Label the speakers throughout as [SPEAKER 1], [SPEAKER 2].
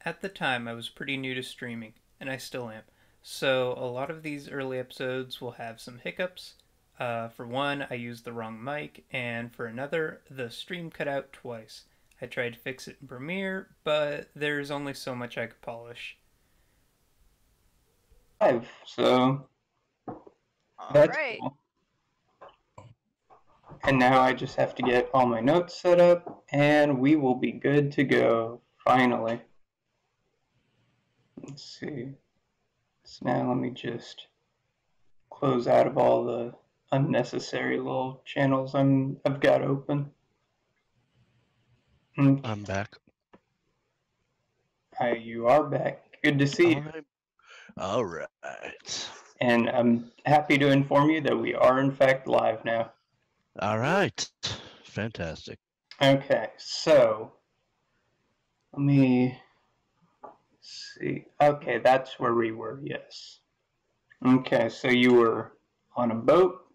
[SPEAKER 1] At the time, I was pretty new to streaming, and I still am. So, a lot of these early episodes will have some hiccups. For one, I used the wrong mic, and for another, the stream cut out twice. I tried to fix it in Premiere, but there's only so much I could polish.
[SPEAKER 2] Live, so
[SPEAKER 3] All
[SPEAKER 2] that's
[SPEAKER 3] right.
[SPEAKER 2] cool. And now I just have to get all my notes set up, and we will be good to go, finally. Let's see. So now let me just close out of all the unnecessary little channels I've got open.
[SPEAKER 4] I'm back.
[SPEAKER 2] You are back. Good to see you.
[SPEAKER 4] All right.
[SPEAKER 2] And I'm happy to inform you that we are in fact live now.
[SPEAKER 4] All right. Fantastic.
[SPEAKER 2] Okay, so let me see. Okay, that's where we were, yes. Okay, so you were on a boat,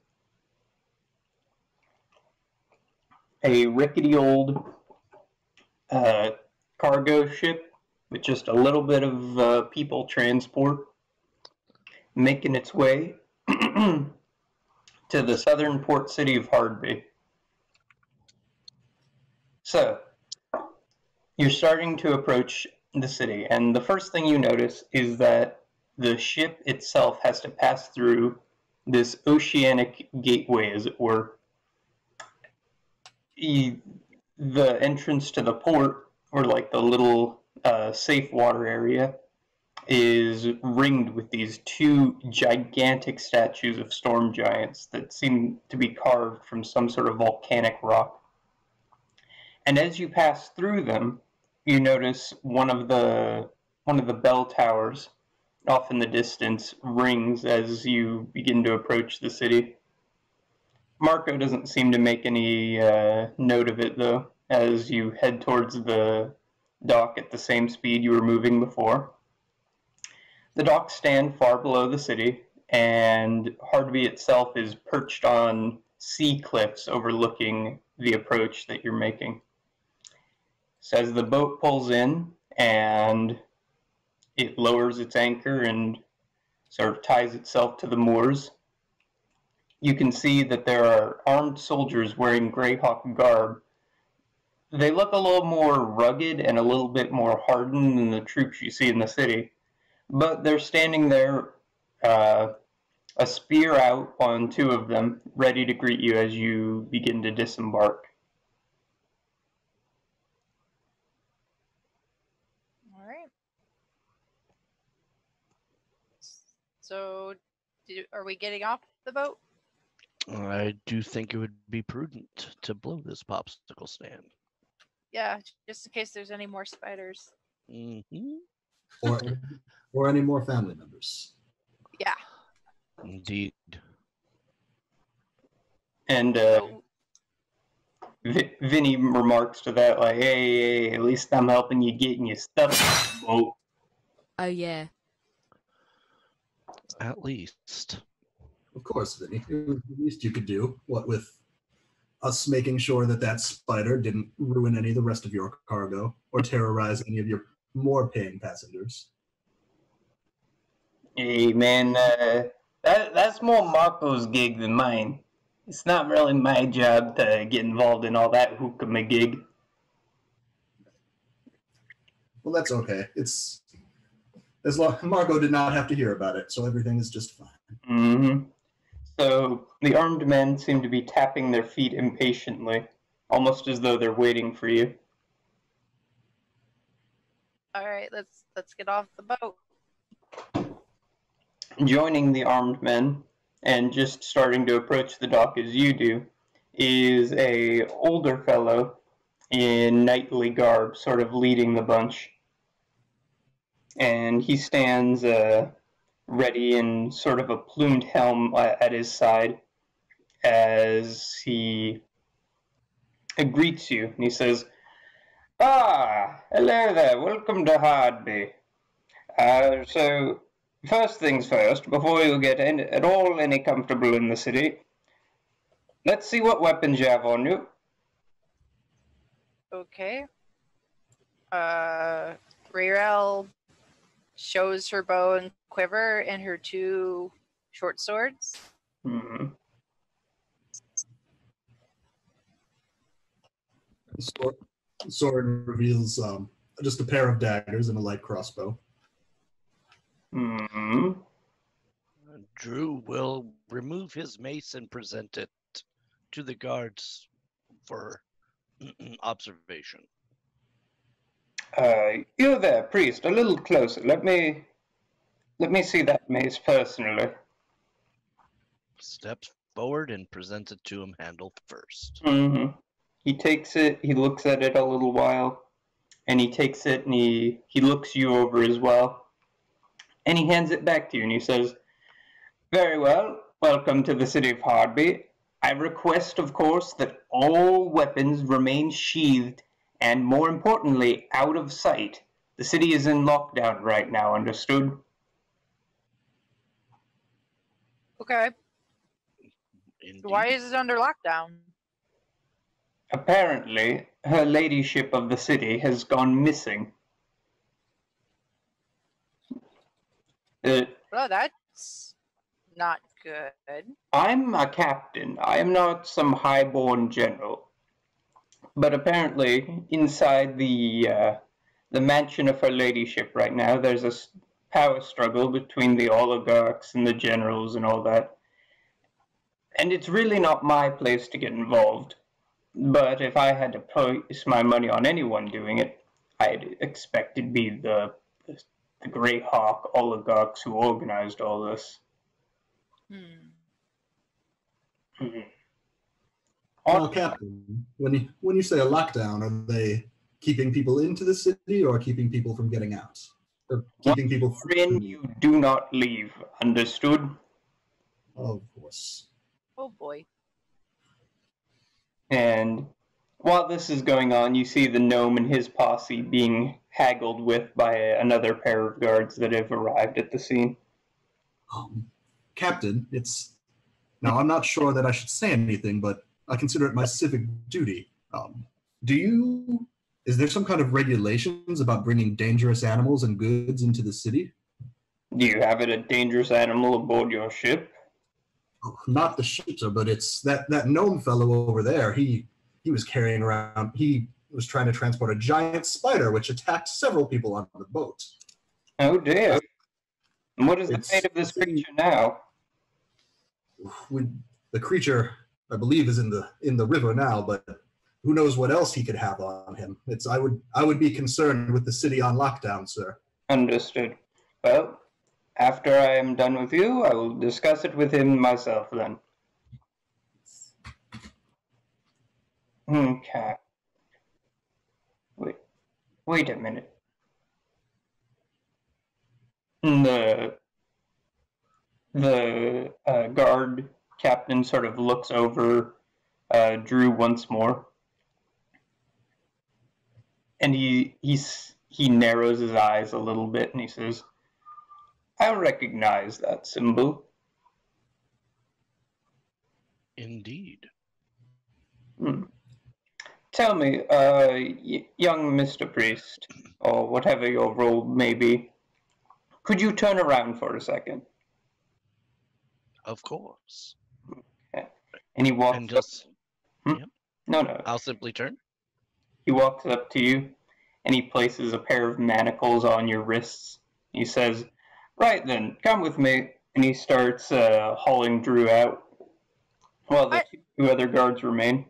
[SPEAKER 2] a rickety old cargo ship with just a little bit of people transport making its way to the southern port city of Hardby. So, you're starting to approach the city, and the first thing you notice is that the ship itself has to pass through this oceanic gateway, as it were. The entrance to the port, or like the little safe water area, is ringed with these two gigantic statues of storm giants that seem to be carved from some sort of volcanic rock. And as you pass through them, you notice one of the bell towers off in the distance rings as you begin to approach the city. Marco doesn't seem to make any note of it, though, as you head towards the dock at the same speed you were moving before. The docks stand far below the city, and Hardby itself is perched on sea cliffs overlooking the approach that you're making. So as the boat pulls in and it lowers its anchor and sort of ties itself to the moors, you can see that there are armed soldiers wearing Greyhawk garb. They look a little more rugged and a little bit more hardened than the troops you see in the city, but they're standing there, a spear out on two of them, ready to greet you as you begin to disembark.
[SPEAKER 3] All right. So, are we getting off the boat?
[SPEAKER 4] I do think it would be prudent to blow this popsicle stand.
[SPEAKER 3] Yeah, just in case there's any more spiders.
[SPEAKER 4] Mm-hmm.
[SPEAKER 5] or any more family members.
[SPEAKER 3] Yeah.
[SPEAKER 4] Indeed.
[SPEAKER 2] And Vinny remarks to that, like, hey, at least I'm helping you getting your stuff. Oh,
[SPEAKER 6] yeah.
[SPEAKER 4] At least.
[SPEAKER 5] Of course, Vinny. It was the least you could do. What with us making sure that that spider didn't ruin any of the rest of your cargo or terrorize any of your more paying passengers.
[SPEAKER 2] hey, man, that's more Marco's gig than mine. It's not really my job to get involved in all that hookah-gig.
[SPEAKER 5] Well, that's okay. It's as long Marco did not have to hear about it, so everything is just fine.
[SPEAKER 2] Mm-hmm. So the armed men seem to be tapping their feet impatiently, almost as though they're waiting for you.
[SPEAKER 3] All right, let's get off the boat.
[SPEAKER 2] Joining the armed men, and just starting to approach the dock as you do, is a older fellow in knightly garb, sort of leading the bunch. And he stands ready in sort of a plumed helm at his side as he greets you. And he says, "Ah, hello there, welcome to Hardby. So, first things first, before you get at all any comfortable in the city, let's see what weapons you have on you."
[SPEAKER 3] Okay. Rayrel shows her bow and quiver and her 2 short swords.
[SPEAKER 2] Hmm.
[SPEAKER 5] Sword reveals just a pair of daggers and a light crossbow.
[SPEAKER 2] Hmm.
[SPEAKER 4] Drew will remove his mace and present it to the guards for observation.
[SPEAKER 2] You there, priest, a little closer. Let me see that mace personally.
[SPEAKER 4] Steps forward and presents it to him, handle first.
[SPEAKER 2] Mm-hmm. He takes it, he looks at it a little while, and he takes it and he looks you over as well. And he hands it back to you and he says, "Very well, welcome to the city of Hardby. I request, of course, that all weapons remain sheathed and, more importantly, out of sight. The city is in lockdown right now, understood?"
[SPEAKER 3] Okay.
[SPEAKER 4] Indeed.
[SPEAKER 3] Why is it under lockdown?
[SPEAKER 2] Apparently, her ladyship of the city has gone missing.
[SPEAKER 3] Well, that's not good.
[SPEAKER 2] I'm a captain. I am not some high-born general. But apparently, inside the mansion of her ladyship right now, there's a power struggle between the oligarchs and the generals and all that. And it's really not my place to get involved. But if I had to place my money on anyone doing it, I'd expect it'd be the Greyhawk oligarchs who organized all this. Mm-hmm.
[SPEAKER 5] Well, Captain, when you say a lockdown, are they keeping people into the city or keeping people from getting out? Or keeping people
[SPEAKER 2] in, you do not leave. Understood?
[SPEAKER 5] Of course.
[SPEAKER 3] Oh boy.
[SPEAKER 2] And while this is going on, you see the gnome and his posse being haggled with by another pair of guards that have arrived at the scene.
[SPEAKER 5] Captain, now I'm not sure that I should say anything, but I consider it my civic duty. Is there some kind of regulations about bringing dangerous animals and goods into the city?
[SPEAKER 2] Do you have a dangerous animal aboard your ship?
[SPEAKER 5] Not the ship, sir, but it's that gnome fellow over there. He was carrying around, he was trying to transport a giant spider which attacked several people on the boat.
[SPEAKER 2] Oh dear. And what is the fate of this creature now?
[SPEAKER 5] The creature, I believe, is in the river now, but who knows what else he could have on him. I would be concerned with the city on lockdown, sir.
[SPEAKER 2] Understood. Well, after I am done with you, I will discuss it with him myself then. Okay. Wait a minute. The guard captain sort of looks over Drew once more, and he narrows his eyes a little bit, and he says, "I recognize that symbol."
[SPEAKER 4] Indeed.
[SPEAKER 2] Tell me, young Mr. Priest, or whatever your role may be, could you turn around for a second?
[SPEAKER 4] Of course.
[SPEAKER 2] Okay. And he walks
[SPEAKER 4] And just
[SPEAKER 2] up.
[SPEAKER 4] Yep.
[SPEAKER 2] No.
[SPEAKER 4] I'll simply turn.
[SPEAKER 2] He walks up to you, and he places a pair of manacles on your wrists. He says, "Right then, come with me." And he starts hauling Drew out, while the two other guards remain.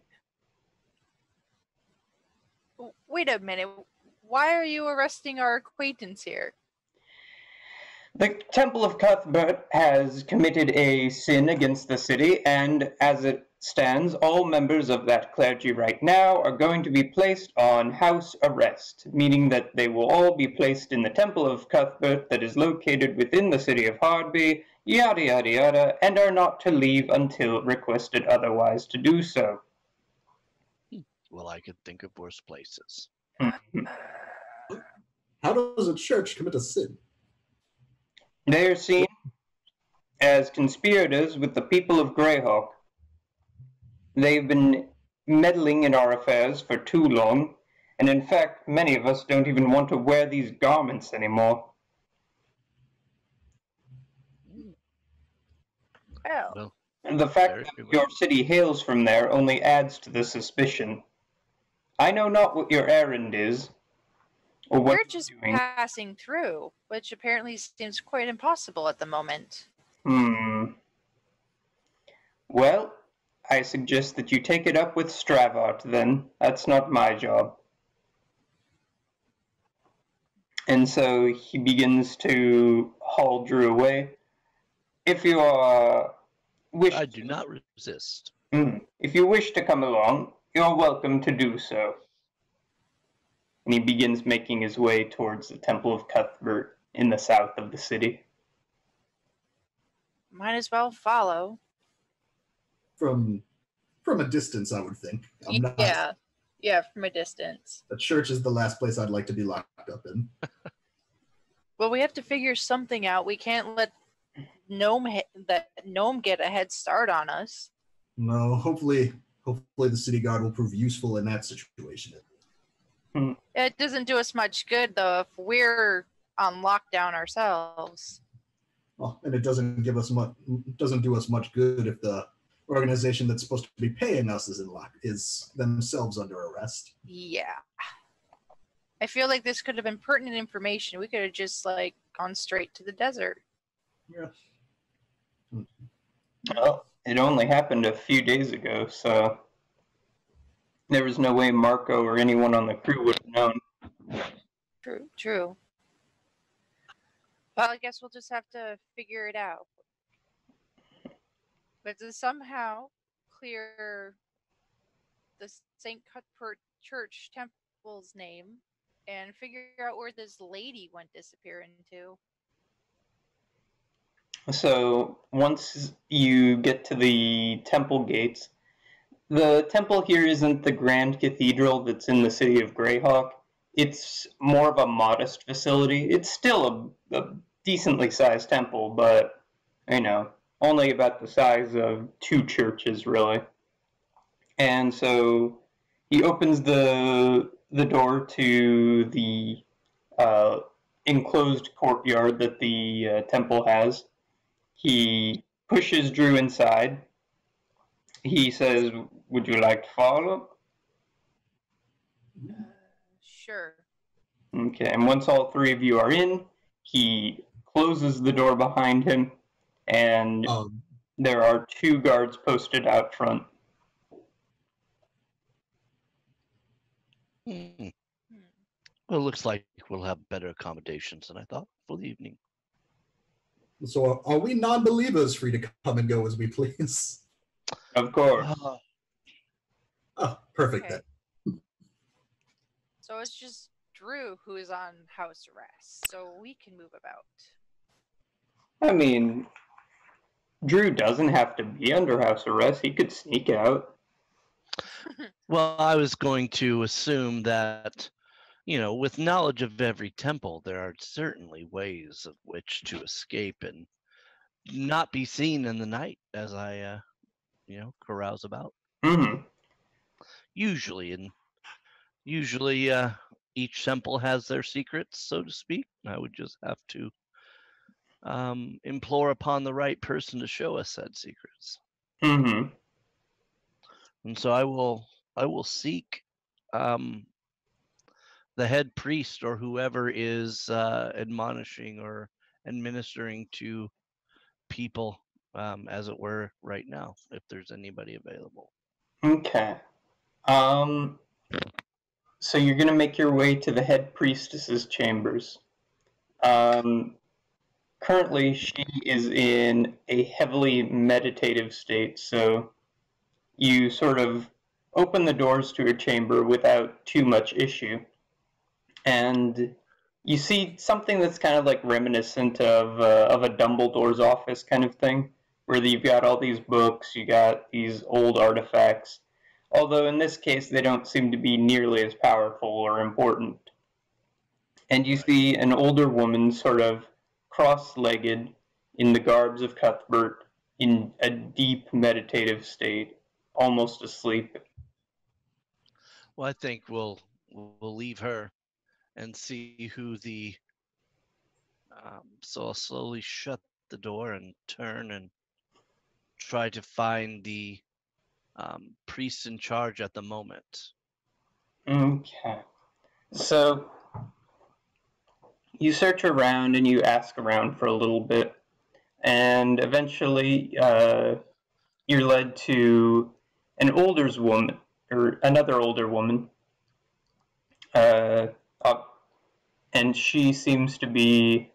[SPEAKER 3] Wait a minute. Why are you arresting our acquaintance here?
[SPEAKER 2] The Temple of Cuthbert has committed a sin against the city, and as it stands, all members of that clergy right now are going to be placed on house arrest, meaning that they will all be placed in the Temple of Cuthbert that is located within the city of Hardby, yada yada yada, and are not to leave until requested otherwise to do so.
[SPEAKER 4] Well, I could think of worse places.
[SPEAKER 5] How does a church commit a sin?
[SPEAKER 2] They are seen as conspirators with the people of Greyhawk. They've been meddling in our affairs for too long, And in fact, many of us don't even want to wear these garments anymore.
[SPEAKER 3] Well,
[SPEAKER 4] Well,
[SPEAKER 2] And the fact
[SPEAKER 4] very
[SPEAKER 2] that
[SPEAKER 4] well.
[SPEAKER 2] your city hails from there only adds to the suspicion. I know not what your errand is, or what
[SPEAKER 3] we're
[SPEAKER 2] you're
[SPEAKER 3] just
[SPEAKER 2] doing.
[SPEAKER 3] passing through, which apparently seems quite impossible at the moment.
[SPEAKER 2] Well, I suggest that you take it up with Stravart, then. That's not my job. And so he begins to haul Drew away. If you wish,
[SPEAKER 4] I do not resist.
[SPEAKER 2] If you wish to come along, you're welcome to do so. And he begins making his way towards the Temple of Cuthbert in the south of the city.
[SPEAKER 3] Might as well follow.
[SPEAKER 5] From a distance, I would think. I'm not.
[SPEAKER 3] Yeah, from a distance.
[SPEAKER 5] The church is the last place I'd like to be locked up in.
[SPEAKER 3] Well, we have to figure something out. We can't let Gnome get a head start on us.
[SPEAKER 5] No, hopefully the city guard will prove useful in that situation.
[SPEAKER 3] It doesn't do us much good though if we're on lockdown ourselves.
[SPEAKER 5] Well, and it doesn't do us much good if the organization that's supposed to be paying us is themselves under arrest.
[SPEAKER 3] Yeah. I feel like this could have been pertinent information. We could have just gone straight to the desert.
[SPEAKER 5] Yeah.
[SPEAKER 2] Well, it only happened a few days ago, so there was no way Marco or anyone on the crew would have known.
[SPEAKER 3] True. Well, I guess we'll just have to figure it out. But to somehow clear the St. Cuthbert Church Temple's name and figure out where this lady went disappearing to.
[SPEAKER 2] So once you get to the temple gates, the temple here isn't the grand cathedral that's in the city of Greyhawk. It's more of a modest facility. It's still a decently sized temple, but, only about the size of 2 churches, really. And so he opens the door to the enclosed courtyard that the temple has. He pushes Drew inside. He says, "Would you like to follow?"
[SPEAKER 3] Sure.
[SPEAKER 2] Okay, and once all 3 of you are in, he closes the door behind him, and there are 2 guards posted out front.
[SPEAKER 4] Well, it looks like we'll have better accommodations than I thought for the evening.
[SPEAKER 5] So are we non-believers free to come and go as we please?
[SPEAKER 2] Of course.
[SPEAKER 5] Oh, perfect
[SPEAKER 3] Okay.
[SPEAKER 5] then.
[SPEAKER 3] So it's just Drew who is on house arrest, so we can move about.
[SPEAKER 2] I mean, Drew doesn't have to be under house arrest. He could sneak out.
[SPEAKER 4] Well, I was going to assume that, with knowledge of every temple, there are certainly ways of which to escape and not be seen in the night as I, carouse about.
[SPEAKER 2] Mm-hmm.
[SPEAKER 4] Usually, each temple has their secrets, so to speak. I would just have to implore upon the right person to show us said secrets.
[SPEAKER 2] Mm-hmm.
[SPEAKER 4] And so I will seek the head priest or whoever is admonishing or administering to people, as it were, right now, if there's anybody available.
[SPEAKER 2] Okay. So you're going to make your way to the head priestess's chambers. Currently, she is in a heavily meditative state, so you sort of open the doors to her chamber without too much issue. And you see something that's kind of like reminiscent of a Dumbledore's office kind of thing, where you've got all these books, you got these old artifacts, although in this case they don't seem to be nearly as powerful or important. And you see an older woman sort of cross-legged in the garbs of Cuthbert in a deep meditative state, almost asleep.
[SPEAKER 4] Well, I think we'll we'll leave her and see who the. So I'll slowly shut the door and turn and try to find the priest in charge at the moment.
[SPEAKER 2] Okay. So you search around and you ask around for a little bit, and eventually you're led to an older woman, or another older woman, uh, and she seems to be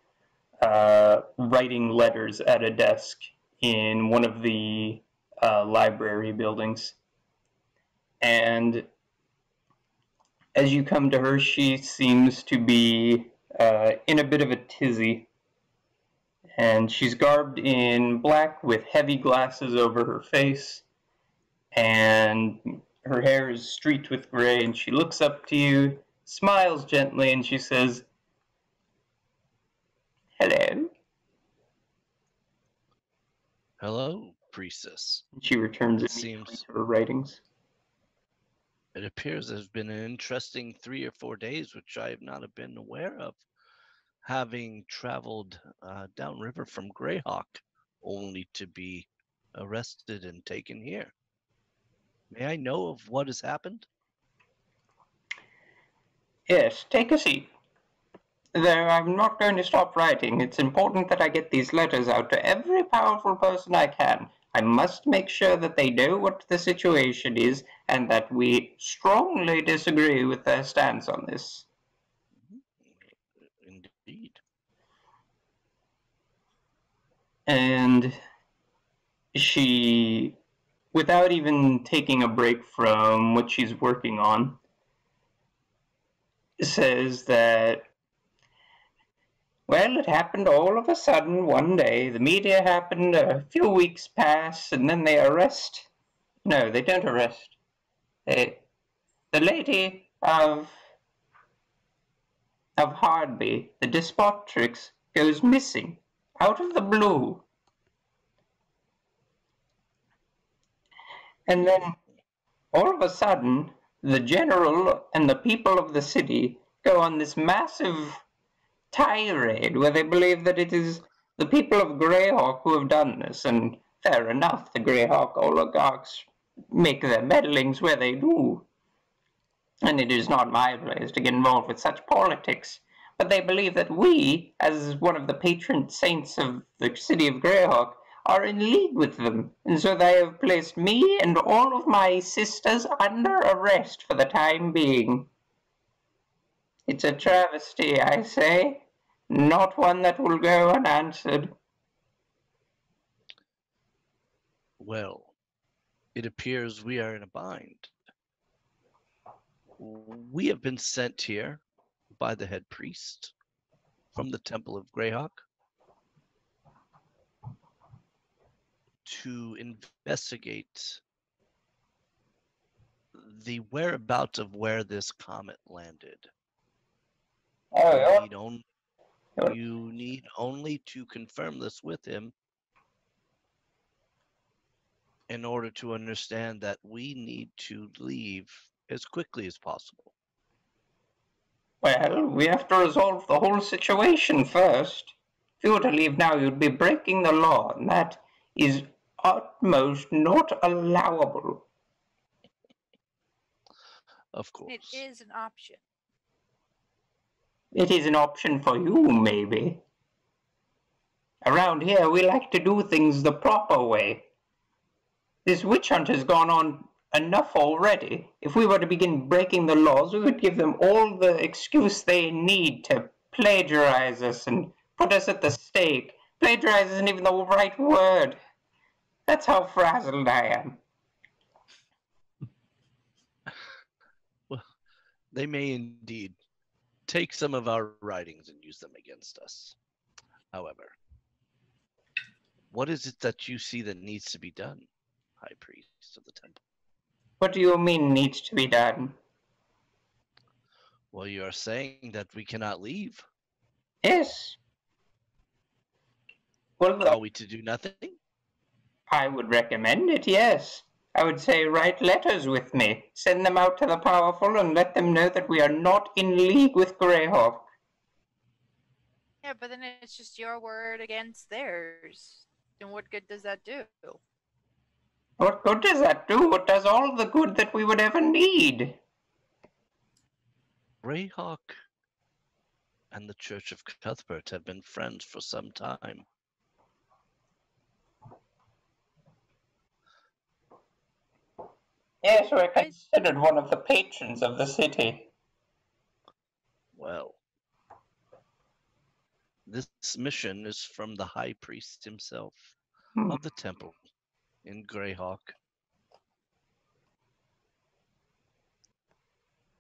[SPEAKER 2] writing letters at a desk in one of the library buildings. And as you come to her, she seems to be in a bit of a tizzy. And she's garbed in black with heavy glasses over her face, and her hair is streaked with gray, and she looks up to you, smiles gently, and she says, "Hello."
[SPEAKER 4] Hello, priestess.
[SPEAKER 2] And she returns
[SPEAKER 4] It
[SPEAKER 2] immediately
[SPEAKER 4] seems
[SPEAKER 2] to her writings.
[SPEAKER 4] it appears there's been an interesting 3 or 4 days which I have not been aware of, having traveled downriver from Greyhawk, only to be arrested and taken here. May I know of what has happened?
[SPEAKER 2] Yes, take a seat. Though I'm not going to stop writing, it's important that I get these letters out to every powerful person I can. I must make sure that they know what the situation is and that we strongly disagree with their stance on this.
[SPEAKER 4] Indeed.
[SPEAKER 2] And she, without even taking a break from what she's working on, says that, well, it happened all of a sudden one day. The media happened, a few weeks pass, and then they arrest. No, they don't arrest. The lady of Hardby, the despotrix, goes missing out of the blue. And then all of a sudden, the general and the people of the city go on this massive tirade where they believe that it is the people of Greyhawk who have done this. And fair enough, the Greyhawk oligarchs make their meddlings where they do. And it is not my place to get involved with such politics. But they believe that we, as one of the patron saints of the city of Greyhawk, are in league with them, and so they have placed me and all of my sisters under arrest for the time being. It's a travesty, I say, not one that will go unanswered.
[SPEAKER 4] Well, it appears we are in a bind. We have been sent here by the head priest from the Temple of Greyhawk to investigate the whereabouts of where this comet landed. You need only to confirm this with him in order to understand that we need to leave as quickly as possible.
[SPEAKER 2] Well, we have to resolve the whole situation first. If you were to leave now, you'd be breaking the law, and that is utmost not allowable.
[SPEAKER 4] Of course.
[SPEAKER 3] It is an option.
[SPEAKER 2] It is an option for you, maybe. Around here, we like to do things the proper way. This witch hunt has gone on enough already. If we were to begin breaking the laws, we would give them all the excuse they need to plagiarize us and put us at the stake. Plagiarize isn't even the right word. That's how frazzled I am.
[SPEAKER 4] Well, they may indeed take some of our writings and use them against us. However, what is it that you see that needs to be done, High Priest of the Temple?
[SPEAKER 2] What do you mean needs to be done?
[SPEAKER 4] Well, you are saying that we cannot leave.
[SPEAKER 2] Yes. Well,
[SPEAKER 4] Are we to do nothing?
[SPEAKER 2] I would recommend it, yes. I would say write letters with me. Send them out to the powerful and let them know that we are not in league with Greyhawk.
[SPEAKER 3] Yeah, but then it's just your word against theirs. And what good does that do?
[SPEAKER 2] What good does that do? It does all the good that we would ever need.
[SPEAKER 4] Greyhawk and the Church of Cuthbert have been friends for some time.
[SPEAKER 2] Yes, we're considered one of the patrons of the city.
[SPEAKER 4] Well, this mission is from the High Priest himself of the temple in Greyhawk.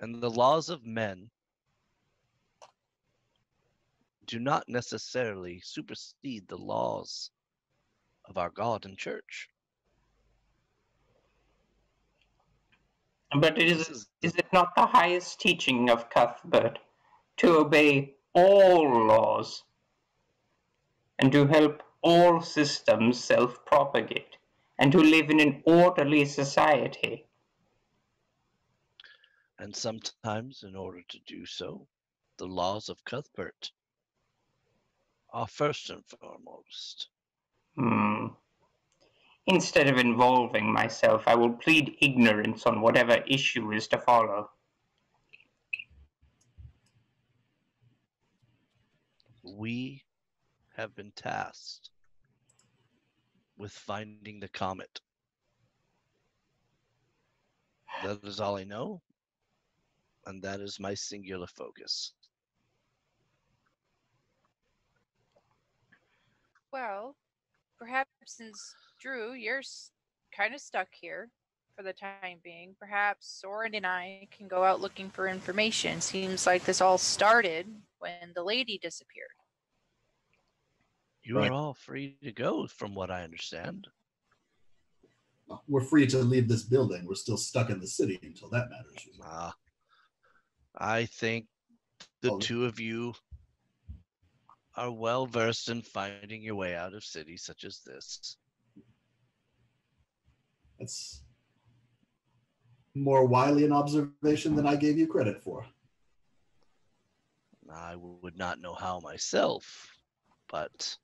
[SPEAKER 4] And the laws of men do not necessarily supersede the laws of our God and church.
[SPEAKER 2] But is it not the highest teaching of Cuthbert to obey all laws and to help all systems self-propagate and to live in an orderly society?
[SPEAKER 4] And sometimes, in order to do so, the laws of Cuthbert are first and foremost.
[SPEAKER 2] Instead of involving myself, I will plead ignorance on whatever issue is to follow.
[SPEAKER 4] We have been tasked with finding the comet. That is all I know, and that is my singular focus.
[SPEAKER 3] Well, perhaps since Drew, you're kind of stuck here for the time being, perhaps Soren and I can go out looking for information. Seems like this all started when the lady disappeared.
[SPEAKER 4] You are all free to go, from what I understand.
[SPEAKER 5] We're free to leave this building. We're still stuck in the city until that matters.
[SPEAKER 4] I think the two of you are well versed in finding your way out of cities such as this.
[SPEAKER 5] That's more wily an observation than I gave you credit for.
[SPEAKER 4] I would not know how myself, but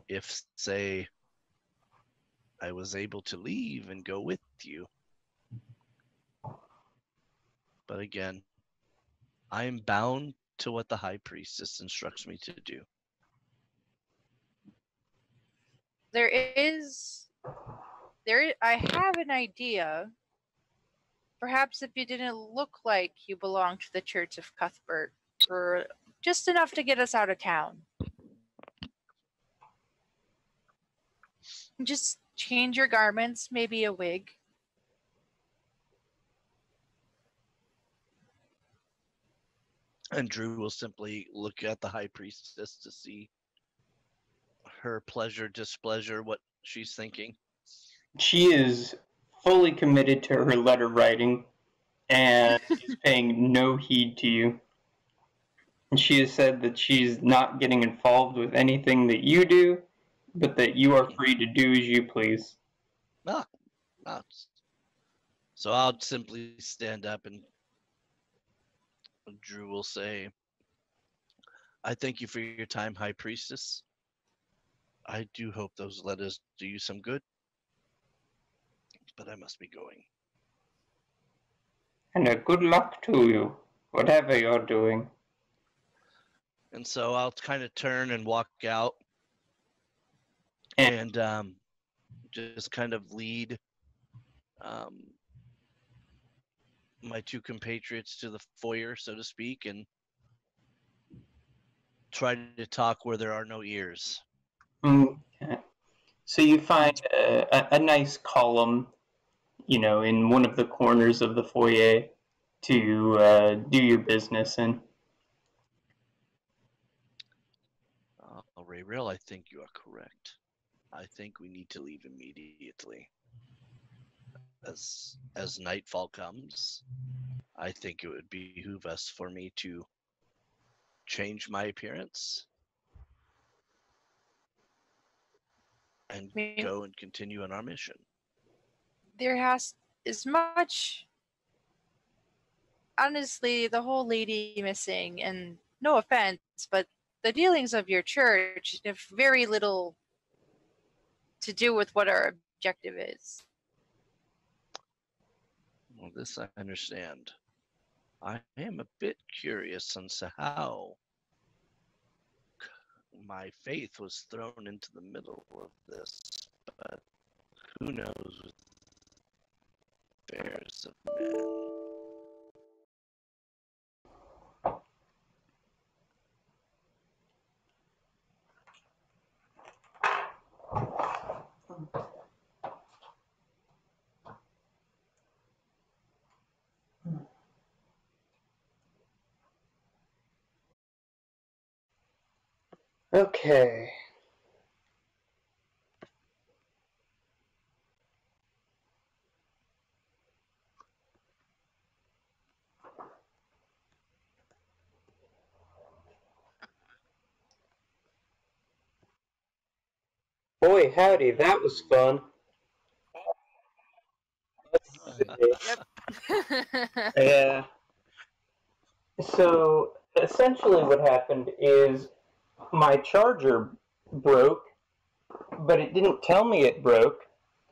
[SPEAKER 4] if, say, I was able to leave and go with you. But again, I am bound to what the High Priestess instructs me to do.
[SPEAKER 3] I have an idea. Perhaps if you didn't look like you belonged to the Church of Cuthbert for just enough to get us out of town. Just change your garments, maybe a wig.
[SPEAKER 4] And Drew will simply look at the High Priestess to see her pleasure, displeasure, what she's thinking.
[SPEAKER 2] She is fully committed to her letter writing and is paying no heed to you. And she has said that she's not getting involved with anything that you do, but that you are free to do as you please.
[SPEAKER 4] So I'll simply stand up and Drew will say, I thank you for your time, High Priestess. I do hope those letters do you some good, but I must be going.
[SPEAKER 2] And good luck to you, whatever you're doing.
[SPEAKER 4] And so I'll kind of turn and walk out and just kind of lead my two compatriots to the foyer, so to speak, and try to talk where there are no ears.
[SPEAKER 2] Okay. So you find a nice column, in one of the corners of the foyer to do your business in.
[SPEAKER 4] Ray-Rail, I think you are correct. I think we need to leave immediately. As nightfall comes, I think it would behoove us for me to change my appearance and go and continue on our mission.
[SPEAKER 3] there has as much. Honestly, the whole lady missing, and no offense, but the dealings of your church have very little to do with what our objective is.
[SPEAKER 4] Well, this I understand. I am a bit curious as to how my faith was thrown into the middle of this, but who knows with affairs of men.
[SPEAKER 2] Okay. Boy, howdy, that was fun.
[SPEAKER 3] Yep.
[SPEAKER 2] Yeah. So essentially, what happened is my charger broke, but it didn't tell me it broke.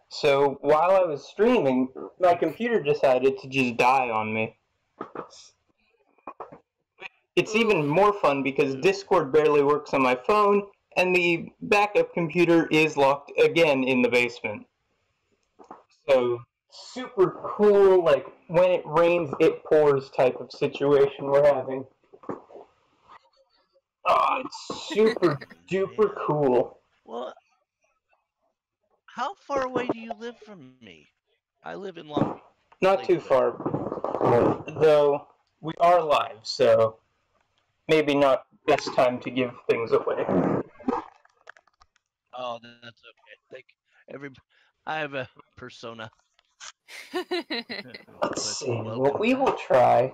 [SPEAKER 2] So while I was streaming, my computer decided to just die on me. It's even more fun because Discord barely works on my phone, and the backup computer is locked again in the basement. So super cool, like when it rains, it pours type of situation we're having. Oh, it's super duper
[SPEAKER 4] Man.
[SPEAKER 2] cool.
[SPEAKER 4] Well, how far away do you live from me? I live in Long
[SPEAKER 2] Not too
[SPEAKER 4] Lakewood.
[SPEAKER 2] far, though we are live, so maybe not best time to give things away.
[SPEAKER 4] Oh, that's okay. Every, I have a persona.
[SPEAKER 2] Let's see. Well,
[SPEAKER 4] welcome
[SPEAKER 2] we will
[SPEAKER 4] back.
[SPEAKER 2] try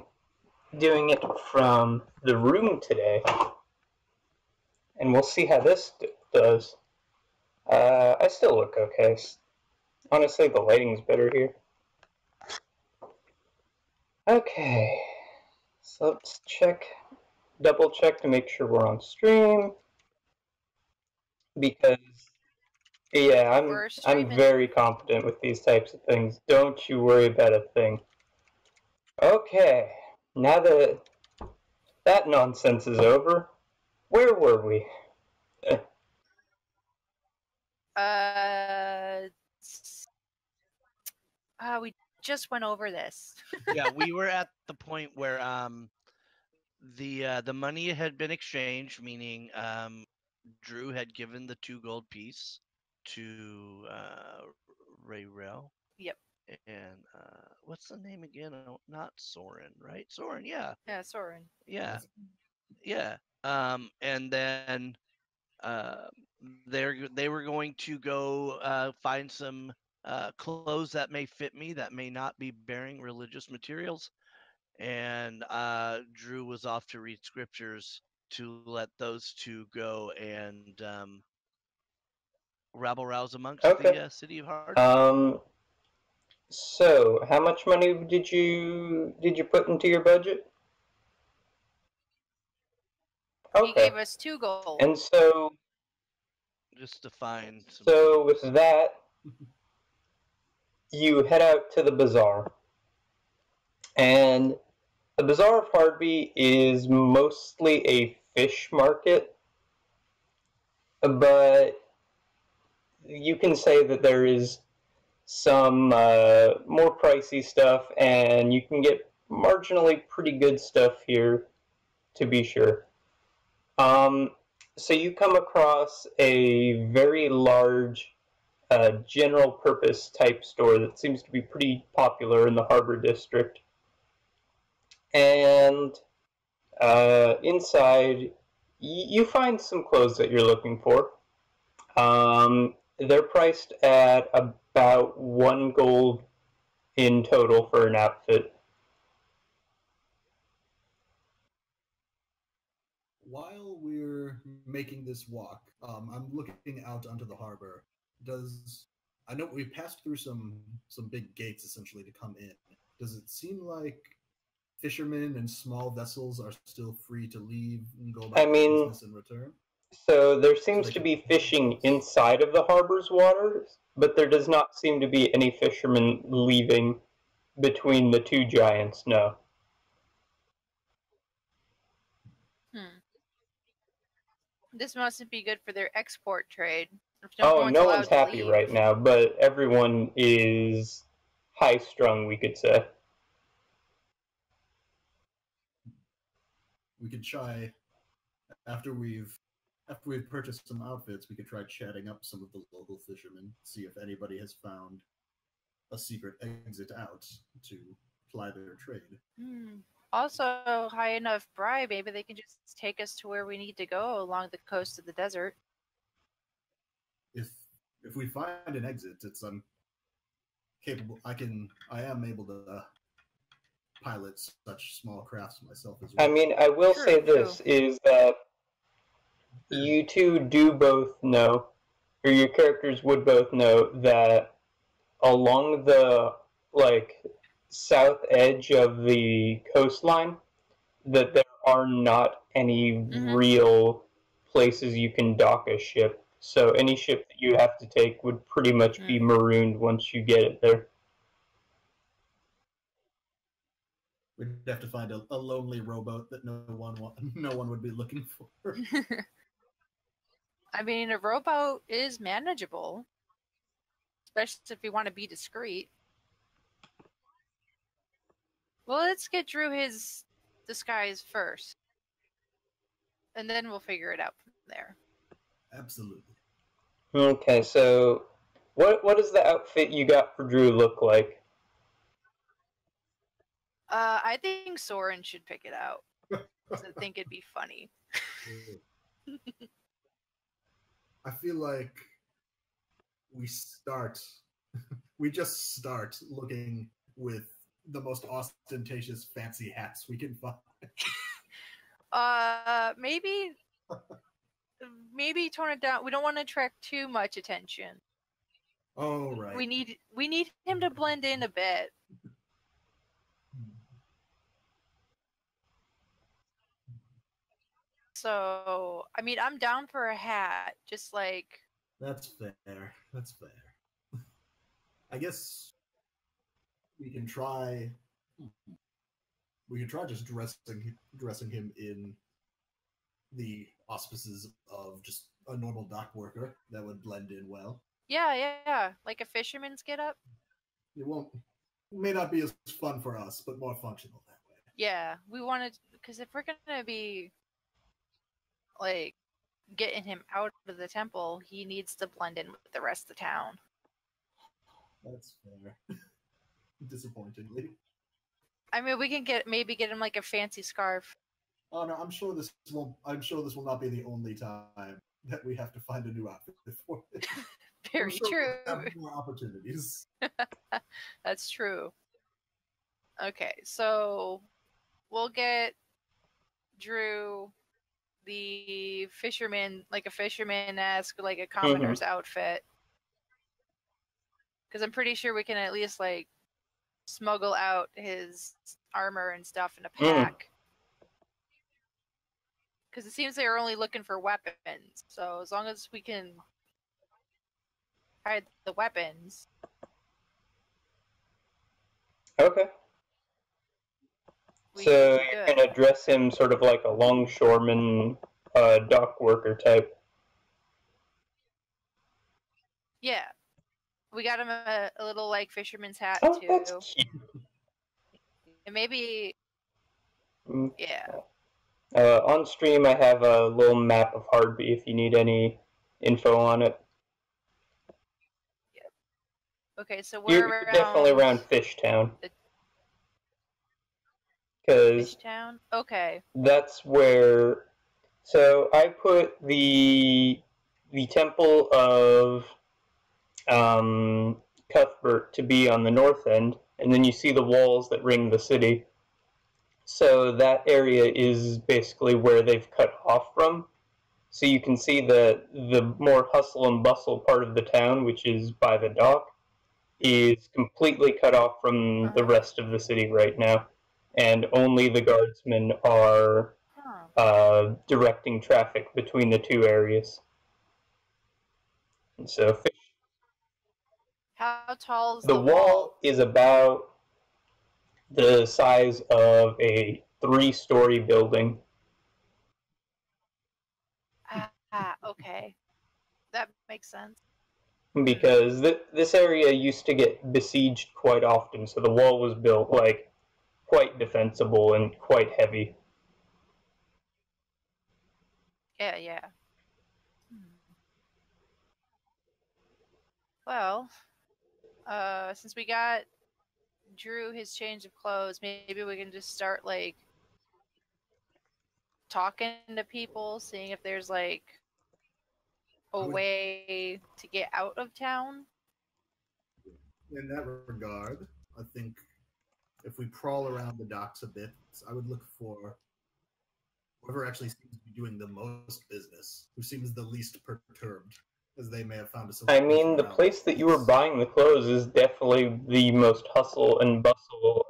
[SPEAKER 2] doing it from the room today, and we'll see how this does. I still look okay. Honestly, the lighting's better here. Okay, so let's double check to make sure we're on stream, because yeah,
[SPEAKER 3] We're
[SPEAKER 2] I'm
[SPEAKER 3] streaming.
[SPEAKER 2] very competent with these types of things. Don't you worry about a thing. Okay, now that that nonsense is over, where were we?
[SPEAKER 3] Uh, we just went over this.
[SPEAKER 4] Yeah, we were at the point where the money had been exchanged, meaning Drew had given the 2 gold piece to Ray Rel.
[SPEAKER 3] Yep.
[SPEAKER 4] And what's the name again? Oh, not Soren, right? Soren, yeah.
[SPEAKER 3] Yeah, Soren.
[SPEAKER 4] Yeah. Yeah. And then they were going to go find some clothes that may fit me, that may not be bearing religious materials. And Drew was off to read scriptures to let those 2 go and rabble rouse amongst
[SPEAKER 2] Okay.
[SPEAKER 4] the city of Hardby.
[SPEAKER 2] So how much money did you put into your budget?
[SPEAKER 3] He gave us 2 gold.
[SPEAKER 2] And so
[SPEAKER 4] Just to find some.
[SPEAKER 2] So with that, you head out to the bazaar. And the Bazaar of Hardby is mostly a fish market, but you can say that there is some more pricey stuff, and you can get marginally pretty good stuff here, to be sure. So you come across a very large general purpose type store that seems to be pretty popular in the Harbor District. And inside, you find some clothes that you're looking for. They're priced at about 1 gold in total for an outfit.
[SPEAKER 5] While we're making this walk, I'm looking out onto the harbor. Does I know we passed through some big gates essentially to come in. Does it seem like fishermen and small vessels are still free to leave and go about business and return?
[SPEAKER 2] So there seems to be fishing inside of the harbor's waters, but there does not seem to be any fishermen leaving between the two giants, no.
[SPEAKER 3] This mustn't be good for their export trade. If
[SPEAKER 2] No one's happy
[SPEAKER 3] leave.
[SPEAKER 2] right now, but everyone is high-strung, we could say.
[SPEAKER 5] We could try, after we've purchased some outfits, we could try chatting up some of the local fishermen, see if anybody has found a secret exit out to ply their trade.
[SPEAKER 3] Also, high enough bribe, maybe they can just take us to where we need to go along the coast of the desert.
[SPEAKER 5] If we find an exit, it's capable. I am able to pilot such small crafts myself as well.
[SPEAKER 2] I mean, I will say this, is that you two do both know, or your characters would both know, that along the, south edge of the coastline, that there are not any real places you can dock a ship. So any ship that you have to take would pretty much be marooned once you get it there.
[SPEAKER 5] We'd have to find a lonely rowboat that no one would be looking for.
[SPEAKER 3] I mean, a rowboat is manageable, especially if you want to be discreet. Well, let's get Drew his disguise first, and then we'll figure it out from there.
[SPEAKER 5] Absolutely.
[SPEAKER 2] Okay, so what does the outfit you got for Drew look like?
[SPEAKER 3] I think Soren should pick it out. I think it'd be funny.
[SPEAKER 5] I feel like we just start looking with the most ostentatious fancy hats we can find.
[SPEAKER 3] Maybe tone it down. We don't want to attract too much attention.
[SPEAKER 5] Oh, right.
[SPEAKER 3] We need him to blend in a bit. So, I mean, I'm down for a hat, just like...
[SPEAKER 5] That's fair. I guess we can try just dressing him in the auspices of just a normal dock worker. That would blend in well.
[SPEAKER 3] Yeah. Like a fisherman's get-up?
[SPEAKER 5] It may not be as fun for us, but more functional that way.
[SPEAKER 3] Yeah, we wanted... Because if we're going to be... like getting him out of the temple, he needs to blend in with the rest of the town.
[SPEAKER 5] That's fair. Disappointingly.
[SPEAKER 3] I mean, we can maybe get him like a fancy scarf.
[SPEAKER 5] Oh no, I'm sure this will not be the only time that we have to find a new outfit for it.
[SPEAKER 3] Very true.
[SPEAKER 5] We'll have more opportunities.
[SPEAKER 3] That's true. Okay, so we'll get Drew the fisherman, like a fisherman-esque, like a commoner's outfit. Because I'm pretty sure we can at least, like, smuggle out his armor and stuff in a pack. Because it seems they're only looking for weapons. So as long as we can hide the weapons.
[SPEAKER 2] Okay. So you're going to dress him sort of like a longshoreman, dock worker type.
[SPEAKER 3] Yeah. We got him a little, like, fisherman's hat, too.
[SPEAKER 2] That's cute.
[SPEAKER 3] And maybe... Yeah.
[SPEAKER 2] On stream, I have a little map of Hardby if you need any info on it.
[SPEAKER 3] Yep. Okay, so
[SPEAKER 2] You're definitely around Fishtown.
[SPEAKER 3] Fishtown? Okay.
[SPEAKER 2] That's where... So I put the temple of Cuthbert to be on the north end, and then you see the walls that ring the city. So that area is basically where they've cut off from. So you can see the more hustle and bustle part of the town, which is by the dock, is completely cut off from the rest of the city right now, and only the guardsmen are directing traffic between the two areas. And so
[SPEAKER 3] How tall is
[SPEAKER 2] the
[SPEAKER 3] the
[SPEAKER 2] wall is about the size of a 3-story building.
[SPEAKER 3] Okay. That makes sense.
[SPEAKER 2] Because this area used to get besieged quite often, so the wall was built like quite defensible and quite heavy.
[SPEAKER 3] Yeah. Well, since we got Drew his change of clothes, maybe we can just start like talking to people, seeing if there's like a way to get out of town.
[SPEAKER 5] In that regard, I think if we crawl around the docks a bit, I would look for whoever actually seems to be doing the most business, who seems the least perturbed, as they may have found a solution.
[SPEAKER 2] I mean, the place that you were buying the clothes is definitely the most hustle and bustle,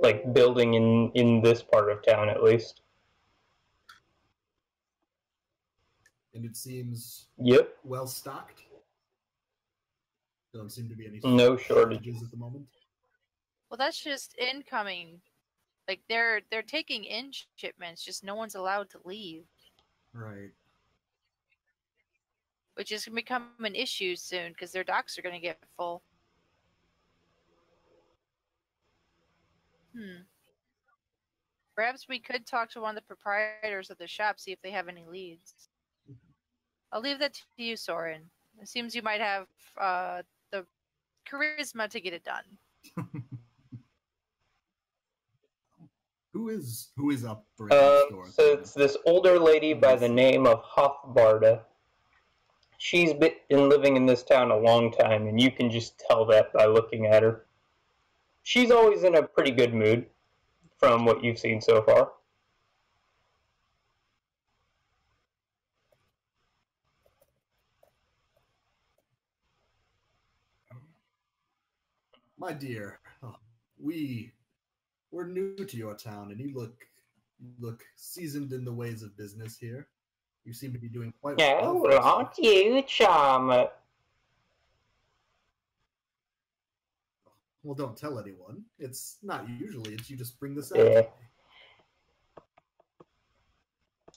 [SPEAKER 2] like, building in this part of town, at least.
[SPEAKER 5] And it seems well stocked. Don't seem to be any shortages at the moment.
[SPEAKER 3] Well, that's just incoming. Like they're taking in shipments, just no one's allowed to leave.
[SPEAKER 5] Right.
[SPEAKER 3] Which is going to become an issue soon because their docks are going to get full. Perhaps we could talk to one of the proprietors of the shop, see if they have any leads. I'll leave that to you, Soren. It seems you might have the charisma to get it done.
[SPEAKER 5] Who is operating the store?
[SPEAKER 2] So it's this older lady by the name of Hofbarda. She's been living in this town a long time, and you can just tell that by looking at her. She's always in a pretty good mood, from what you've seen so far.
[SPEAKER 5] My dear, we're new to your town, and you look seasoned in the ways of business here. You seem to be doing quite well.
[SPEAKER 2] Oh, aren't you, Charmer?
[SPEAKER 5] Well, don't tell anyone. It's not usually. It's you just bring this out.
[SPEAKER 2] Yeah.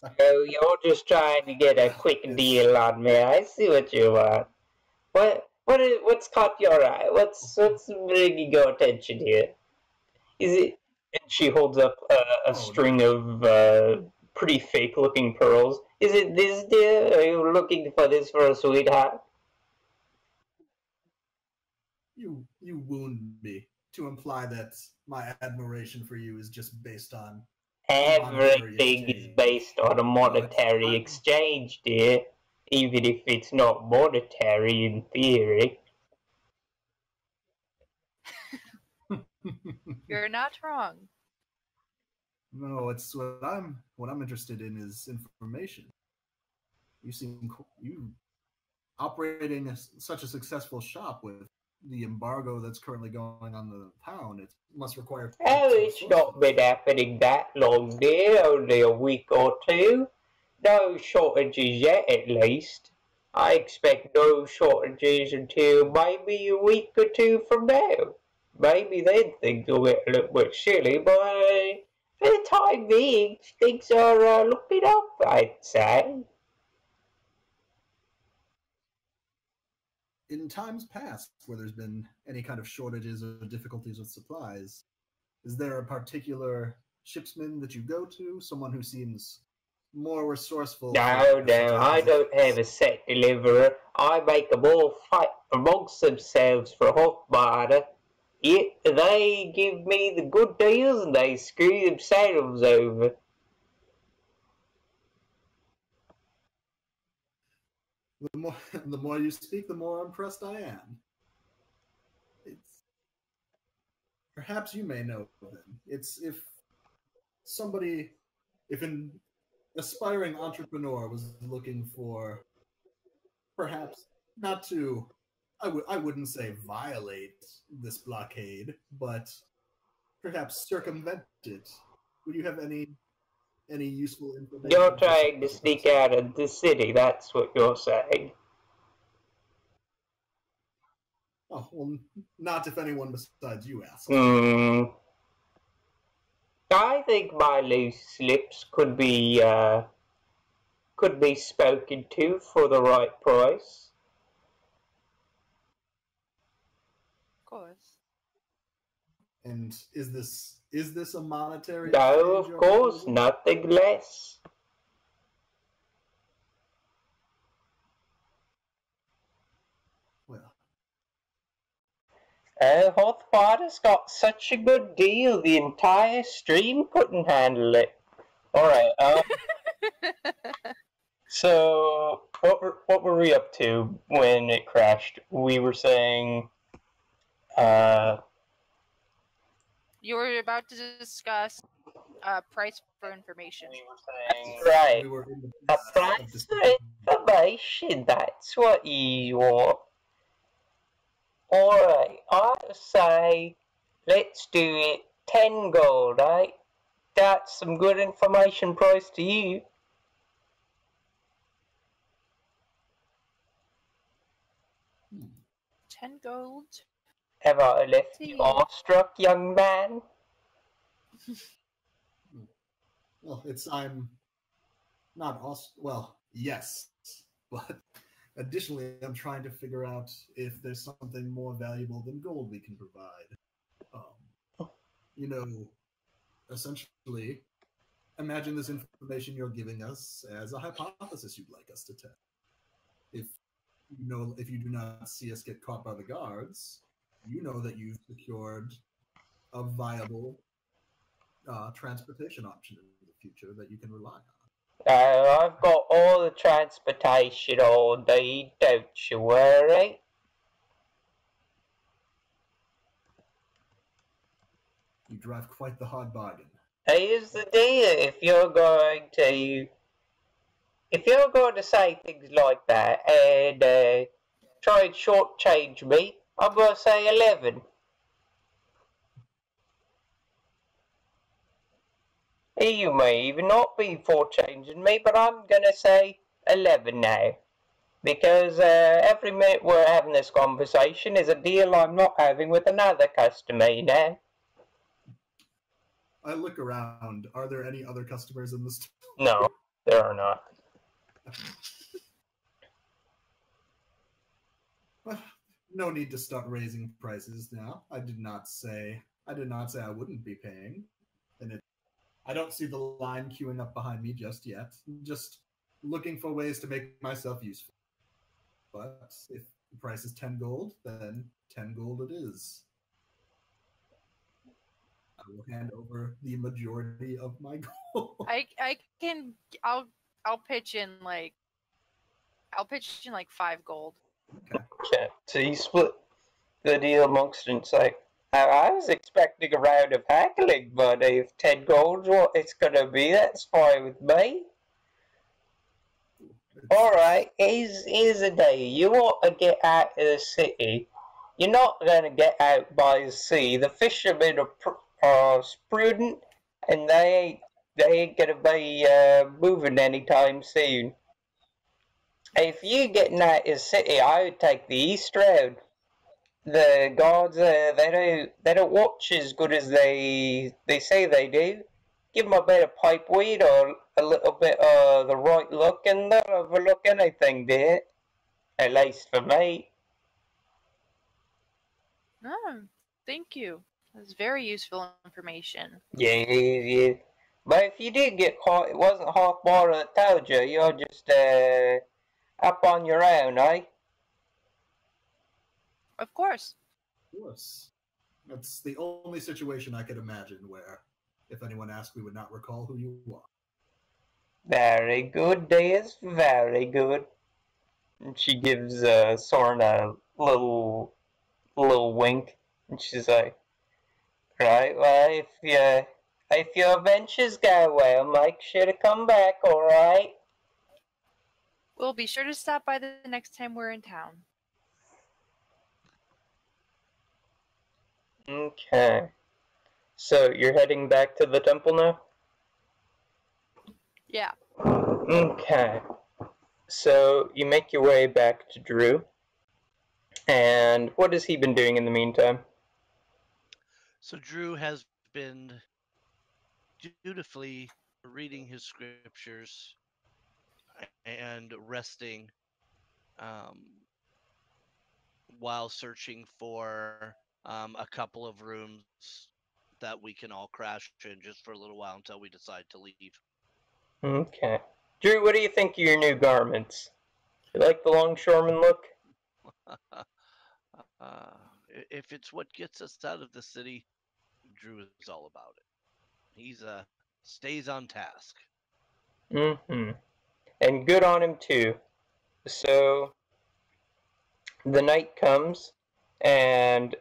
[SPEAKER 2] So you're just trying to get a quick deal on me. I see what you want. What's caught your eye? What's bringing your attention here? Is it? And she holds up a string of pretty fake-looking pearls. Is it this, dear? Are you looking for this for a sweetheart?
[SPEAKER 5] You wound me to imply that my admiration for you is just based on
[SPEAKER 2] everything is based on a monetary exchange, dear. Even if it's not monetary in theory.
[SPEAKER 3] You're not wrong.
[SPEAKER 5] No, it's what I'm interested in is information. You operating such a successful shop with the embargo that's currently going on in the town. It must require.
[SPEAKER 2] Oh, it's not been happening that long, dear. Only a week or two. No shortages yet, at least. I expect no shortages until maybe a week or two from now. Maybe then things will get a little bit silly, but for the time being, things are looking up, I'd say.
[SPEAKER 5] In times past, where there's been any kind of shortages or difficulties with supplies, is there a particular shipsman that you go to? Someone who seems more resourceful?
[SPEAKER 2] No, I don't have a set deliverer. I make them all fight amongst themselves for Hofbarda. Yet they give me the good deals and they screw themselves over.
[SPEAKER 5] The more you speak, the more impressed I am. Perhaps you may know them. It's if aspiring entrepreneur was looking for, perhaps not to, I wouldn't say violate this blockade, but perhaps circumvent it. Would you have any useful information?
[SPEAKER 2] You're trying to sneak out of the city, that's what you're saying.
[SPEAKER 5] Oh, well, not if anyone besides you asks.
[SPEAKER 2] I think my loose lips could be spoken to for the right price.
[SPEAKER 3] Of course.
[SPEAKER 5] And is this a monetary?
[SPEAKER 2] No, of course, nothing less.
[SPEAKER 5] Well,
[SPEAKER 2] Hardby's got such a good deal, the entire stream couldn't handle it. Alright, so what were we up to when it crashed? We were saying,
[SPEAKER 3] You were about to discuss price for information.
[SPEAKER 2] right,
[SPEAKER 5] we were in the
[SPEAKER 2] a price for information, that's what you want. Alright, I'll say, let's do it 10 gold, right? That's some good information price to you.
[SPEAKER 3] 10 gold.
[SPEAKER 2] Have I left you awestruck, young man?
[SPEAKER 5] Well, I'm not well, yes, but additionally, I'm trying to figure out if there's something more valuable than gold we can provide. Essentially, imagine this information you're giving us as a hypothesis you'd like us to test. If you do not see us get caught by the guards, you know that you've secured a viable transportation option in the future that you can rely on.
[SPEAKER 2] I've got all the transportation all day, don't you worry.
[SPEAKER 5] You drive quite the hard bargain.
[SPEAKER 2] Here's the deal, if you're going to say things like that and try and shortchange me, I'm going to say 11. You may even not be shortchanging me, but I'm going to say 11 now. Because every minute we're having this conversation is a deal I'm not having with another customer, you know?
[SPEAKER 5] I look around. Are there any other customers in the store?
[SPEAKER 2] No, there are not.
[SPEAKER 5] Well, no need to start raising prices now. I did not say I wouldn't be paying. And I don't see the line queuing up behind me just yet. Just looking for ways to make myself useful. But if the price is 10 gold, then 10 gold it is. I will hand over the majority of my gold.
[SPEAKER 3] I'll pitch in like 5 gold.
[SPEAKER 2] Okay, so you split the deal amongst and say, I was expecting a round of haggling, but if 10 gold's what it's gonna be, that's fine with me. Alright, here's the deal. You want to get out of the city. You're not gonna get out by the sea. The fishermen are prudent, and they ain't gonna be moving anytime soon. If you getting out of the city, I would take the east road. The guards, they don't watch as good as they say they do. Give them a bit of pipe weed or a little bit of the right look, and they'll overlook anything, dear. At least for me.
[SPEAKER 3] Oh, thank you. That's very useful information.
[SPEAKER 2] Yeah. But if you did get caught, it wasn't Hardby that told you. You're just up on your own, eh?
[SPEAKER 3] Of course.
[SPEAKER 5] Of course. That's the only situation I could imagine where, if anyone asked, we would not recall who you are.
[SPEAKER 2] Very good, Diaz. Very good. And she gives Soren a little wink, and she's like, "Right, well, If your ventures go well, make sure to come back, alright?
[SPEAKER 3] We'll be sure to stop by the next time we're in town.
[SPEAKER 2] Okay. So, you're heading back to the temple now?
[SPEAKER 3] Yeah.
[SPEAKER 2] Okay. So, you make your way back to Drew. And what has he been doing in the meantime?
[SPEAKER 4] So Drew has been dutifully reading his scriptures and resting um, while searching for a couple of rooms that we can all crash in just for a little while until we decide to leave.
[SPEAKER 2] Okay. Drew, what do you think of your new garments? You like the longshoreman look?
[SPEAKER 4] If it's what gets us out of the city, Drew is all about it. He's stays on task.
[SPEAKER 2] Mm-hmm. And good on him, too. So, the night comes, and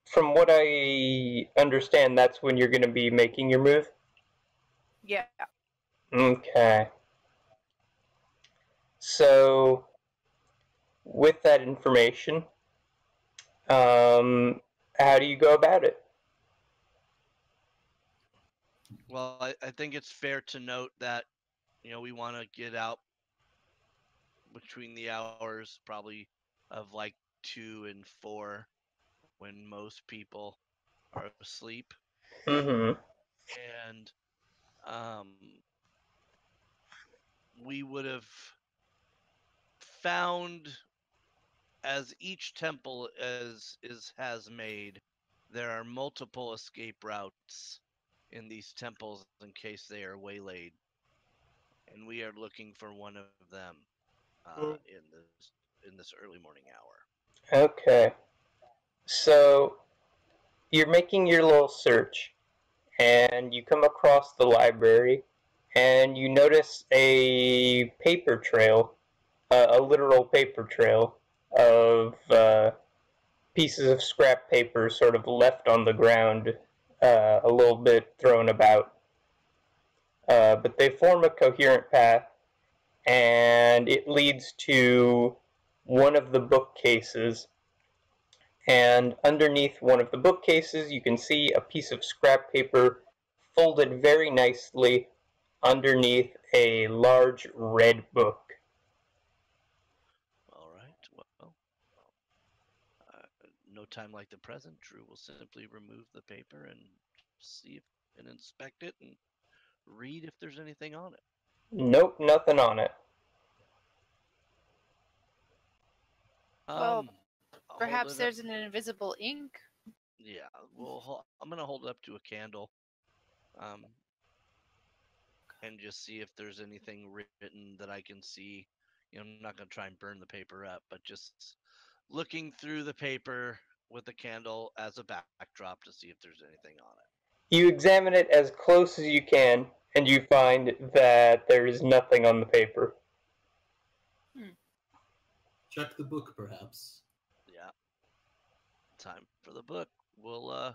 [SPEAKER 2] from what I understand, that's when you're going to be making your move?
[SPEAKER 3] Yeah.
[SPEAKER 2] Okay. So, with that information, how do you go about it?
[SPEAKER 4] Well, I think it's fair to note that we want to get out between the hours probably of like 2 and 4 when most people are asleep.
[SPEAKER 2] Mm-hmm.
[SPEAKER 4] And we would have found, as each temple has made, there are multiple escape routes in these temples in case they are waylaid, and we are looking for one of them in this early morning hour.
[SPEAKER 2] Okay. So, you're making your little search, and you come across the library, and you notice a paper trail, a literal paper trail of pieces of scrap paper sort of left on the ground, a little bit thrown about. But they form a coherent path, and it leads to one of the bookcases. And underneath one of the bookcases, you can see a piece of scrap paper folded very nicely underneath a large red book.
[SPEAKER 4] All right. Well, no time like the present. Drew will simply remove the paper and see if and inspect it and read if there's anything on it.
[SPEAKER 2] Nope, nothing on it.
[SPEAKER 3] Well,
[SPEAKER 4] I'll
[SPEAKER 3] perhaps
[SPEAKER 4] hold it
[SPEAKER 3] there's
[SPEAKER 4] up.
[SPEAKER 3] an invisible ink.
[SPEAKER 4] Yeah, I'm gonna hold it up to a candle, and just see if there's anything written that I can see. I'm not gonna try and burn the paper up, but just looking through the paper with a candle as a backdrop to see if there's anything on it.
[SPEAKER 2] You examine it as close as you can, and you find that there is nothing on the paper.
[SPEAKER 5] Check the book, perhaps.
[SPEAKER 4] Yeah. Time for the book. We'll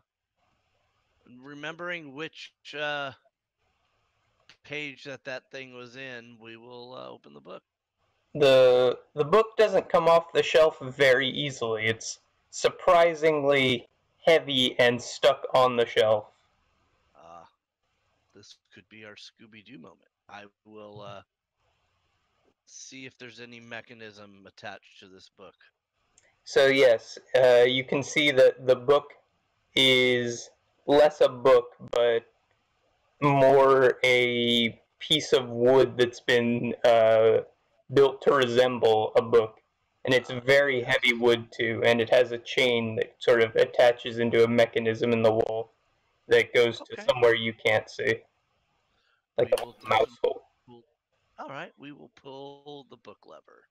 [SPEAKER 4] remembering which page that thing was in, we will open the book.
[SPEAKER 2] The book doesn't come off the shelf very easily. It's surprisingly heavy and stuck on the shelf.
[SPEAKER 4] This could be our Scooby-Doo moment. I will see if there's any mechanism attached to this book.
[SPEAKER 2] So yes, you can see that the book is less a book, but more a piece of wood that's been built to resemble a book. And it's very heavy wood too, and it has a chain that sort of attaches into a mechanism in the wall that goes to somewhere you can't see. Like a mouse hole.
[SPEAKER 4] All right, we will pull the book lever.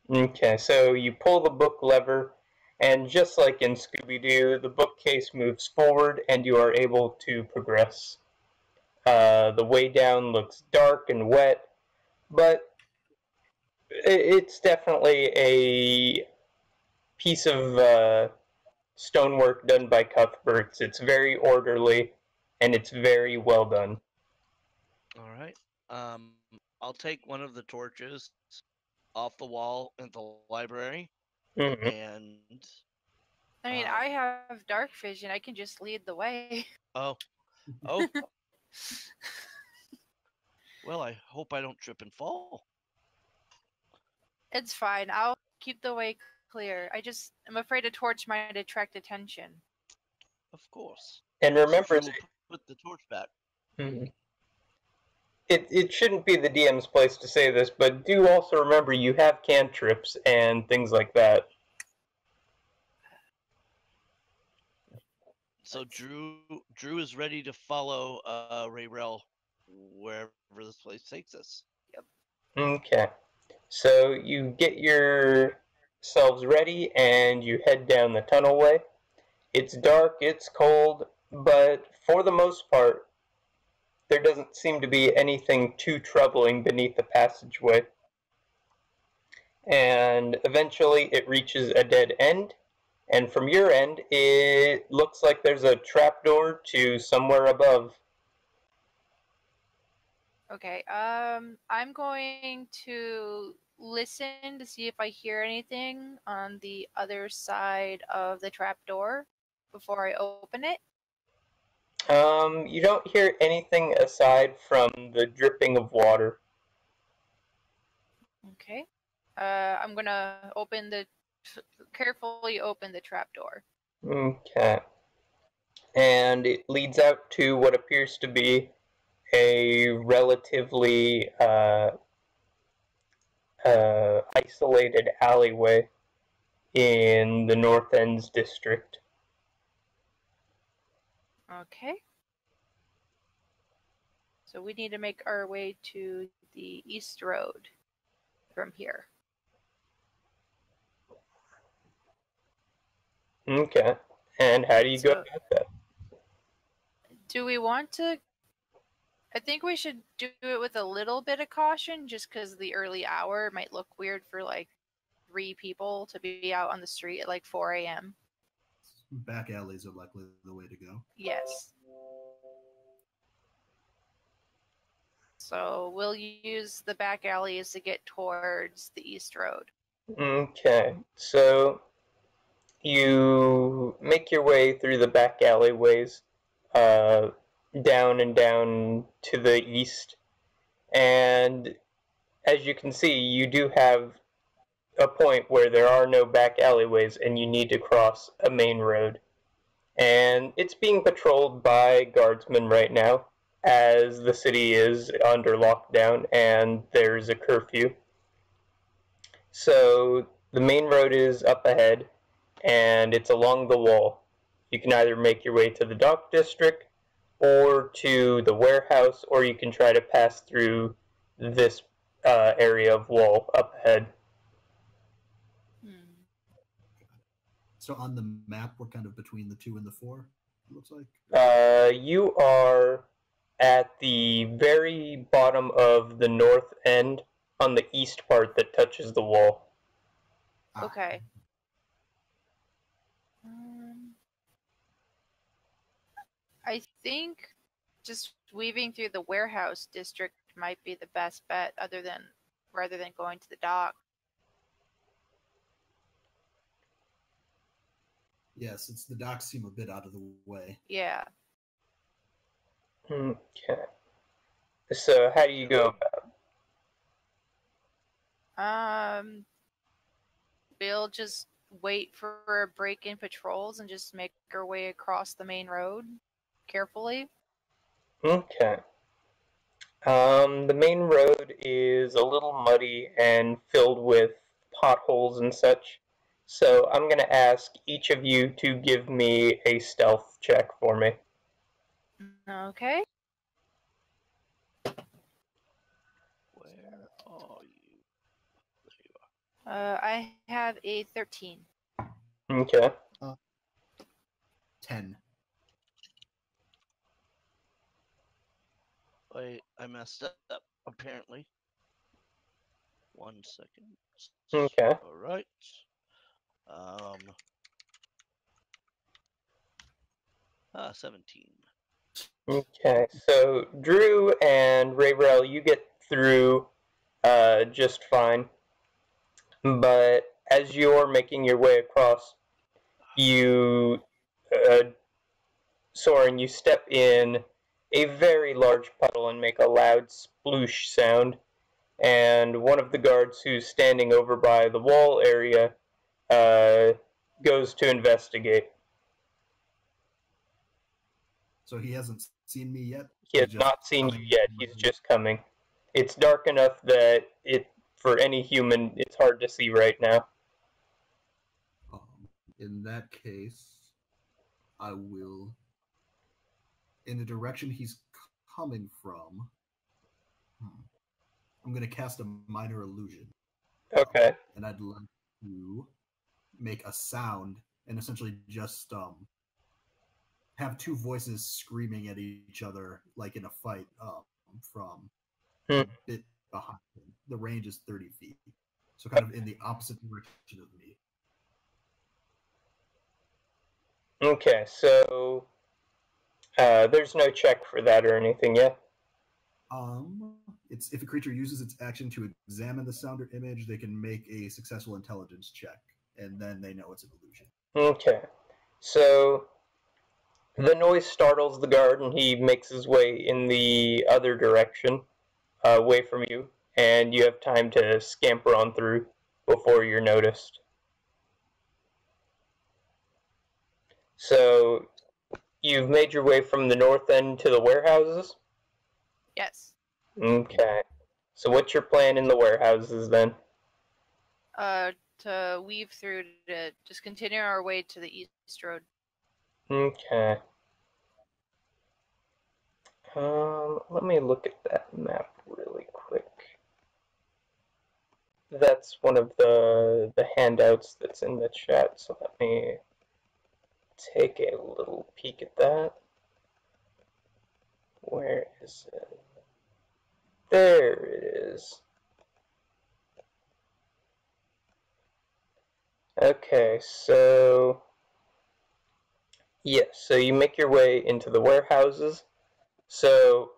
[SPEAKER 2] Okay, so you pull the book lever, and just like in Scooby-Doo, the bookcase moves forward and you are able to progress. The way down looks dark and wet, but it's definitely a piece of stonework done by Cuthberts. It's very orderly, and it's very well done.
[SPEAKER 4] All right. I'll take one of the torches off the wall in the library,
[SPEAKER 2] Mm-hmm.
[SPEAKER 4] and
[SPEAKER 3] I mean, I have dark vision. I can just lead the way.
[SPEAKER 4] oh, well, I hope I don't trip and fall.
[SPEAKER 3] It's fine. I'll keep the way clear. I'm afraid a torch might attract attention.
[SPEAKER 4] Of course.
[SPEAKER 2] And remember,
[SPEAKER 4] Drew will put the torch back.
[SPEAKER 2] it shouldn't be the DM's place to say this, but do also remember you have cantrips and things like that.
[SPEAKER 4] So Drew is ready to follow Rayrel wherever this place takes us.
[SPEAKER 2] Okay. So you get yourselves ready and you head down the tunnelway. It's dark, it's cold, but for the most part, there doesn't seem to be anything too troubling beneath the passageway. And eventually it reaches a dead end. And from your end, it looks like there's a trapdoor to somewhere above.
[SPEAKER 3] Okay. I'm going to listen to see if I hear anything on the other side of the trapdoor before I open it.
[SPEAKER 2] You don't hear anything aside from the dripping of water.
[SPEAKER 3] Okay. I'm gonna carefully open the trapdoor.
[SPEAKER 2] Okay. And it leads out to what appears to be a relatively isolated alleyway in the North Ends district.
[SPEAKER 3] Okay. So we need to make our way to the East Road from here.
[SPEAKER 2] Okay. And how do you go about that?
[SPEAKER 3] Do we want to? I think we should do it with a little bit of caution, just because the early hour might look weird for like 3 people to be out on the street at like 4 a.m.
[SPEAKER 5] Back alleys are likely the way to go.
[SPEAKER 3] Yes. So we'll use the back alleys to get towards the East Road.
[SPEAKER 2] Okay. So you make your way through the back alleyways, down and down to the east. And as you can see, you do have a point where there are no back alleyways and you need to cross a main road. And it's being patrolled by guardsmen right now, as the city is under lockdown and there's a curfew. So the main road is up ahead and it's along the wall. You can either make your way to the dock district or to the warehouse, or you can try to pass through this area of wall up ahead.
[SPEAKER 5] So on the map, we're kind of between the 2 and the 4, it looks like.
[SPEAKER 2] You are at the very bottom of the north end on the east part that touches the wall.
[SPEAKER 3] Okay. I think just weaving through the warehouse district might be the best bet, rather than going to the dock.
[SPEAKER 5] Yes, the docks seem a bit out of the way.
[SPEAKER 3] Yeah.
[SPEAKER 2] Okay. So how do you go about it?
[SPEAKER 3] We'll just wait for a break in patrols and just make our way across the main road carefully.
[SPEAKER 2] Okay. The main road is a little muddy and filled with potholes and such. So I'm going to ask each of you to give me a stealth check for me.
[SPEAKER 3] Okay.
[SPEAKER 4] Where are you? There you are.
[SPEAKER 3] I have a 13.
[SPEAKER 2] Okay.
[SPEAKER 5] 10.
[SPEAKER 4] Wait, I messed up, apparently. 1 second.
[SPEAKER 2] Okay.
[SPEAKER 4] All right. 17.
[SPEAKER 2] Okay, so Drew and Rayrel, you get through just fine. But as you're making your way across, you, Soren, you step in a very large puddle and make a loud sploosh sound. And one of the guards who's standing over by the wall area goes to investigate.
[SPEAKER 5] So he hasn't seen me yet.
[SPEAKER 2] He has not seen you yet. He's just coming. It's dark enough that for any human, it's hard to see right now.
[SPEAKER 5] In that case, I will, in the direction he's coming from, I'm going to cast a minor illusion.
[SPEAKER 2] Okay.
[SPEAKER 5] And I'd like to make a sound and essentially just have two voices screaming at each other like in a fight from a bit behind him. The range is 30 feet. So kind of in the opposite direction of me.
[SPEAKER 2] Okay, so there's no check for that or anything yet?
[SPEAKER 5] It's if a creature uses its action to examine the sound or image, they can make a successful intelligence check, and then they know it's an illusion.
[SPEAKER 2] Okay, so the noise startles the guard, and he makes his way in the other direction, away from you, and you have time to scamper on through before you're noticed. So, you've made your way from the north end to the warehouses?
[SPEAKER 3] Yes.
[SPEAKER 2] Okay. So what's your plan in the warehouses then?
[SPEAKER 3] To weave through to just continue our way to the east road.
[SPEAKER 2] Okay. Let me look at that map really quick. That's one of the handouts that's in the chat, so let me take a little peek at that. Where is it? There it is. Okay, so yes, so you make your way into the warehouses. So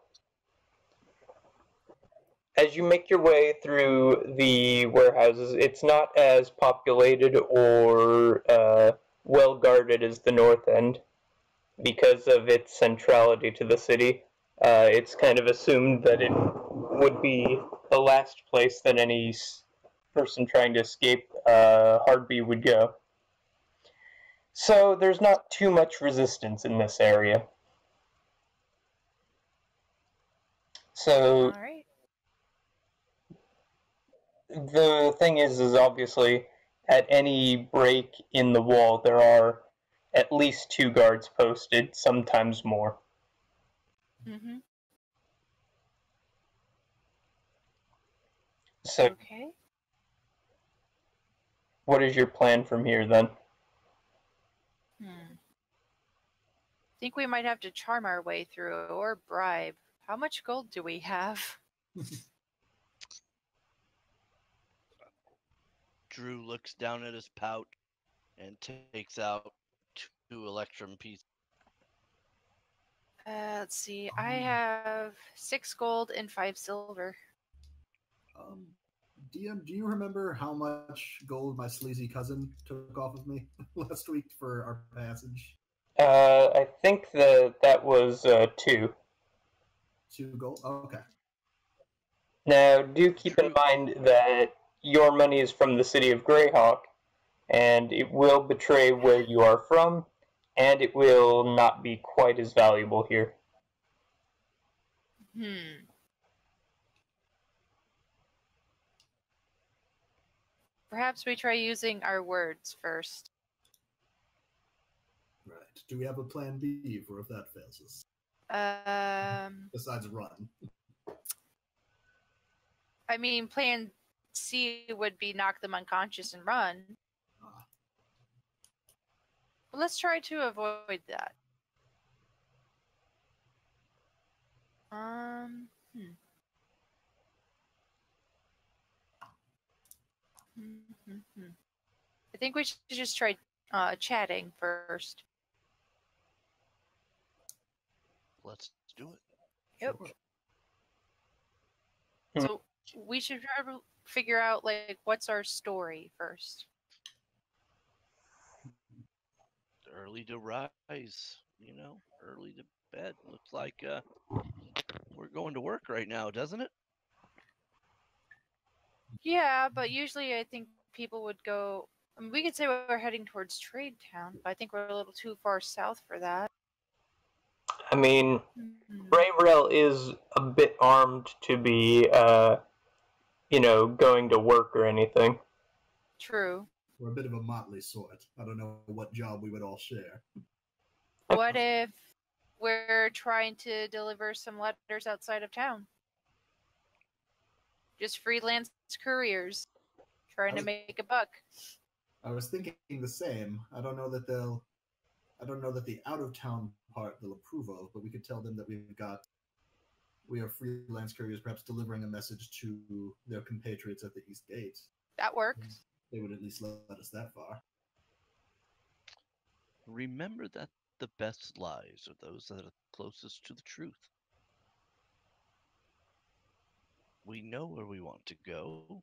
[SPEAKER 2] as you make your way through the warehouses, it's not as populated or well guarded as the north end because of its centrality to the city. It's kind of assumed that it would be the last place that any person trying to escape Hardby would go. So there's not too much resistance in this area. So
[SPEAKER 3] All right.
[SPEAKER 2] the thing is obviously at any break in the wall there are at least 2 guards posted, sometimes more.
[SPEAKER 3] Mm-hmm.
[SPEAKER 2] So
[SPEAKER 3] Okay.
[SPEAKER 2] what is your plan from here then?
[SPEAKER 3] Think we might have to charm our way through or bribe. How much gold do we have?
[SPEAKER 4] Drew looks down at his pouch and takes out 2 electrum pieces.
[SPEAKER 3] Let's see. I have 6 gold and 5 silver.
[SPEAKER 5] DM, do you remember how much gold my sleazy cousin took off of me last week for our passage?
[SPEAKER 2] I think that was 2.
[SPEAKER 5] 2 gold? Oh, okay.
[SPEAKER 2] Now, do keep in mind that your money is from the city of Greyhawk, and it will betray where you are from, and it will not be quite as valuable here.
[SPEAKER 3] Perhaps we try using our words first.
[SPEAKER 5] Right. Do we have a plan B for if that fails us? Besides run.
[SPEAKER 3] I mean, plan C would be knock them unconscious and run. But let's try to avoid that. I think we should just try chatting first.
[SPEAKER 4] Let's do it.
[SPEAKER 3] Yep.
[SPEAKER 5] Sure.
[SPEAKER 3] So we should figure out like what's our story first.
[SPEAKER 4] Early to rise, early to bed. Looks like we're going to work right now, doesn't it?
[SPEAKER 3] Yeah, but usually I think people would go. I mean, we could say we're heading towards Trade Town, but I think we're a little too far south for that.
[SPEAKER 2] I mean,
[SPEAKER 3] Hmm.
[SPEAKER 2] Raverell is a bit armed to be, going to work or anything.
[SPEAKER 3] True.
[SPEAKER 5] We're a bit of a motley sort. I don't know what job we would all share.
[SPEAKER 3] What if we're trying to deliver some letters outside of town? Just freelance couriers trying to make a buck.
[SPEAKER 5] I was thinking the same. I don't know that the out of town part they'll approve of, but we could tell them that we are freelance couriers, perhaps delivering a message to their compatriots at the East Gate.
[SPEAKER 3] That works.
[SPEAKER 5] They would at least let us that far.
[SPEAKER 4] Remember that the best lies are those that are closest to the truth. We know where we want to go,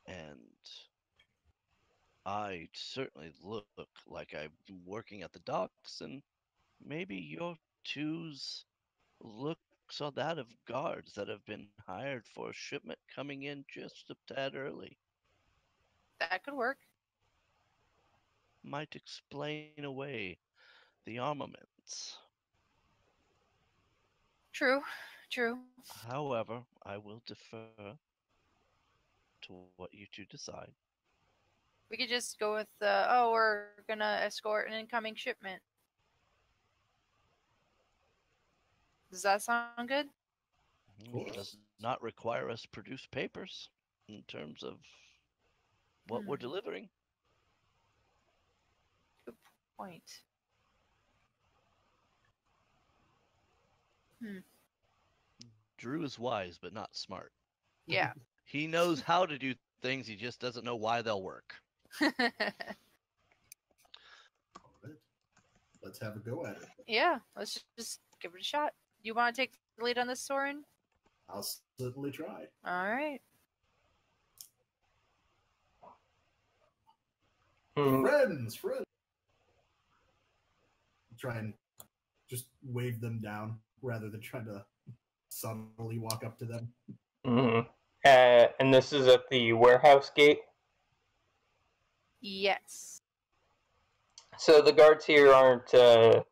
[SPEAKER 4] and I certainly look like I'm working at the docks, and maybe your two's looks are that of guards that have been hired for a shipment coming in just a tad early.
[SPEAKER 3] That could work.
[SPEAKER 4] Might explain away the armaments.
[SPEAKER 3] True. True.
[SPEAKER 4] However, I will defer to what you two decide.
[SPEAKER 3] We could just go with we're gonna escort an incoming shipment. Does that sound good?
[SPEAKER 4] It does not require us produce papers in terms of what we're delivering.
[SPEAKER 3] Good point.
[SPEAKER 4] Drew is wise, but not smart.
[SPEAKER 3] Yeah.
[SPEAKER 4] He knows how to do things, he just doesn't know why they'll work.
[SPEAKER 5] All right. Let's have a go at it.
[SPEAKER 3] Yeah, let's just give it a shot. You want to take the lead on this, Soren?
[SPEAKER 5] I'll certainly try.
[SPEAKER 3] All right.
[SPEAKER 5] Friends! Try and just wave them down rather than trying to subtly walk up to them.
[SPEAKER 2] Mm-hmm. And this is at the warehouse gate.
[SPEAKER 3] Yes.
[SPEAKER 2] So the guards here aren't, at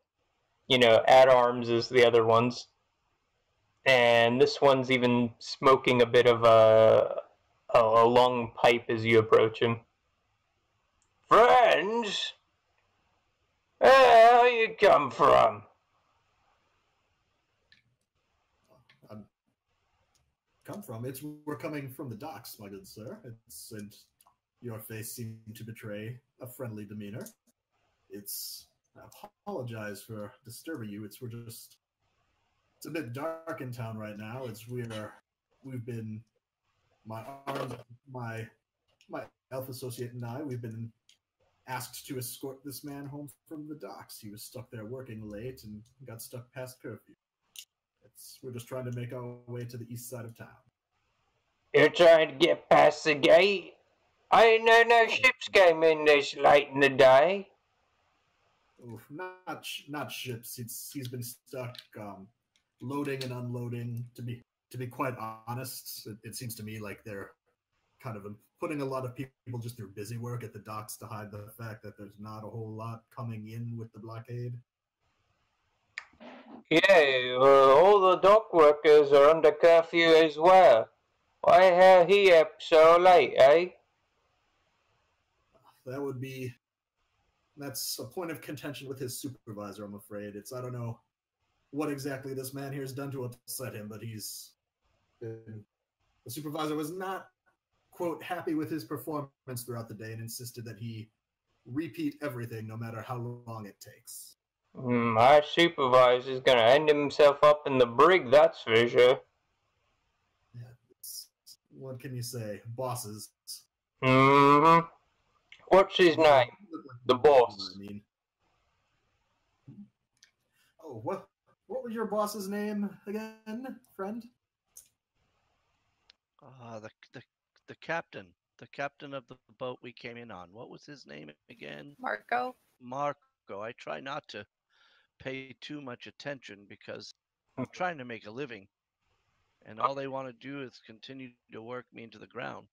[SPEAKER 2] arms as the other ones. And this one's even smoking a bit of a long pipe as you approach him. Friends? Where you come from?
[SPEAKER 5] We're coming from the docks, my good sir. And your face seemed to betray a friendly demeanor. I apologize for disturbing you. It's a bit dark in town right now. My elf associate and we've been asked to escort this man home from the docks. He was stuck there working late and got stuck past curfew. We're just trying to make our way to the east side of town.
[SPEAKER 2] You're trying to get past the gate? I didn't know no ships came in this late in the day.
[SPEAKER 5] Oh, not ships. He's been stuck loading and unloading. To be quite honest, it seems to me like they're kind of putting a lot of people just through busy work at the docks to hide the fact that there's not a whole lot coming in with the blockade.
[SPEAKER 2] Yeah, all the dock workers are under curfew as well. Why are he up so late, eh?
[SPEAKER 5] That's a point of contention with his supervisor, I'm afraid. I don't know what exactly this man here has done to upset him, but the supervisor was not, quote, happy with his performance throughout the day and insisted that he repeat everything no matter how long it takes.
[SPEAKER 2] Our supervisor's gonna end himself up in the brig, that's for sure.
[SPEAKER 5] Yeah, what can you say? Bosses.
[SPEAKER 2] Mm-hmm. What's his name? The boss.
[SPEAKER 5] I mean. Oh, What was your boss's name again, friend?
[SPEAKER 4] The captain of the boat we came in on. What was his name again?
[SPEAKER 3] Marco?
[SPEAKER 4] Marco. I try not to pay too much attention because I'm trying to make a living, and all they want to do is continue to work me into the ground.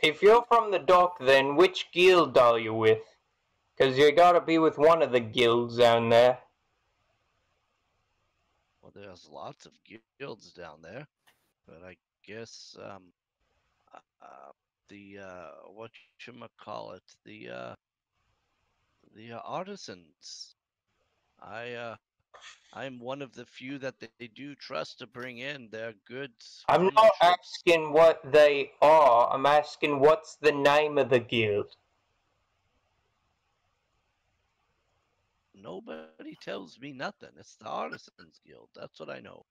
[SPEAKER 2] If you're from the dock, then which guild are you with? Because you gotta be with one of the guilds down there.
[SPEAKER 4] Well, there's lots of guilds down there, but I guess the whatchamacallit, the artisans. I'm one of the few that they do trust to bring in their goods
[SPEAKER 2] I'm
[SPEAKER 4] from
[SPEAKER 2] not
[SPEAKER 4] the ships.
[SPEAKER 2] asking what they are, I'm asking what's the name of the guild.
[SPEAKER 4] Nobody tells me nothing. It's the Artisans Guild. That's what I know.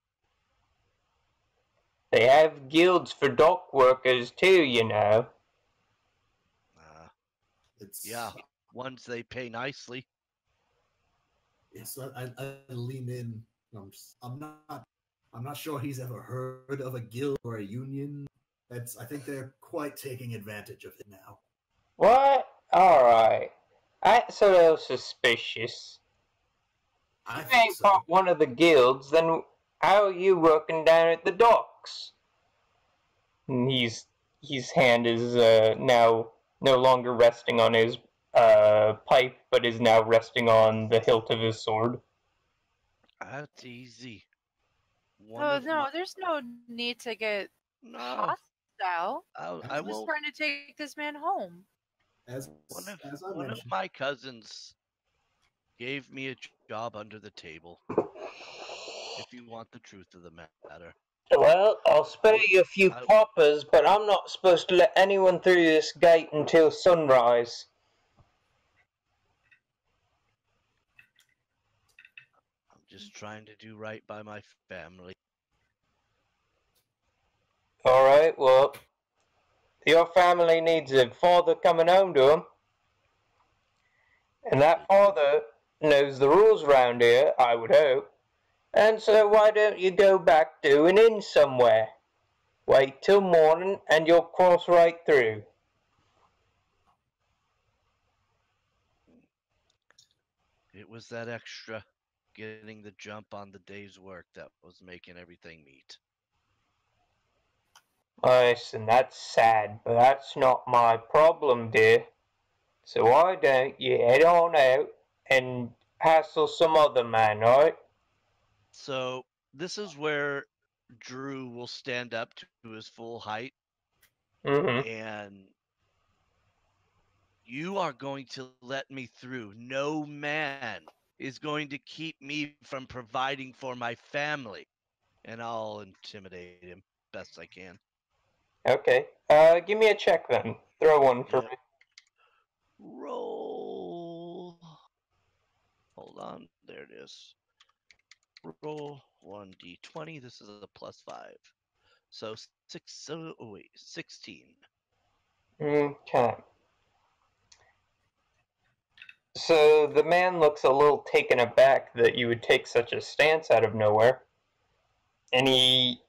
[SPEAKER 2] They have guilds for dock workers too, you know.
[SPEAKER 5] It's
[SPEAKER 4] Yeah, ones they pay nicely.
[SPEAKER 5] Yes, I lean in. I'm not sure he's ever heard of a guild or a union. I think they're quite taking advantage of it now.
[SPEAKER 2] What? Alright. That's a little suspicious.
[SPEAKER 5] I
[SPEAKER 2] If you
[SPEAKER 5] think
[SPEAKER 2] ain't
[SPEAKER 5] so.
[SPEAKER 2] part one of the guilds, then how are you working down at the docks? And his hand is now no longer resting on his pipe, but is now resting on the hilt of his sword.
[SPEAKER 4] That's easy.
[SPEAKER 3] There's no need to get
[SPEAKER 4] No,
[SPEAKER 3] hostile.
[SPEAKER 4] I
[SPEAKER 3] I'm just
[SPEAKER 4] won't.
[SPEAKER 3] trying to take this man home.
[SPEAKER 5] As
[SPEAKER 4] One
[SPEAKER 5] I
[SPEAKER 4] of
[SPEAKER 5] mentioned,
[SPEAKER 4] my cousins gave me a job under the table. If you want the truth of the matter.
[SPEAKER 2] Well, I'll spare you a few coppers, but I'm not supposed to let anyone through this gate until sunrise.
[SPEAKER 4] I'm just trying to do right by my family.
[SPEAKER 2] Alright, well, your family needs a father coming home to them. And that father knows the rules around here, I would hope. And so why don't you go back to an inn somewhere? Wait till morning and you'll cross right through.
[SPEAKER 4] It was that extra getting the jump on the day's work that was making everything meet.
[SPEAKER 2] Listen, that's sad, but that's not my problem, dear. So why don't you head on out and hassle some other man, alright?
[SPEAKER 4] So this is where Drew will stand up to his full height, and you are going to let me through. No man is going to keep me from providing for my family. And I'll intimidate him best I can.
[SPEAKER 2] Okay. Give me a check then. Throw one for me.
[SPEAKER 4] Roll. Hold on. There it is. Roll 1d20. This is a +5. So 16.
[SPEAKER 2] Okay. So the man looks a little taken aback that you would take such a stance out of nowhere. And he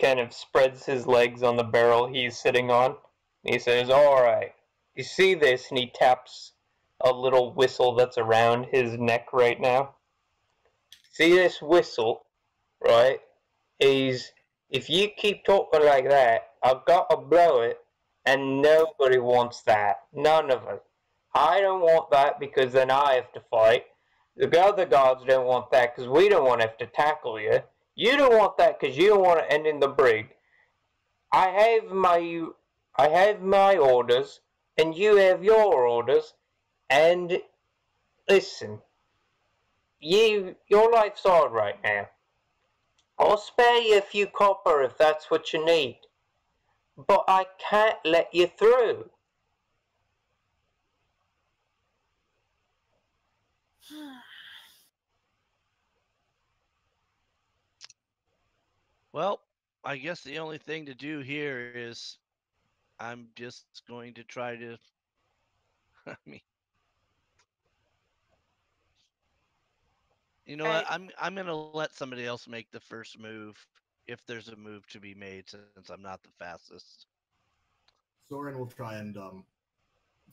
[SPEAKER 2] kind of spreads his legs on the barrel he's sitting on. And he says, alright, you see this? And he taps a little whistle that's around his neck right now. See this whistle, right? If you keep talking like that, I've got to blow it, and nobody wants that. None of us. I don't want that because then I have to fight. The other gods don't want that because we don't want to have to tackle you. You don't want that because you don't want to end in the brig. I have my orders, and you have your orders, and listen, your life's hard right now. I'll spare you a few copper if that's what you need, but I can't let you through.
[SPEAKER 4] Well, I guess the only thing to do here is I'm just going to try to. I mean, You know what? I'm gonna let somebody else make the first move if there's a move to be made, since I'm not the fastest.
[SPEAKER 5] Soren will try and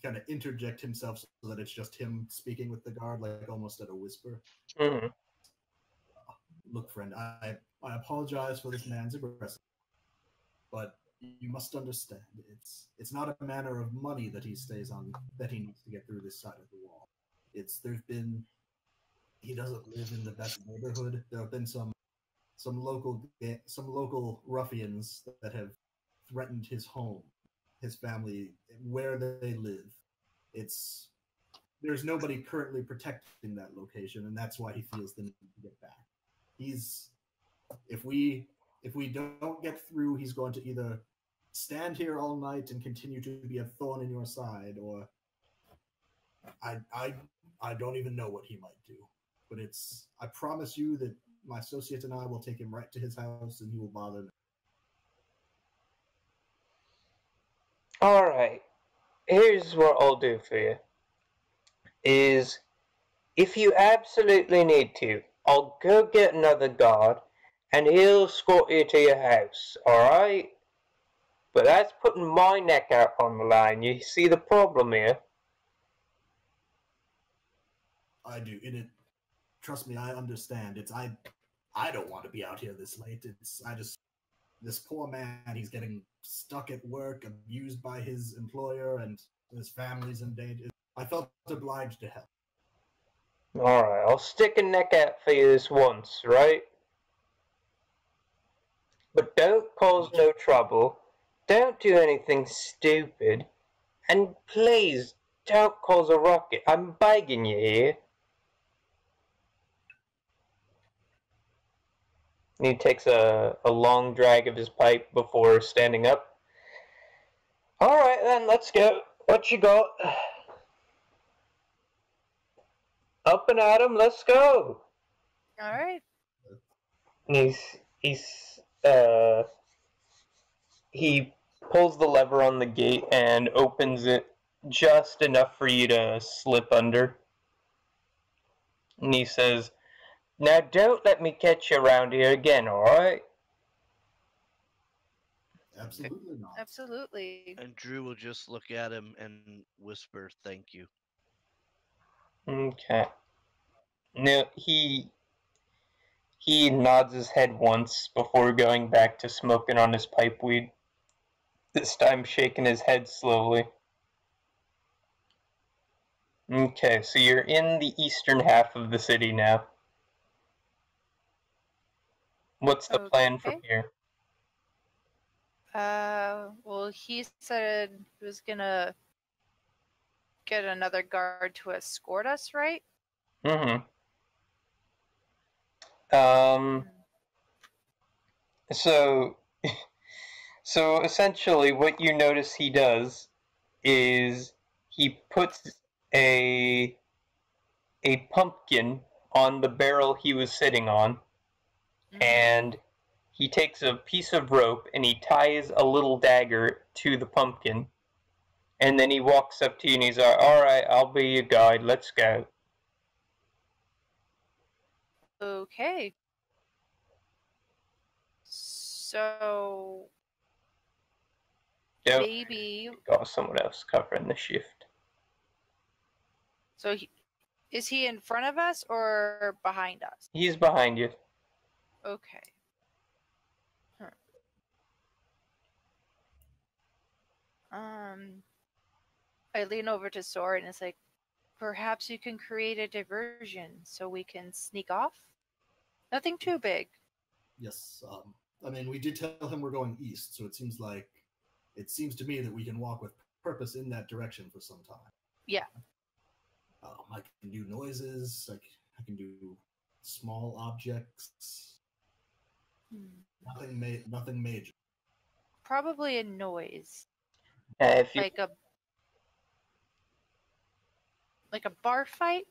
[SPEAKER 5] kind of interject himself so that it's just him speaking with the guard, like almost at a whisper.
[SPEAKER 2] Mm-hmm.
[SPEAKER 5] Look, friend, I apologize for this man's aggression, but you must understand it's not a matter of money that he stays on, that he needs to get through this side of the wall. He doesn't live in the best neighborhood. There have been some local ruffians that have threatened his home, his family, where they live. There's nobody currently protecting that location, and that's why he feels the need to get back. If we don't get through, he's going to either stand here all night and continue to be a thorn in your side, or I don't even know what he might do. But I promise you that my associate and I will take him right to his house, and he will bother me.
[SPEAKER 2] All right. Here's what I'll do for you. Is if you absolutely need to, I'll go get another guard, and he'll escort you to your house. All right. But that's putting my neck out on the line. You see the problem here?
[SPEAKER 5] I do. Trust me, I understand. I don't want to be out here this late. This poor man, he's getting stuck at work, abused by his employer, and his family's in danger. I felt obliged to help.
[SPEAKER 2] Alright, I'll stick a neck out for you this once, right? But don't cause no trouble. Don't do anything stupid. And please, don't cause a ruckus. I'm begging you here. He takes a long drag of his pipe before standing up. Alright then, let's go. What you got? Up and at 'em, let's go.
[SPEAKER 3] Alright.
[SPEAKER 2] He pulls the lever on the gate and opens it just enough for you to slip under. And he says, "Now don't let me catch you around here again, alright?"
[SPEAKER 5] Absolutely not.
[SPEAKER 3] Absolutely.
[SPEAKER 4] And Drew will just look at him and whisper, "Thank you."
[SPEAKER 2] Okay. No, he nods his head once before going back to smoking on his pipe weed. This time shaking his head slowly. Okay, so you're in the eastern half of the city now. What's the plan from here?
[SPEAKER 3] Well, he said he was gonna get another guard to escort us, right?
[SPEAKER 2] Mm-hmm. So essentially what you notice he does is he puts a pumpkin on the barrel he was sitting on, and he takes a piece of rope and he ties a little dagger to the pumpkin, and then he walks up to you and he's like, "Alright, I'll be your guide, let's go."
[SPEAKER 3] Okay. So
[SPEAKER 2] Don't
[SPEAKER 3] maybe.
[SPEAKER 2] got someone else covering the shift.
[SPEAKER 3] So is he in front of us or behind us?
[SPEAKER 2] He's behind you.
[SPEAKER 3] Okay. I lean over to Soren and it's like, perhaps you can create a diversion so we can sneak off? Nothing too big.
[SPEAKER 5] Yes. I mean, we did tell him we're going east, so it seems to me that we can walk with purpose in that direction for some time.
[SPEAKER 3] Yeah.
[SPEAKER 5] I can do noises. I can do small objects. Nothing major.
[SPEAKER 3] Probably a noise.
[SPEAKER 2] If you
[SPEAKER 3] like a bar fight?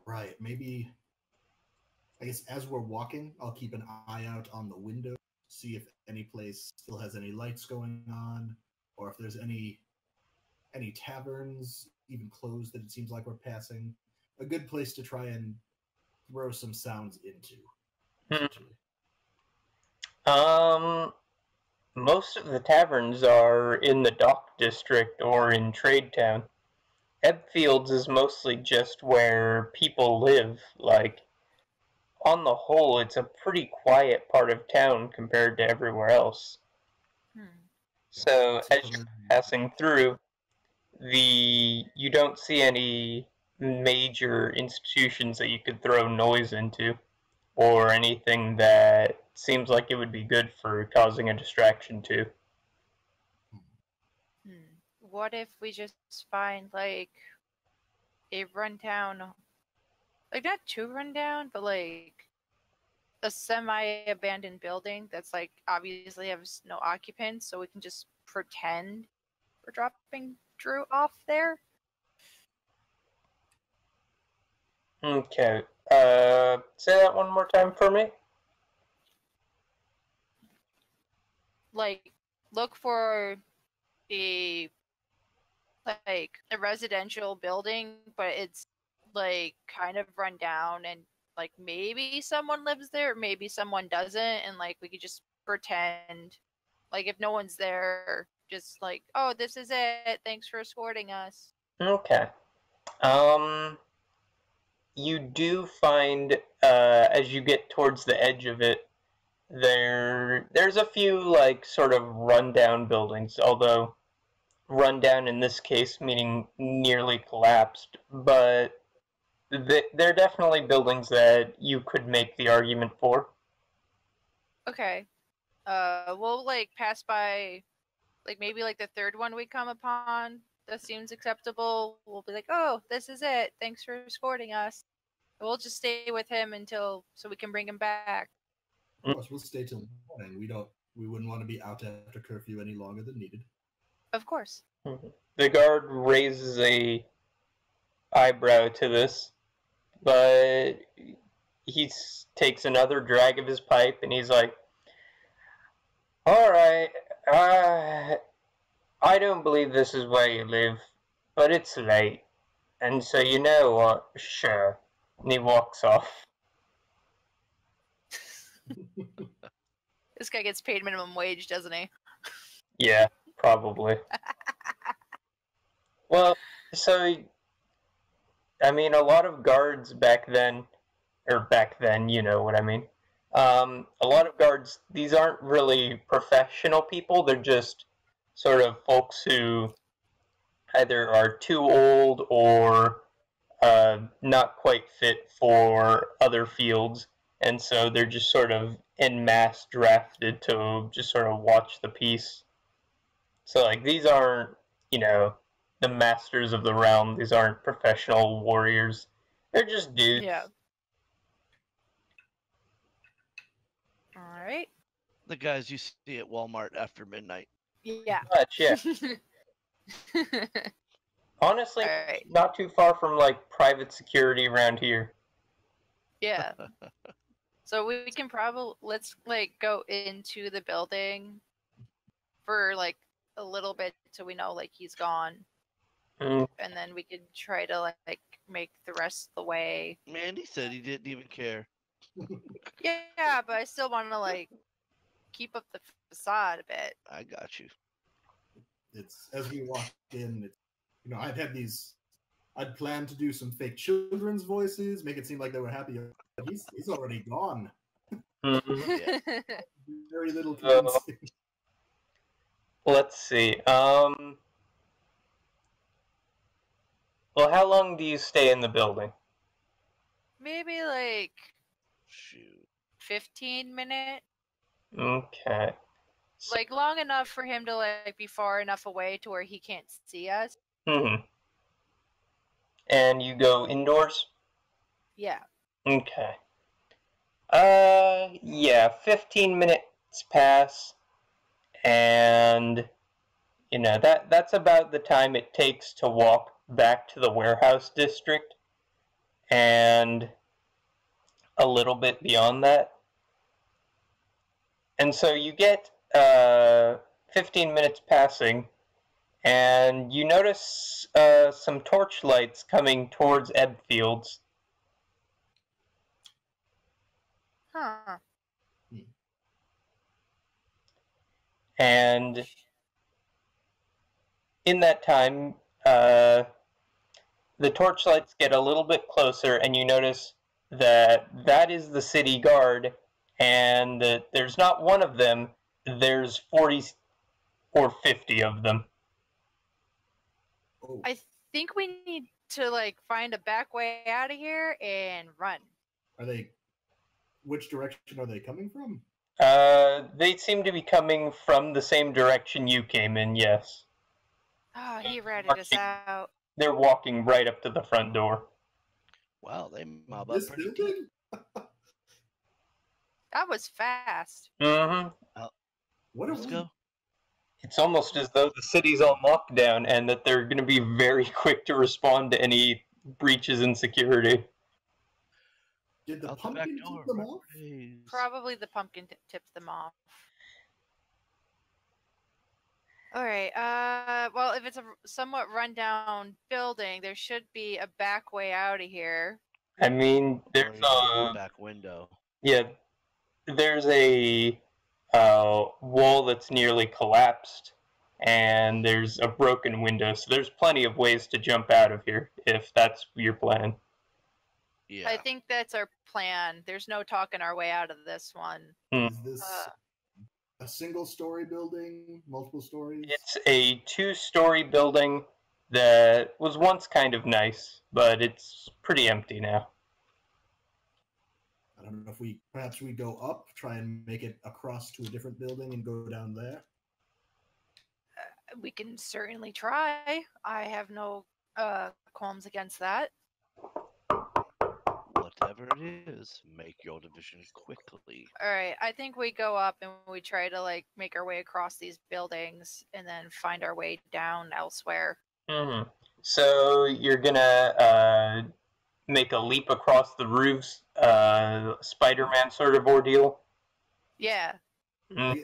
[SPEAKER 5] Right. Maybe, I guess as we're walking, I'll keep an eye out on the window, see if any place still has any lights going on, or if there's any taverns even closed that it seems like we're passing. A good place to try and throw some sounds into. Essentially.
[SPEAKER 2] Most of the taverns are in the dock district or in Trade Town. Ebfields is mostly just where people live. Like, on the whole, it's a pretty quiet part of town compared to everywhere else. So, as you're passing through, you don't see any major institutions that you could throw noise into, or anything that seems like it would be good for causing a distraction to.
[SPEAKER 3] What if we just find like a rundown, like not too rundown, but like a semi-abandoned building that's like obviously has no occupants, so we can just pretend we're dropping Drew off there?
[SPEAKER 2] Okay. Say that one more time for me.
[SPEAKER 3] Like, look for a residential building, but it's like kind of run down, and like maybe someone lives there, maybe someone doesn't, and like we could just pretend like if no one's there, just like, oh, this is it, thanks for escorting us.
[SPEAKER 2] Okay. You do find, as you get towards the edge of it, there's a few, like, sort of rundown buildings, although rundown in this case meaning nearly collapsed, but they're definitely buildings that you could make the argument for.
[SPEAKER 3] Okay. We'll like pass by, like maybe like the third one we come upon that seems acceptable. We'll be like, oh, this is it. Thanks for escorting us. We'll just stay with him so we can bring him back.
[SPEAKER 5] Of course, we'll stay till morning. We wouldn't want to be out after curfew any longer than needed.
[SPEAKER 3] Of course.
[SPEAKER 2] The guard raises a eyebrow to this, but he takes another drag of his pipe and he's like, alright, I don't believe this is where you live, but it's late, and so you know what, sure. And he walks off.
[SPEAKER 3] This guy gets paid minimum wage, doesn't he?
[SPEAKER 2] Yeah, probably. Well, so, I mean, a lot of guards back then, you know what I mean. A lot of guards, these aren't really professional people, they're just sort of folks who either are too old or not quite fit for other fields, and so they're just sort of en masse drafted to just sort of watch the peace. So, like, these aren't, you know, the masters of the realm, these aren't professional warriors, they're just dudes.
[SPEAKER 3] Yeah. Alright.
[SPEAKER 4] The guys you see at Walmart after midnight.
[SPEAKER 3] Yeah.
[SPEAKER 2] Much, yeah. Honestly,
[SPEAKER 3] Alright.
[SPEAKER 2] not too far from, like, private security around here.
[SPEAKER 3] Yeah. So we can probably, let's like go into the building for like a little bit so we know like he's gone.
[SPEAKER 2] Mm.
[SPEAKER 3] And then we could try to like make the rest of the way.
[SPEAKER 4] Mandy said he didn't even care.
[SPEAKER 3] Yeah, but I still want to like keep up the facade a bit.
[SPEAKER 4] I got you.
[SPEAKER 5] It's as we walk in, I'd planned to do some fake children's voices, make it seem like they were happy. But he's already gone.
[SPEAKER 2] Mm-hmm.
[SPEAKER 4] Yeah.
[SPEAKER 5] Very little convincing.
[SPEAKER 2] Let's see. Well, how long do you stay in the building?
[SPEAKER 3] Maybe like
[SPEAKER 4] Shoot.
[SPEAKER 3] 15 minutes.
[SPEAKER 2] Okay.
[SPEAKER 3] Like long enough for him to like be far enough away to where he can't see us.
[SPEAKER 2] Mm-hmm. And you go indoors?
[SPEAKER 3] Yeah.
[SPEAKER 2] Okay. Yeah, 15 minutes pass, and, you know, that's about the time it takes to walk back to the warehouse district, and a little bit beyond that. And so you get, 15 minutes passing, and you notice some torch lights coming towards Ebfields.
[SPEAKER 3] Huh.
[SPEAKER 2] And in that time, the torchlights get a little bit closer, and you notice that is the city guard, and that there's not one of them, there's 40 or 50 of them.
[SPEAKER 5] Oh,
[SPEAKER 3] I think we need to like find a back way out of here and run.
[SPEAKER 5] are they? Which direction are they coming from?
[SPEAKER 2] They seem to be coming from the same direction you came in, yes.
[SPEAKER 3] Oh, he ratted us out.
[SPEAKER 2] They're walking right up to the front door.
[SPEAKER 4] Wow, they mob up
[SPEAKER 5] This
[SPEAKER 4] pretty deep.
[SPEAKER 5] building?
[SPEAKER 3] That was fast.
[SPEAKER 2] Mm-hmm.
[SPEAKER 5] What are
[SPEAKER 4] Let's
[SPEAKER 5] we?
[SPEAKER 4] go.
[SPEAKER 2] It's almost as though the city's on lockdown and that they're going to be very quick to respond to any breaches in security.
[SPEAKER 5] Did the
[SPEAKER 4] Out the back
[SPEAKER 5] pumpkin
[SPEAKER 4] door.
[SPEAKER 5] tip them off?
[SPEAKER 4] Please.
[SPEAKER 3] Probably the pumpkin tipped them off. All right. Well, if it's a somewhat rundown building, there should be a back way out of here.
[SPEAKER 2] I mean, there's
[SPEAKER 4] Or
[SPEAKER 2] a
[SPEAKER 4] back window.
[SPEAKER 2] yeah, there's a wall that's nearly collapsed, and there's a broken window. So there's plenty of ways to jump out of here if that's your plan.
[SPEAKER 4] Yeah.
[SPEAKER 3] I think that's our plan. There's no talking our way out of this one.
[SPEAKER 5] Is this
[SPEAKER 3] Uh,
[SPEAKER 5] a single-story building? Multiple stories?
[SPEAKER 2] It's a 2-story building that was once kind of nice, but it's pretty empty now.
[SPEAKER 5] I don't know if perhaps we go up, try and make it across to a different building and go down there.
[SPEAKER 3] We can certainly try. I have no qualms against that.
[SPEAKER 4] Whatever it is, make your division quickly.
[SPEAKER 3] All right, I think we go up and we try to like make our way across these buildings and then find our way down elsewhere.
[SPEAKER 2] Mm-hmm. So you're gonna make a leap across the roofs, Spider-Man sort of ordeal.
[SPEAKER 3] Yeah,
[SPEAKER 2] Okay.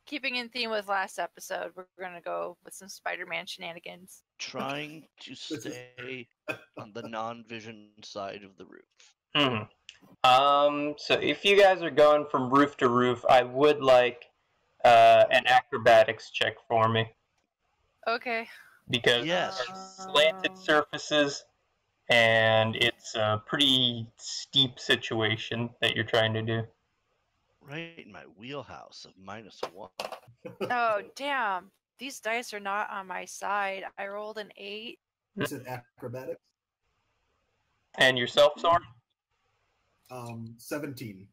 [SPEAKER 3] keeping in theme with last episode, we're gonna go with some Spider-Man shenanigans.
[SPEAKER 4] Trying to stay on the non-vision side of the roof.
[SPEAKER 2] Mm-hmm. So if you guys are going from roof to roof, I would like an acrobatics check for me
[SPEAKER 3] Okay.
[SPEAKER 2] because
[SPEAKER 4] Yes.
[SPEAKER 2] there's slanted surfaces and it's a pretty steep situation that you're trying to do.
[SPEAKER 4] Right in my wheelhouse of -1.
[SPEAKER 3] Oh damn! These dice are not on my side. I rolled an 8.
[SPEAKER 5] You said acrobatics?
[SPEAKER 2] And yourself, Soren?
[SPEAKER 5] 17.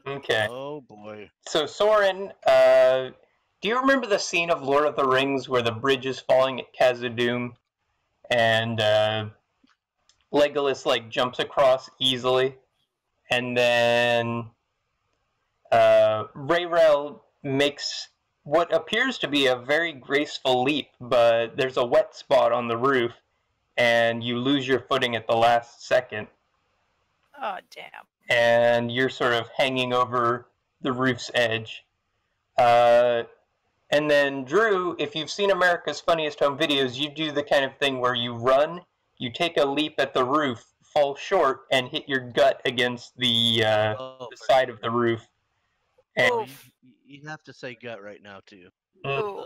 [SPEAKER 2] Okay.
[SPEAKER 4] Oh boy.
[SPEAKER 2] So Soren, do you remember the scene of Lord of the Rings where the bridge is falling at Khazad-dûm and Legolas like jumps across easily, and then Rayrel makes what appears to be a very graceful leap, but there's a wet spot on the roof, and you lose your footing at the last second,
[SPEAKER 3] Oh damn!
[SPEAKER 2] and you're sort of hanging over the roof's edge. And then, Drew, if you've seen America's Funniest Home Videos, you do the kind of thing where you run, you take a leap at the roof, fall short, and hit your gut against the side of the roof. And,
[SPEAKER 4] Oh,
[SPEAKER 3] Oof.
[SPEAKER 4] you have to say gut right now too.
[SPEAKER 3] Ooh.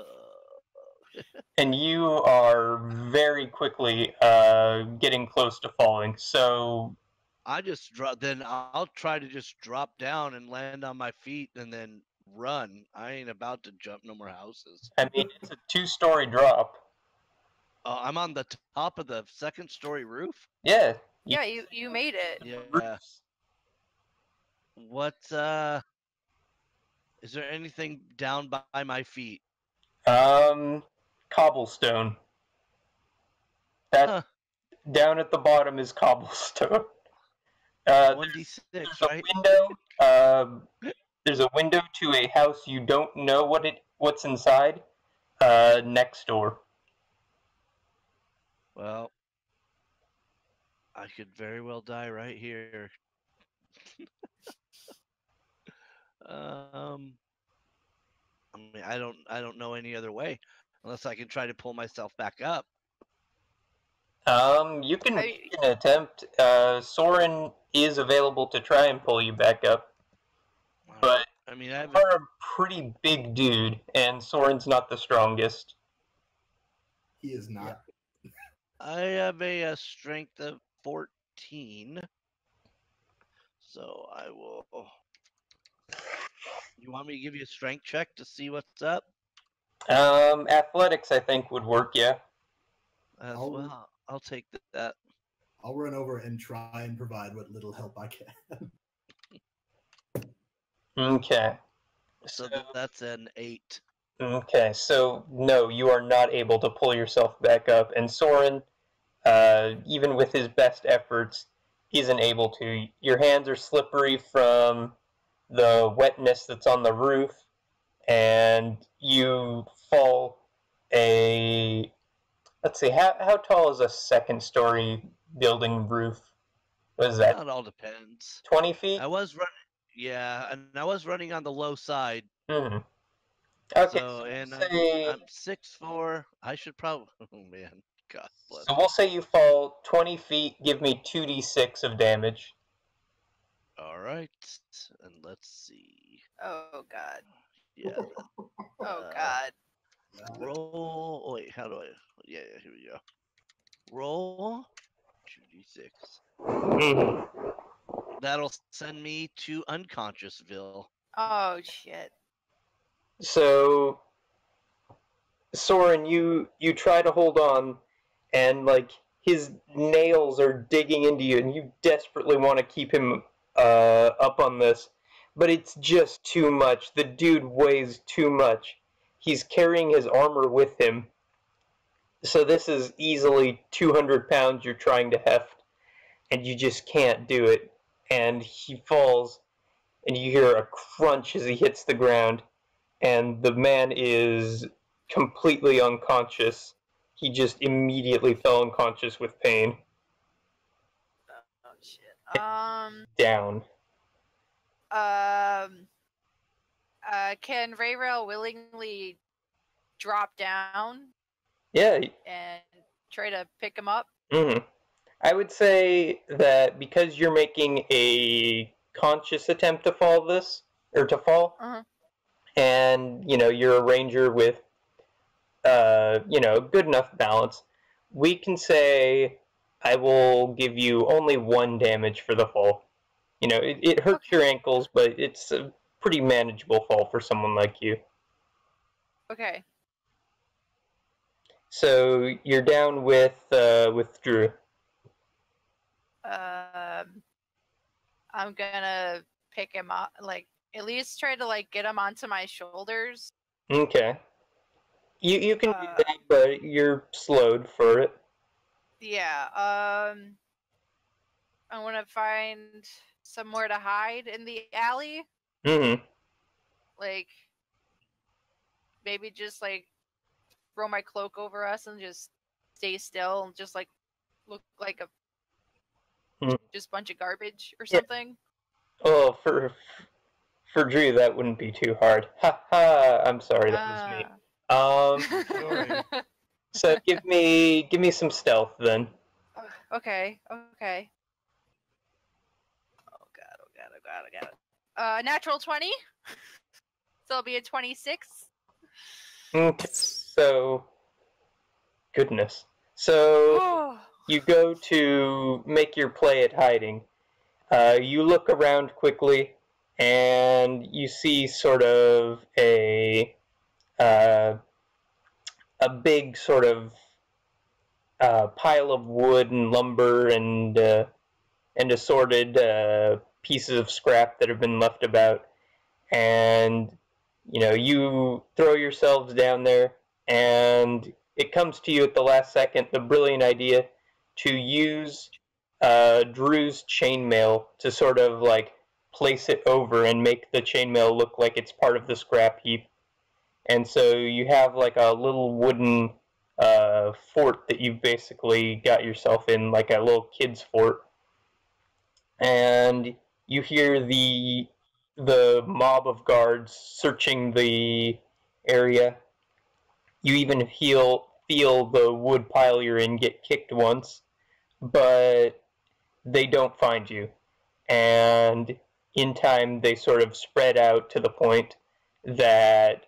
[SPEAKER 2] and you are very quickly getting close to falling. So
[SPEAKER 4] I just drop. Then I'll try to just drop down and land on my feet and then run. I ain't about to jump no more houses.
[SPEAKER 2] I mean, it's a 2-story drop.
[SPEAKER 4] I'm on the top of the 2nd-story roof.
[SPEAKER 2] Yeah.
[SPEAKER 3] Yeah, you made it.
[SPEAKER 4] Yeah. What? Is there anything down by my feet?
[SPEAKER 2] Cobblestone. That
[SPEAKER 4] Huh.
[SPEAKER 2] down at the bottom is cobblestone.
[SPEAKER 4] 1d6,
[SPEAKER 2] There's
[SPEAKER 4] right?
[SPEAKER 2] a window. There's a window to a house you don't know what's inside. Next door.
[SPEAKER 4] Well, I could very well die right here. I mean, I don't know any other way. Unless I can try to pull myself back up.
[SPEAKER 2] You can make an attempt. Soren is available to try and pull you back up. But
[SPEAKER 4] I mean,
[SPEAKER 2] you're a pretty big dude, and Soren's not the strongest.
[SPEAKER 5] He is not.
[SPEAKER 4] I have a strength of 14. So I will. You want me to give you a strength check to see what's up?
[SPEAKER 2] Athletics, I think, would work, yeah.
[SPEAKER 4] Well, I'll take that.
[SPEAKER 5] I'll run over and try and provide what little help I can.
[SPEAKER 2] Okay.
[SPEAKER 4] So that's an 8.
[SPEAKER 2] Okay, so no, you are not able to pull yourself back up, and Soren, even with his best efforts, isn't able to. Your hands are slippery from the wetness that's on the roof, and you fall let's see, how tall is a second-story building roof? What is that?
[SPEAKER 4] It all depends.
[SPEAKER 2] 20 feet?
[SPEAKER 4] I was running on the low side.
[SPEAKER 2] Mm-hmm. Okay,
[SPEAKER 4] so
[SPEAKER 2] and
[SPEAKER 4] I'm 6'4". I should probably. Oh man, God bless.
[SPEAKER 2] So we'll say you fall 20 feet. Give me 2d6 of damage.
[SPEAKER 4] All right, and let's see.
[SPEAKER 3] Oh God.
[SPEAKER 4] Yeah.
[SPEAKER 3] Oh God.
[SPEAKER 4] Roll. Oh, wait, how do I? Yeah, here we go. Roll 2d6.
[SPEAKER 2] Mm-hmm.
[SPEAKER 4] That'll send me to unconsciousville.
[SPEAKER 3] Oh shit.
[SPEAKER 2] So, Soren, you try to hold on, and like his nails are digging into you, and you desperately want to keep him up on this, but it's just too much. The dude weighs too much. He's carrying his armor with him, so this is easily 200 pounds you're trying to heft, and you just can't do it. And he falls, and you hear a crunch as he hits the ground, and the man is completely unconscious. He just immediately fell unconscious with pain.
[SPEAKER 3] Oh shit.
[SPEAKER 2] Down.
[SPEAKER 3] Can Rayrail willingly drop down?
[SPEAKER 2] Yeah.
[SPEAKER 3] And try to pick him up?
[SPEAKER 2] Mm-hmm. I would say that because you're making a conscious attempt to fall,
[SPEAKER 3] Uh-huh.
[SPEAKER 2] and you're a ranger with good enough balance, we can say I will give you only 1 damage for the fall. It hurts your ankles, but it's a pretty manageable fall for someone like you.
[SPEAKER 3] Okay.
[SPEAKER 2] So you're down with Drew.
[SPEAKER 3] I'm gonna pick him up, like at least try to get him onto my shoulders.
[SPEAKER 2] Okay. You can do that, but you're slowed for it.
[SPEAKER 3] Yeah. I want to find somewhere to hide in the alley.
[SPEAKER 2] Mm-hmm.
[SPEAKER 3] Maybe just throw my cloak over us and just stay still and just look like a just bunch of garbage or something.
[SPEAKER 2] Oh, for Drew, that wouldn't be too hard. Ha ha! I'm sorry, that was me.
[SPEAKER 4] Sorry.
[SPEAKER 2] So give me some stealth then.
[SPEAKER 3] Okay. Oh god. Natural 20. So it'll be a 26.
[SPEAKER 2] Okay. So, goodness. So you go to make your play at hiding. You look around quickly, and you see sort of a big sort of pile of wood and lumber and assorted pieces of scrap that have been left about. And you throw yourselves down there, and it comes to you at the last second, the brilliant idea to use Drew's chainmail to sort of place it over and make the chainmail look like it's part of the scrap heap. And so you have a little wooden fort that you've basically got yourself in, like a little kid's fort. And you hear the mob of guards searching the area, You even feel the wood pile you're in get kicked once, but they don't find you. And in time, they sort of spread out to the point that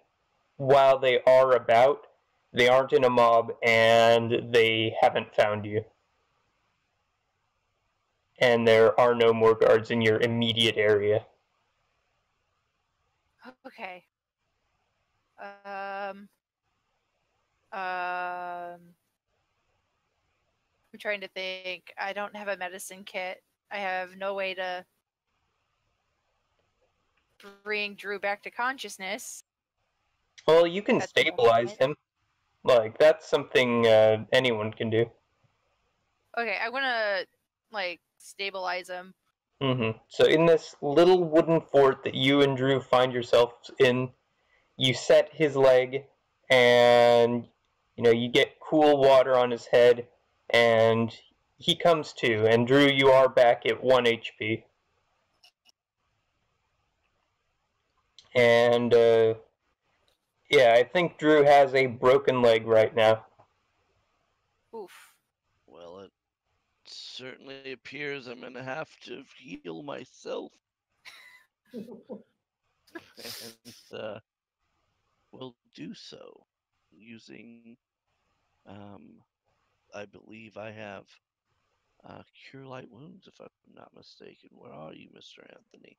[SPEAKER 2] while they are about, they aren't in a mob and they haven't found you. And there are no more guards in your immediate area.
[SPEAKER 3] Okay. I'm trying to think. I don't have a medicine kit. I have no way to bring Drew back to consciousness.
[SPEAKER 2] Well, you can
[SPEAKER 3] At the
[SPEAKER 2] stabilize
[SPEAKER 3] moment.
[SPEAKER 2] him. Like, that's something anyone can do.
[SPEAKER 3] Okay, I want to, like, stabilize him.
[SPEAKER 2] So in this little wooden fort that you and Drew find yourselves in, you set his leg, and you get cool water on his head, and he comes to. And Drew, you are back at 1 HP. And yeah, I think Drew has a broken leg right now.
[SPEAKER 3] Oof.
[SPEAKER 4] Well, it certainly appears I'm going to have to heal myself. And will do so using, I believe I have Cure Light Wounds, if I'm not mistaken. Where are you, Mr. Anthony?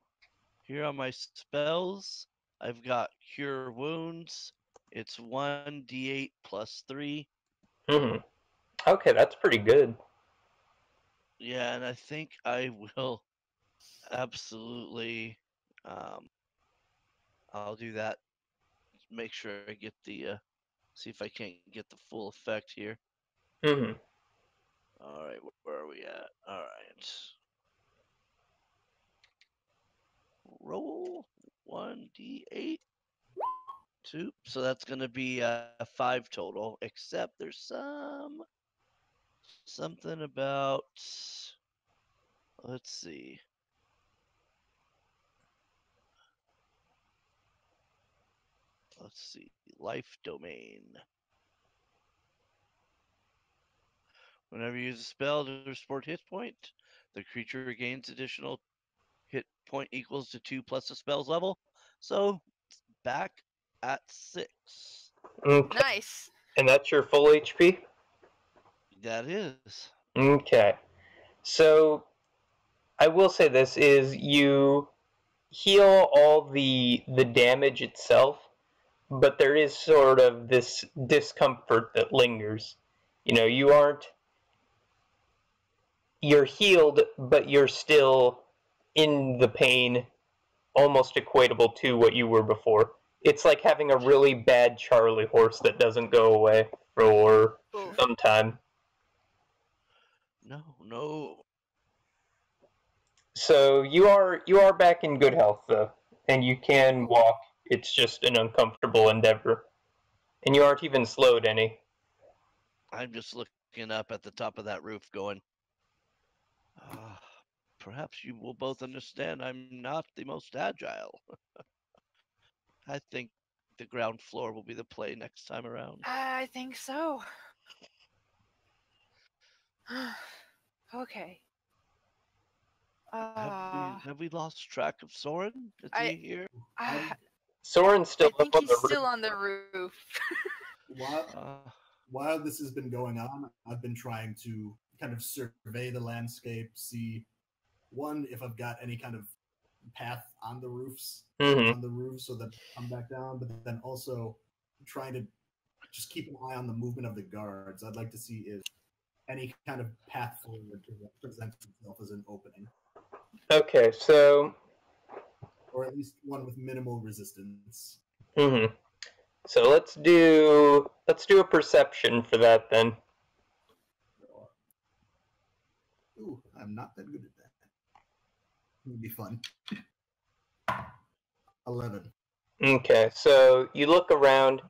[SPEAKER 4] Here are my spells. I've got Cure Wounds. It's 1d8 plus 3.
[SPEAKER 2] Okay, that's pretty good.
[SPEAKER 4] Yeah, and I think I will absolutely, I'll do that. Make sure I get the, see if I can't get the full effect here. All right, where are we at? All right. Roll 1d8. 2. So that's going to be a 5 total, except there's something about, let's see. Let's see. Life domain. Whenever you use a spell to restore hit point, the creature regains additional hit point equals to 2 plus the spell's level. So back at 6.
[SPEAKER 2] Okay.
[SPEAKER 3] Nice.
[SPEAKER 2] And that's your full HP?
[SPEAKER 4] That is.
[SPEAKER 2] Okay. So I will say this is you heal all the damage itself, but there is sort of this discomfort that lingers. You're healed, but you're still in the pain, almost equatable to what you were before. It's like having a really bad Charlie horse that doesn't go away for some time.
[SPEAKER 4] No.
[SPEAKER 2] So you are back in good health though, and you can walk. It's just an uncomfortable endeavor, and you aren't even slowed any.
[SPEAKER 4] I'm just looking up at the top of that roof going, perhaps you will both understand I'm not the most agile. I think the ground floor will be the play next time around.
[SPEAKER 3] I think so. Okay.
[SPEAKER 4] Have we lost track of Soren? Is he here?
[SPEAKER 2] Soren's still
[SPEAKER 3] I think
[SPEAKER 2] up on
[SPEAKER 3] he's
[SPEAKER 2] the roof.
[SPEAKER 3] still on the roof.
[SPEAKER 5] While this has been going on, I've been trying to kind of survey the landscape, see, one, if I've got any kind of path on the roofs, on the roofs so that I come back down, but then also trying to just keep an eye on the movement of the guards. I'd like to see if any kind of path forward presents itself as an opening.
[SPEAKER 2] Okay, so...
[SPEAKER 5] Or at least one with minimal resistance.
[SPEAKER 2] So let's do a perception for that then.
[SPEAKER 5] Ooh, I'm not that good at that. It'll be fun. 11.
[SPEAKER 2] Okay, so you look around,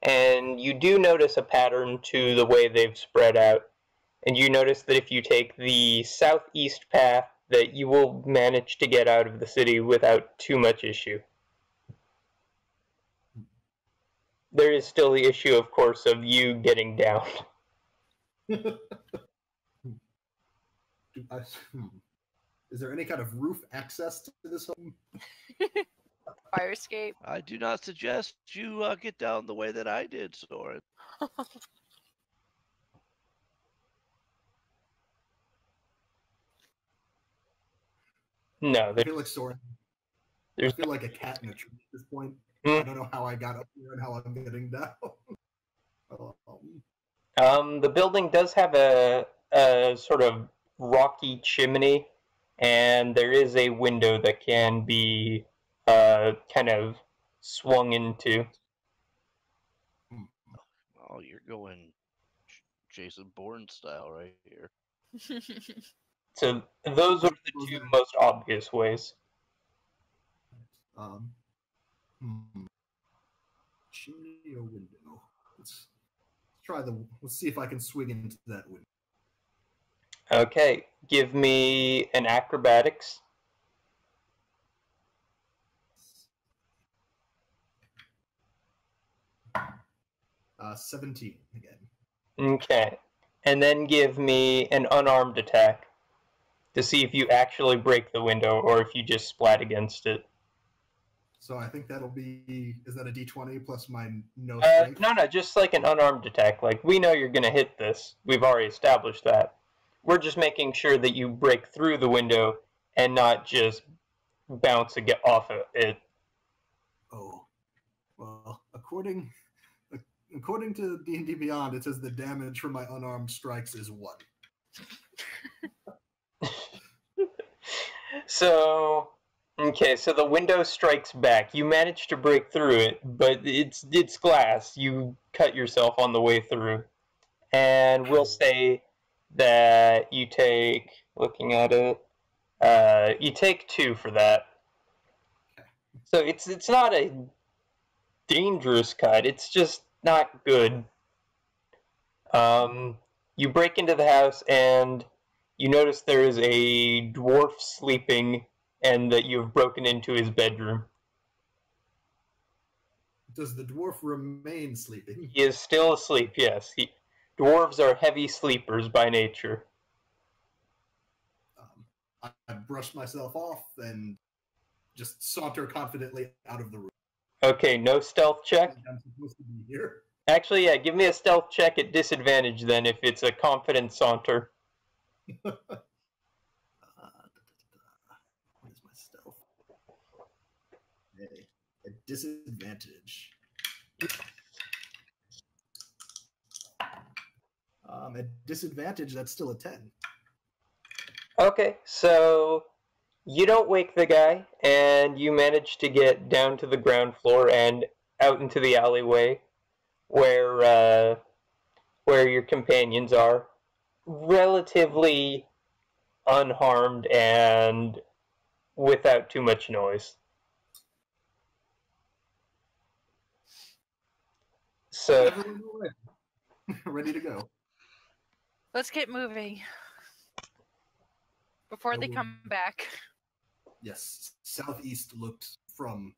[SPEAKER 2] and you do notice a pattern to the way they've spread out. And you notice that if you take the southeast path, that you will manage to get out of the city without too much issue. there is still the issue, of course, of you getting down.
[SPEAKER 5] Is there any kind of roof access to this home?
[SPEAKER 3] Fire escape.
[SPEAKER 4] I do not suggest you get down the way that I did, Soren.
[SPEAKER 2] No,
[SPEAKER 5] I feel like Soren. I
[SPEAKER 2] there's
[SPEAKER 5] feel like a cat in a tree at this point.
[SPEAKER 2] Hmm.
[SPEAKER 5] I don't know how I got up here and how I'm getting down.
[SPEAKER 2] The building does have a sort of rocky chimney, and there is a window that can be kind of swung into.
[SPEAKER 4] Oh, you're going Jason Bourne style right here.
[SPEAKER 2] So those are the two most obvious ways.
[SPEAKER 5] Chimney or window? Let's try let's see if I can swing into that window.
[SPEAKER 2] Okay, give me an acrobatics.
[SPEAKER 5] 17 again.
[SPEAKER 2] Okay. And then give me an unarmed attack to see if you actually break the window or if you just splat against it.
[SPEAKER 5] So I think that'll be, is that a d20 plus my no strength?
[SPEAKER 2] No, just like an unarmed attack. Like, we know you're going to hit this. We've already established that. We're just making sure that you break through the window and not just bounce and get off of it.
[SPEAKER 5] Oh. Well, according to D&D Beyond, it says the damage from my unarmed strikes is 1.
[SPEAKER 2] So, okay, so the window strikes back. You manage to break through it, but it's glass. You cut yourself on the way through. And we'll say that you take, looking at it, you take 2 for that. So it's not a dangerous cut. It's just not good. You break into the house and you notice there is a dwarf sleeping and that you have broken into his bedroom.
[SPEAKER 5] Does the dwarf remain sleeping?
[SPEAKER 2] He is still asleep, yes. Dwarves are heavy sleepers by nature.
[SPEAKER 5] I brush myself off and just saunter confidently out of the room.
[SPEAKER 2] Okay, no stealth check?
[SPEAKER 5] I'm supposed to be here.
[SPEAKER 2] Actually, yeah, give me a stealth check at disadvantage then if it's a confident saunter.
[SPEAKER 5] What is my stealth? Okay. At disadvantage. At disadvantage, that's still a 10.
[SPEAKER 2] Okay, so you don't wake the guy, and you manage to get down to the ground floor and out into the alleyway where your companions are, relatively unharmed and without too much noise. So,
[SPEAKER 5] Everyone's away. Ready to go.
[SPEAKER 3] Let's get moving before they come back.
[SPEAKER 5] Yes, southeast looked from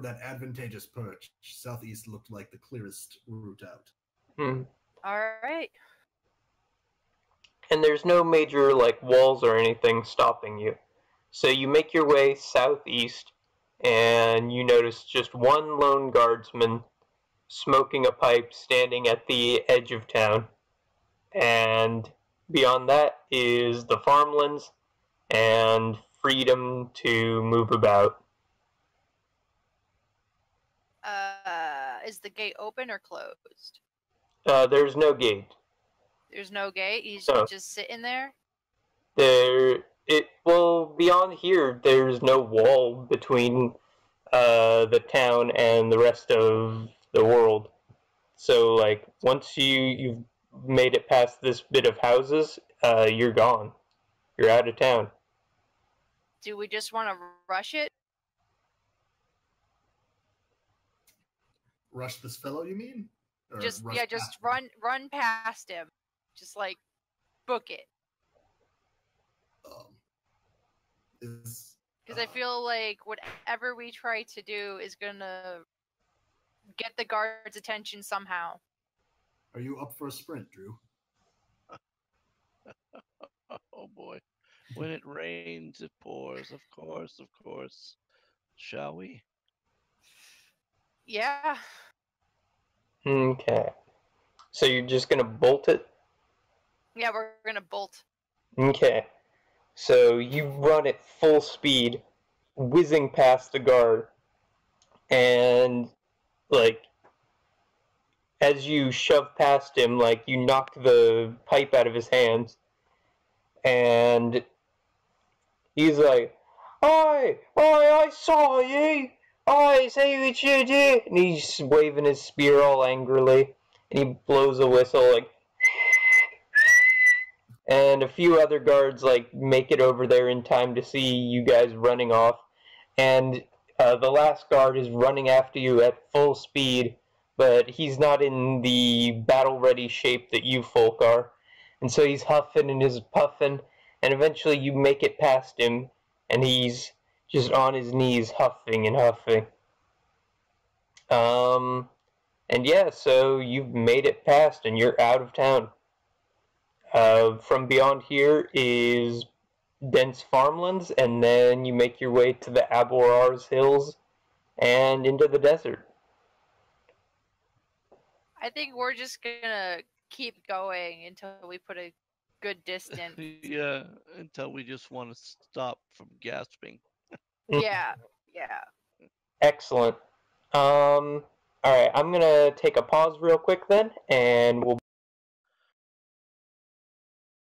[SPEAKER 5] that advantageous perch. Southeast looked like the clearest route out.
[SPEAKER 3] All right.
[SPEAKER 2] and there's no major like walls or anything stopping you. So you make your way southeast, and you notice just one lone guardsman smoking a pipe standing at the edge of town. And beyond that is the farmlands and freedom to move about.
[SPEAKER 3] Is the gate open or closed?
[SPEAKER 2] There's no gate.
[SPEAKER 3] There's no gate. He's
[SPEAKER 2] No.
[SPEAKER 3] just sitting there.
[SPEAKER 2] Beyond here, there's no wall between the town and the rest of the world. So, like, once you've made it past this bit of houses, you're gone. You're out of town.
[SPEAKER 3] Do we just want to rush it?
[SPEAKER 5] Rush this fellow, you mean? Or
[SPEAKER 3] Just
[SPEAKER 5] rush
[SPEAKER 3] just
[SPEAKER 5] past him?
[SPEAKER 3] run past him. Just like book it.
[SPEAKER 5] Is
[SPEAKER 3] Because I feel like whatever we try to do is gonna get the guard's attention somehow.
[SPEAKER 5] Are you up for a sprint, Drew?
[SPEAKER 4] Oh boy. When it rains, it pours. Of course, of course. Shall we?
[SPEAKER 3] Yeah.
[SPEAKER 2] Okay. So you're just gonna bolt it?
[SPEAKER 3] Yeah, we're gonna bolt.
[SPEAKER 2] Okay. So you run at full speed, whizzing past the guard, and like as you shove past him, like you knock the pipe out of his hands, and he's like, "Oi, oi, I saw you! I see what you did!" And he's waving his spear all angrily, and he blows a whistle like. And a few other guards like make it over there in time to see you guys running off, and the last guard is running after you at full speed, but he's not in the battle-ready shape that you folk are, and so he's huffing and is puffing, and eventually you make it past him, and he's just on his knees huffing and huffing. And yeah, so you've made it past, and you're out of town. From beyond here is dense farmlands, and then you make your way to the Aborars Hills and into the desert.
[SPEAKER 3] I think we're just gonna keep going until we put a good distance.
[SPEAKER 4] Yeah, until we just want to stop from gasping.
[SPEAKER 3] Yeah.
[SPEAKER 2] Excellent. Alright, I'm gonna take a pause real quick then, and we'll.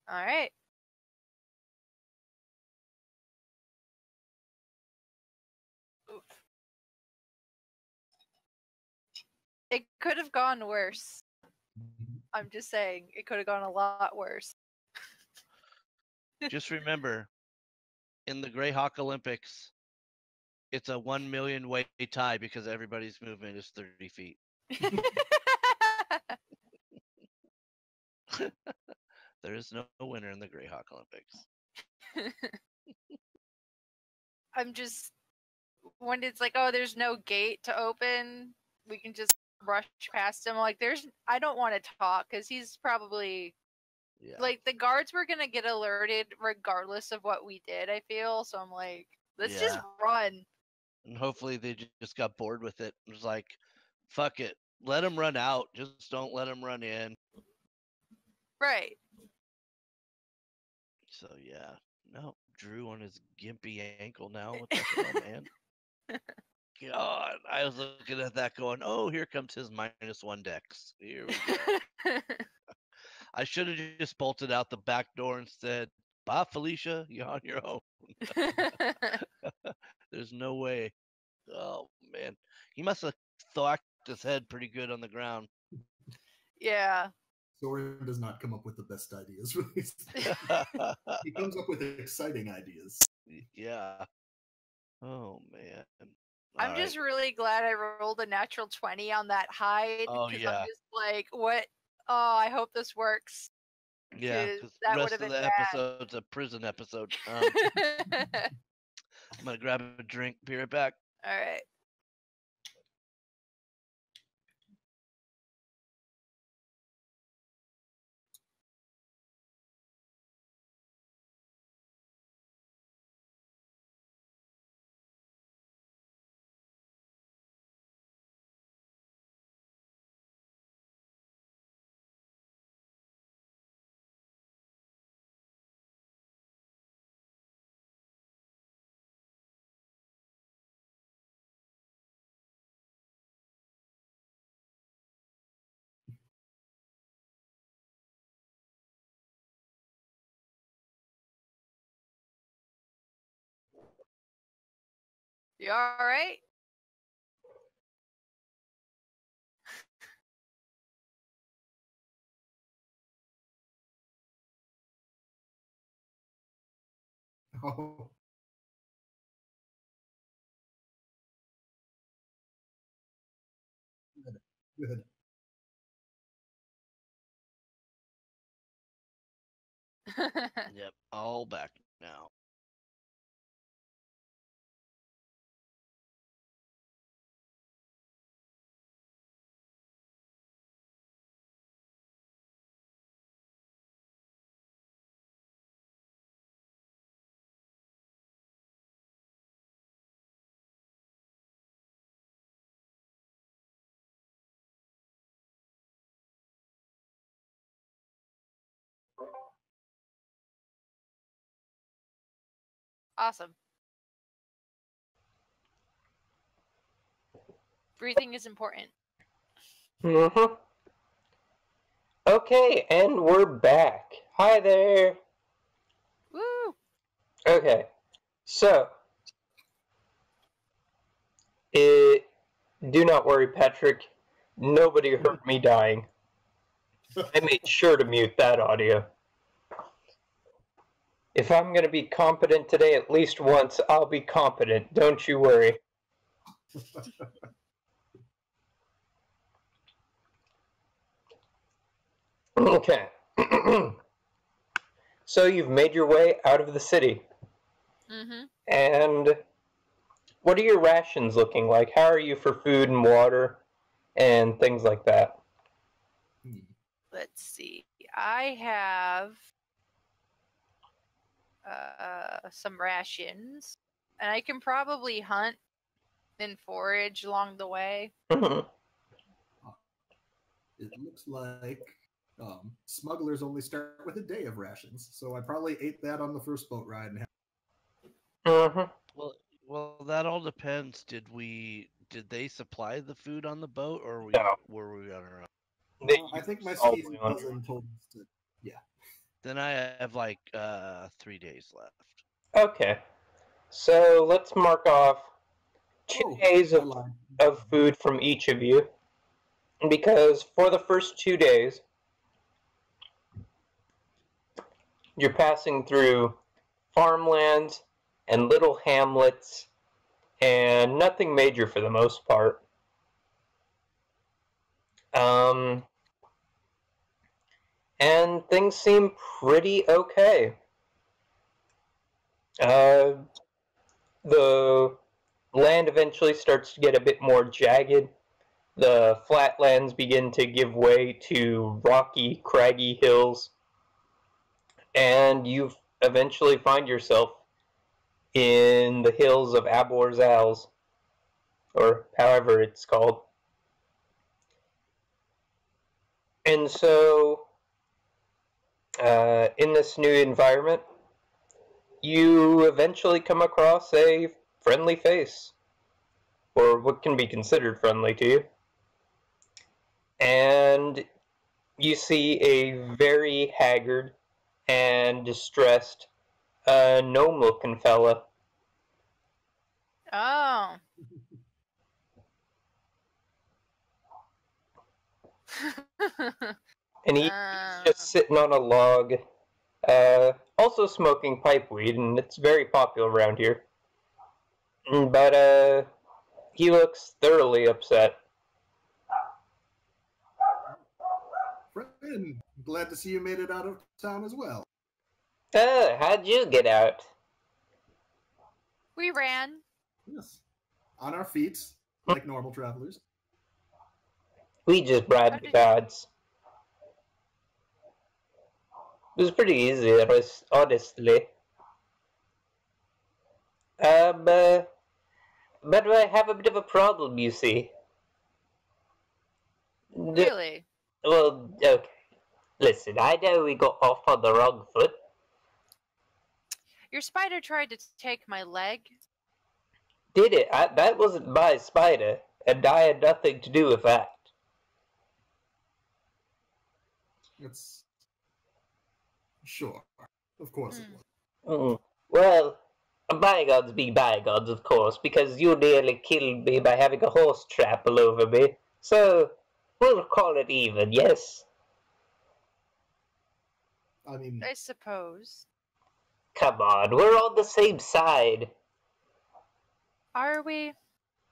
[SPEAKER 3] All right. Oof. It could have gone worse. I'm just saying, it could have gone a lot worse.
[SPEAKER 4] Just remember, in the Greyhawk Olympics, it's a 1 million way tie because everybody's movement is 30 feet. There is no winner in the Greyhawk Olympics.
[SPEAKER 3] I'm just when it's like, oh, there's no gate to open, we can just rush past him. Like, I don't want to talk because he's probably like the guards were gonna get alerted regardless of what we did. I feel so. I'm like, let's just run.
[SPEAKER 4] And hopefully they just got bored with it. It was like, fuck it, let them run out. Just don't let them run in.
[SPEAKER 3] Right.
[SPEAKER 4] So yeah, no, Drew on his gimpy ankle now. What the hell, man? God, I was looking at that going, oh, here comes his -1 dex. Here we go. I should have just bolted out the back door and said, bye, Felicia, you're on your own. There's no way. Oh, man. He must have thwacked his head pretty good on the ground.
[SPEAKER 3] Yeah.
[SPEAKER 5] Soren does not come up with the best ideas. He comes up with exciting ideas.
[SPEAKER 4] Yeah. Oh, man.
[SPEAKER 3] I'm just really glad I rolled a natural 20 on that hide.
[SPEAKER 4] Oh,
[SPEAKER 3] because
[SPEAKER 4] yeah.
[SPEAKER 3] I'm just like, what? Oh, I hope this works.
[SPEAKER 4] Yeah, because
[SPEAKER 3] that
[SPEAKER 4] the
[SPEAKER 3] would
[SPEAKER 4] rest
[SPEAKER 3] have
[SPEAKER 4] of
[SPEAKER 3] been
[SPEAKER 4] the
[SPEAKER 3] bad.
[SPEAKER 4] episode's a prison episode. I'm going to grab a drink. Be right back.
[SPEAKER 3] All right. You all right?
[SPEAKER 5] Oh. Good.
[SPEAKER 4] Yep, all back now.
[SPEAKER 3] Awesome. Breathing is important.
[SPEAKER 2] Mm-hmm. Okay, and we're back. Hi there.
[SPEAKER 3] Woo!
[SPEAKER 2] Okay, so do not worry, Patrick. Nobody heard me dying. I made sure to mute that audio. If I'm going to be competent today at least once, I'll be competent. Don't you worry. Okay. So you've made your way out of the city.
[SPEAKER 3] Mm-hmm.
[SPEAKER 2] And what are your rations looking like? How are you for food and water and things like that?
[SPEAKER 3] Let's see. I have some rations, and I can probably hunt and forage along the way.
[SPEAKER 2] Mhm.
[SPEAKER 5] It looks like smugglers only start with a day of rations, so I probably ate that on the first boat ride. And
[SPEAKER 2] Mhm.
[SPEAKER 4] Well, that all depends. Did they supply the food on the boat, or
[SPEAKER 2] No.
[SPEAKER 4] were we on our own?
[SPEAKER 5] I think my
[SPEAKER 2] all
[SPEAKER 5] skis
[SPEAKER 2] the way on.
[SPEAKER 5] cousin told us to. Yeah.
[SPEAKER 4] Then I have like 3 days left.
[SPEAKER 2] Okay. So let's mark off 2 days
[SPEAKER 5] I lied.
[SPEAKER 2] of food from each of you. Because for the first 2 days, you're passing through farmlands and little hamlets and nothing major for the most part. And things seem pretty okay. The land eventually starts to get a bit more jagged. The flatlands begin to give way to rocky, craggy hills. And you eventually find yourself in the hills of Abor's Owls, or however it's called. And so, in this new environment, you eventually come across a friendly face, or what can be considered friendly to you. And you see a very haggard and distressed gnome-looking fella.
[SPEAKER 3] Oh.
[SPEAKER 2] And he's just sitting on a log, also smoking pipeweed, and it's very popular around here. But he looks thoroughly upset.
[SPEAKER 5] Friend, glad to see you made it out of town as well.
[SPEAKER 2] How'd you get out?
[SPEAKER 3] We ran.
[SPEAKER 5] Yes. On our feet, like normal travelers.
[SPEAKER 2] We just bribed the gods. It was pretty easy, honestly. But I have a bit of a problem, you see.
[SPEAKER 3] Really?
[SPEAKER 2] Well, okay. Listen, I know we got off on the wrong foot.
[SPEAKER 3] Your spider tried to take my leg.
[SPEAKER 2] Did it? That wasn't my spider, and I had nothing to do with that.
[SPEAKER 5] It's sure, of course it
[SPEAKER 2] Mm.
[SPEAKER 5] was.
[SPEAKER 2] Well, bygones be bygones, of course, because you nearly killed me by having a horse trample over me. So, we'll call it even, yes?
[SPEAKER 5] I mean,
[SPEAKER 3] I suppose.
[SPEAKER 2] Come on, we're on the same side.
[SPEAKER 3] Are we?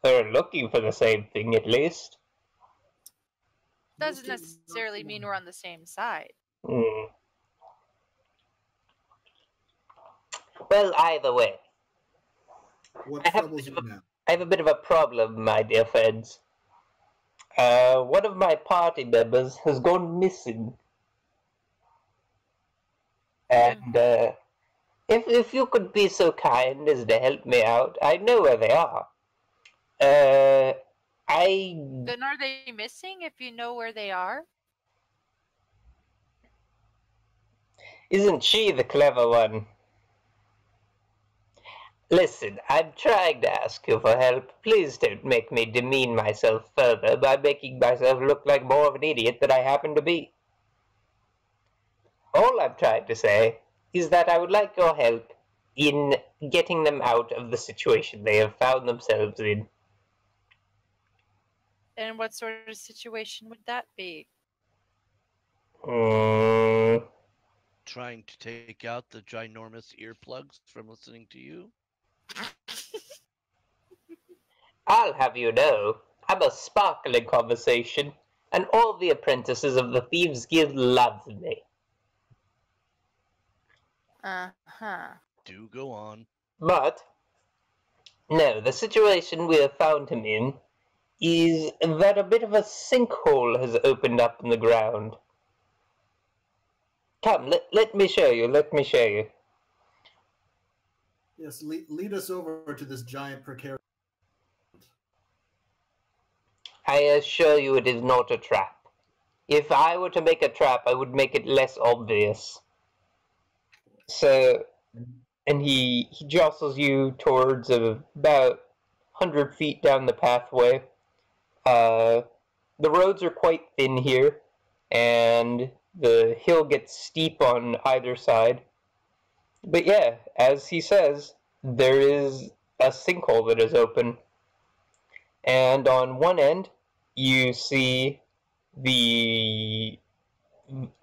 [SPEAKER 2] We're looking for the same thing, at least.
[SPEAKER 3] Doesn't necessarily mean we're on the same side.
[SPEAKER 2] Hmm. Well, either way.
[SPEAKER 5] what
[SPEAKER 2] I have
[SPEAKER 5] troubles you now?
[SPEAKER 2] I have a bit of a problem, my dear friends. One of my party members has gone missing. And, if you could be so kind as to help me out, I know where they are.
[SPEAKER 3] Then are they missing if you know where they are?
[SPEAKER 2] Isn't she the clever one?
[SPEAKER 6] Listen, I'm trying to ask you for help. Please don't make me demean myself further by making myself look like more of an idiot than I happen to be. All I'm trying to say is that I would like your help in getting them out of the situation they have found themselves in.
[SPEAKER 3] And what sort of situation would that be?
[SPEAKER 4] Trying to take out the ginormous earplugs from listening to you?
[SPEAKER 6] I'll have you know, I'm a sparkling conversation, and all the apprentices of the Thieves' Guild love me.
[SPEAKER 3] Uh-huh.
[SPEAKER 4] Do go on.
[SPEAKER 6] But, no, the situation we have found him in is that a bit of a sinkhole has opened up in the ground. Come, let me show you, let me show you.
[SPEAKER 5] Yes, lead us over to this giant precarious.
[SPEAKER 6] I assure you it is not a trap. If I were to make a trap, I would make it less obvious. So, and he jostles you towards about 100 feet down the pathway. The roads are quite thin here, and the hill gets steep on either side. But yeah, as he says, there is a sinkhole that is open. And on one end, you see a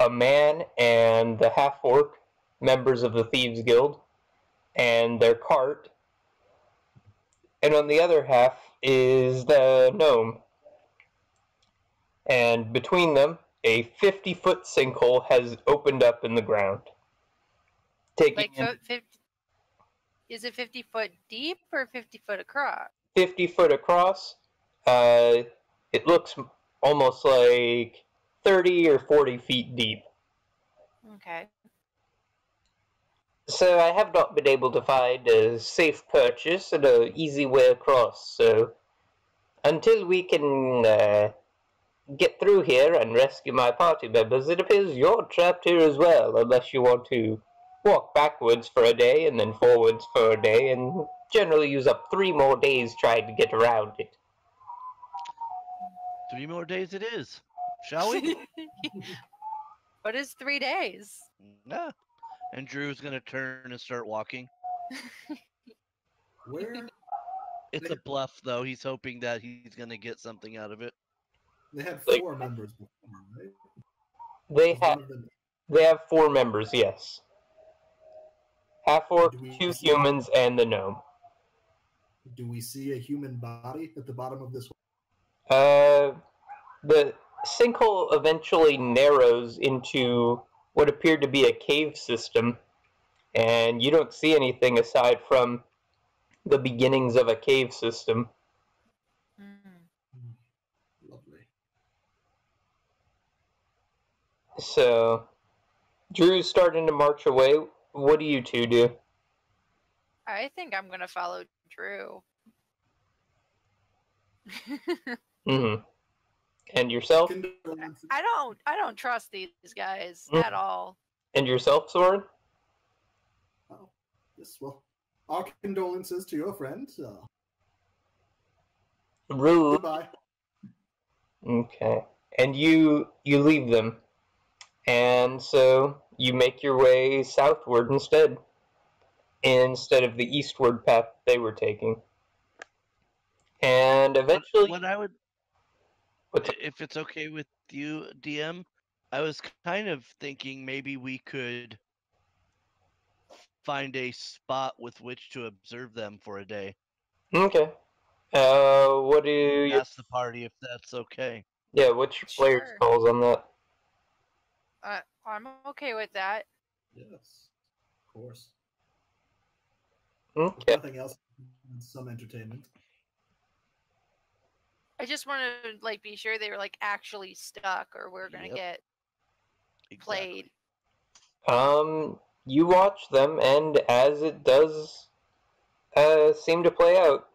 [SPEAKER 6] man and the half-orc, members of the Thieves' Guild, and their cart. And on the other half is the gnome. And between them, a 50-foot sinkhole has opened up in the ground. Taking
[SPEAKER 3] Like 50, is it 50 foot deep or 50 foot across?
[SPEAKER 6] 50 foot across. It looks almost like 30 or 40 feet deep.
[SPEAKER 3] Okay.
[SPEAKER 6] So I have not been able to find a safe purchase and an easy way across. So until we can get through here and rescue my party members, it appears you're trapped here as well, unless you want to walk backwards for a day and then forwards for a day and generally use up 3 more days trying to get around it.
[SPEAKER 4] 3 more days it is. Shall we?
[SPEAKER 3] What is 3 days?
[SPEAKER 4] Yeah. And Drew's going to turn and start walking.
[SPEAKER 5] Where?
[SPEAKER 4] It's a bluff, though. He's hoping that he's going to get something out of it.
[SPEAKER 5] They had 4 members before, right?
[SPEAKER 6] They have 4 members, yes. Half-orc, 2
[SPEAKER 5] see,
[SPEAKER 6] humans, and the gnome.
[SPEAKER 5] Do we see a human body at the bottom of this?
[SPEAKER 6] The sinkhole eventually narrows into what appeared to be a cave system, and you don't see anything aside from the beginnings of a cave system.
[SPEAKER 5] Lovely.
[SPEAKER 6] So, Drew's starting to march away. What do you two do?
[SPEAKER 3] I think I'm gonna follow Drew.
[SPEAKER 6] Mm-hmm. And yourself?
[SPEAKER 3] I don't trust these guys at all.
[SPEAKER 6] And yourself, Soren?
[SPEAKER 5] Oh, yes. Well, our condolences to your friend.
[SPEAKER 6] Rude.
[SPEAKER 5] Goodbye.
[SPEAKER 6] Okay. And you leave them. And so you make your way southward instead of the eastward path they were taking. And eventually...
[SPEAKER 4] What I would... If it's okay with you, DM, I was kind of thinking maybe we could find a spot with which to observe them for a day.
[SPEAKER 6] Okay. What do you...
[SPEAKER 4] Ask the party if that's okay.
[SPEAKER 6] Yeah, what's your player's calls on that?
[SPEAKER 3] I'm okay with that.
[SPEAKER 5] Yes, of course.
[SPEAKER 6] Okay.
[SPEAKER 5] If nothing else, some entertainment.
[SPEAKER 3] I just want to be sure they were actually stuck, or we're gonna get played.
[SPEAKER 6] You watch them, and as it does seem to play out,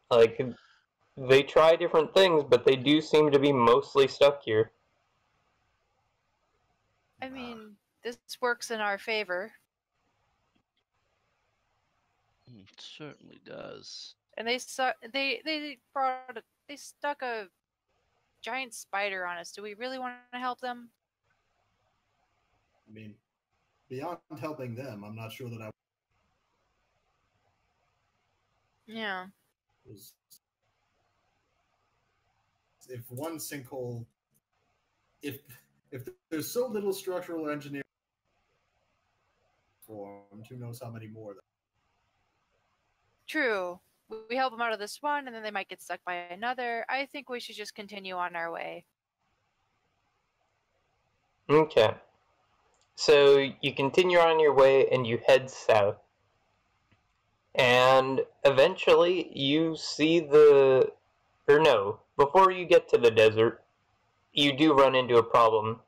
[SPEAKER 6] they try different things, but they do seem to be mostly stuck here.
[SPEAKER 3] I mean, this works in our favor.
[SPEAKER 4] It certainly does.
[SPEAKER 3] And they stuck a giant spider on us. Do we really want to help them?
[SPEAKER 5] I mean, beyond helping them, I'm not sure that I
[SPEAKER 3] Yeah.
[SPEAKER 5] was. If one sinkhole, if there's so little structural engineering formed, who knows how many more?
[SPEAKER 3] True. We help them out of this one, and then they might get stuck by another. I think we should just continue on our way.
[SPEAKER 6] Okay. So you continue on your way and you head south. And eventually you see before you get to the desert, you do run into a problem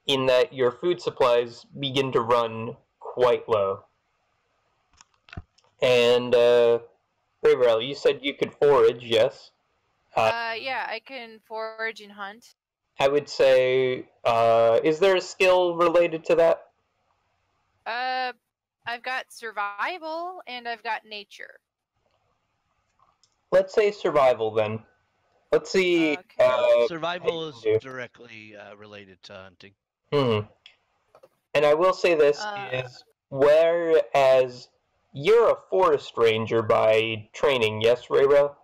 [SPEAKER 6] in that your food supplies begin to run quite low. And, Raverell, you said you could forage, yes?
[SPEAKER 3] Yeah, I can forage and hunt.
[SPEAKER 6] I would say, is there a skill related to that?
[SPEAKER 3] I've got survival and I've got nature.
[SPEAKER 6] Let's say survival then. Let's see.
[SPEAKER 3] Okay.
[SPEAKER 4] Survival is
[SPEAKER 6] do.
[SPEAKER 4] directly related to hunting.
[SPEAKER 6] And I will say this is, whereas you're a forest ranger by training, yes, Rayro?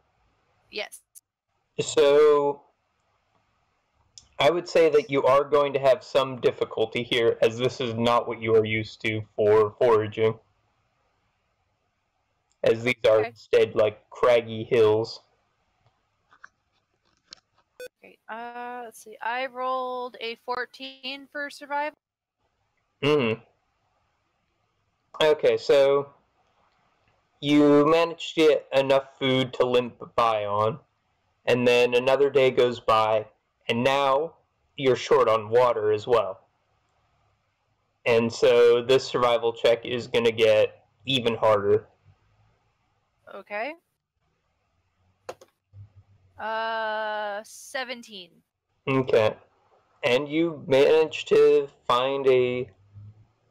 [SPEAKER 3] Yes.
[SPEAKER 6] So I would say that you are going to have some difficulty here, as this is not what you are used to for foraging. As these are instead like craggy hills.
[SPEAKER 3] Great. Let's see. I rolled a 14 for survival.
[SPEAKER 6] Okay, so you managed to get enough food to limp by on, and then another day goes by, and now you're short on water as well. And so this survival check is going to get even harder.
[SPEAKER 3] Okay. 17.
[SPEAKER 6] Okay. And you manage to find a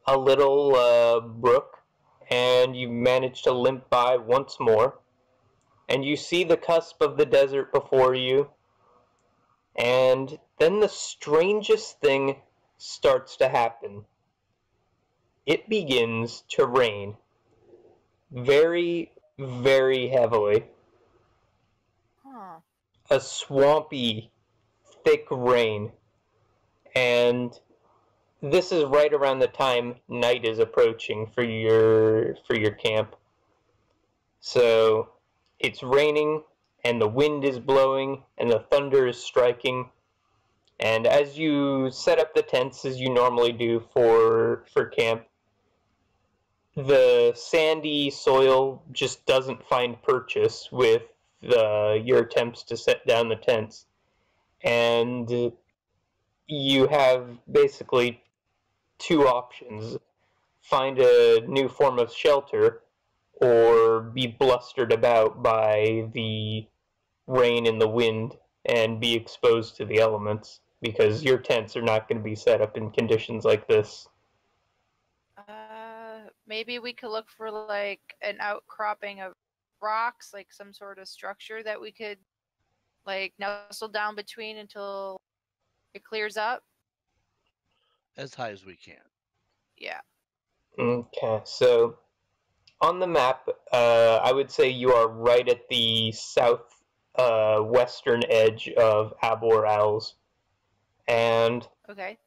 [SPEAKER 6] little brook, and you manage to limp by once more. And you see the cusp of the desert before you. And then the strangest thing starts to happen. It begins to rain. Very, very heavily.
[SPEAKER 3] Huh.
[SPEAKER 6] A swampy, thick rain. And this is right around the time night is approaching for your camp. So it's raining, and the wind is blowing, and the thunder is striking. And as you set up the tents as you normally do for camp, the sandy soil just doesn't find purchase with your attempts to set down the tents. And you have basically two options: find a new form of shelter, or be blustered about by the rain and the wind and be exposed to the elements, because your tents are not going to be set up in conditions like this.
[SPEAKER 3] Maybe we could look for like an outcropping of rocks, like some sort of structure that we could like nestle down between until it clears up.
[SPEAKER 4] As high as we can.
[SPEAKER 3] Yeah.
[SPEAKER 6] Okay, so on the map, I would say you are right at the south western edge of Abor Owls. And
[SPEAKER 3] Okay.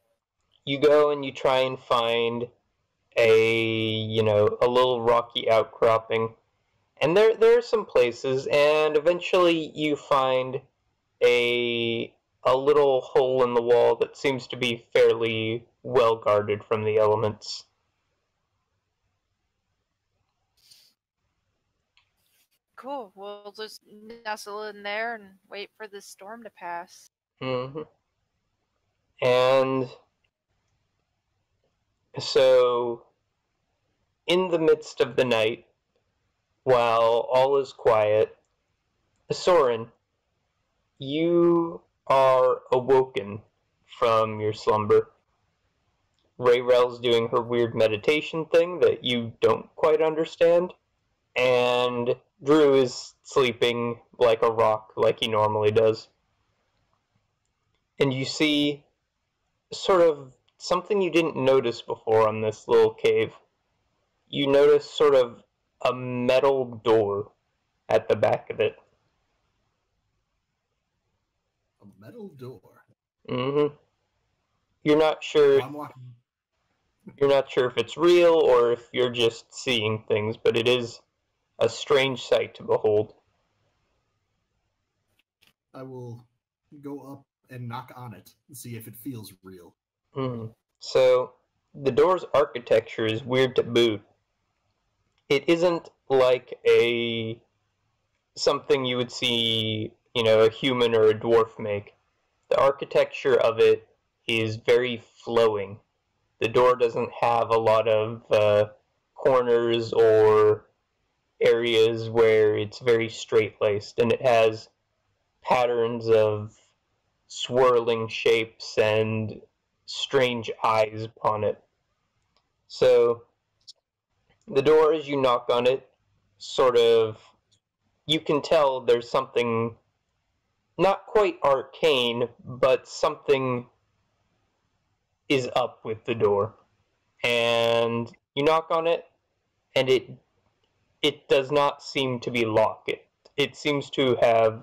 [SPEAKER 6] you go and you try and find a little rocky outcropping. And there are some places, and eventually you find a little hole in the wall that seems to be fairly well guarded from the elements.
[SPEAKER 3] Cool. We'll just nestle in there and wait for the storm to pass.
[SPEAKER 6] And so, in the midst of the night, while all is quiet, Soren, you are awoken from your slumber. Rayrell's doing her weird meditation thing that you don't quite understand, and Drew is sleeping like a rock, like he normally does. And you see sort of something you didn't notice before on this little cave. You notice sort of a metal door at the back of it.
[SPEAKER 5] A metal door.
[SPEAKER 6] Mm-hmm. You're not sure.
[SPEAKER 5] I'm walking.
[SPEAKER 6] You're not sure if it's real or if you're just seeing things, but it is a strange sight to behold.
[SPEAKER 5] I will go up and knock on it and see if it feels real.
[SPEAKER 6] Mm. So, the door's architecture is weird to boot. It isn't like something you would see, a human or a dwarf make. The architecture of it is very flowing. The door doesn't have a lot of corners or areas where it's very straight-laced, and it has patterns of swirling shapes and strange eyes upon it. So, the door, as you knock on it, sort of, you can tell there's something not quite arcane, but something is up with the door. And you knock on it, and it does not seem to be locked. It seems to have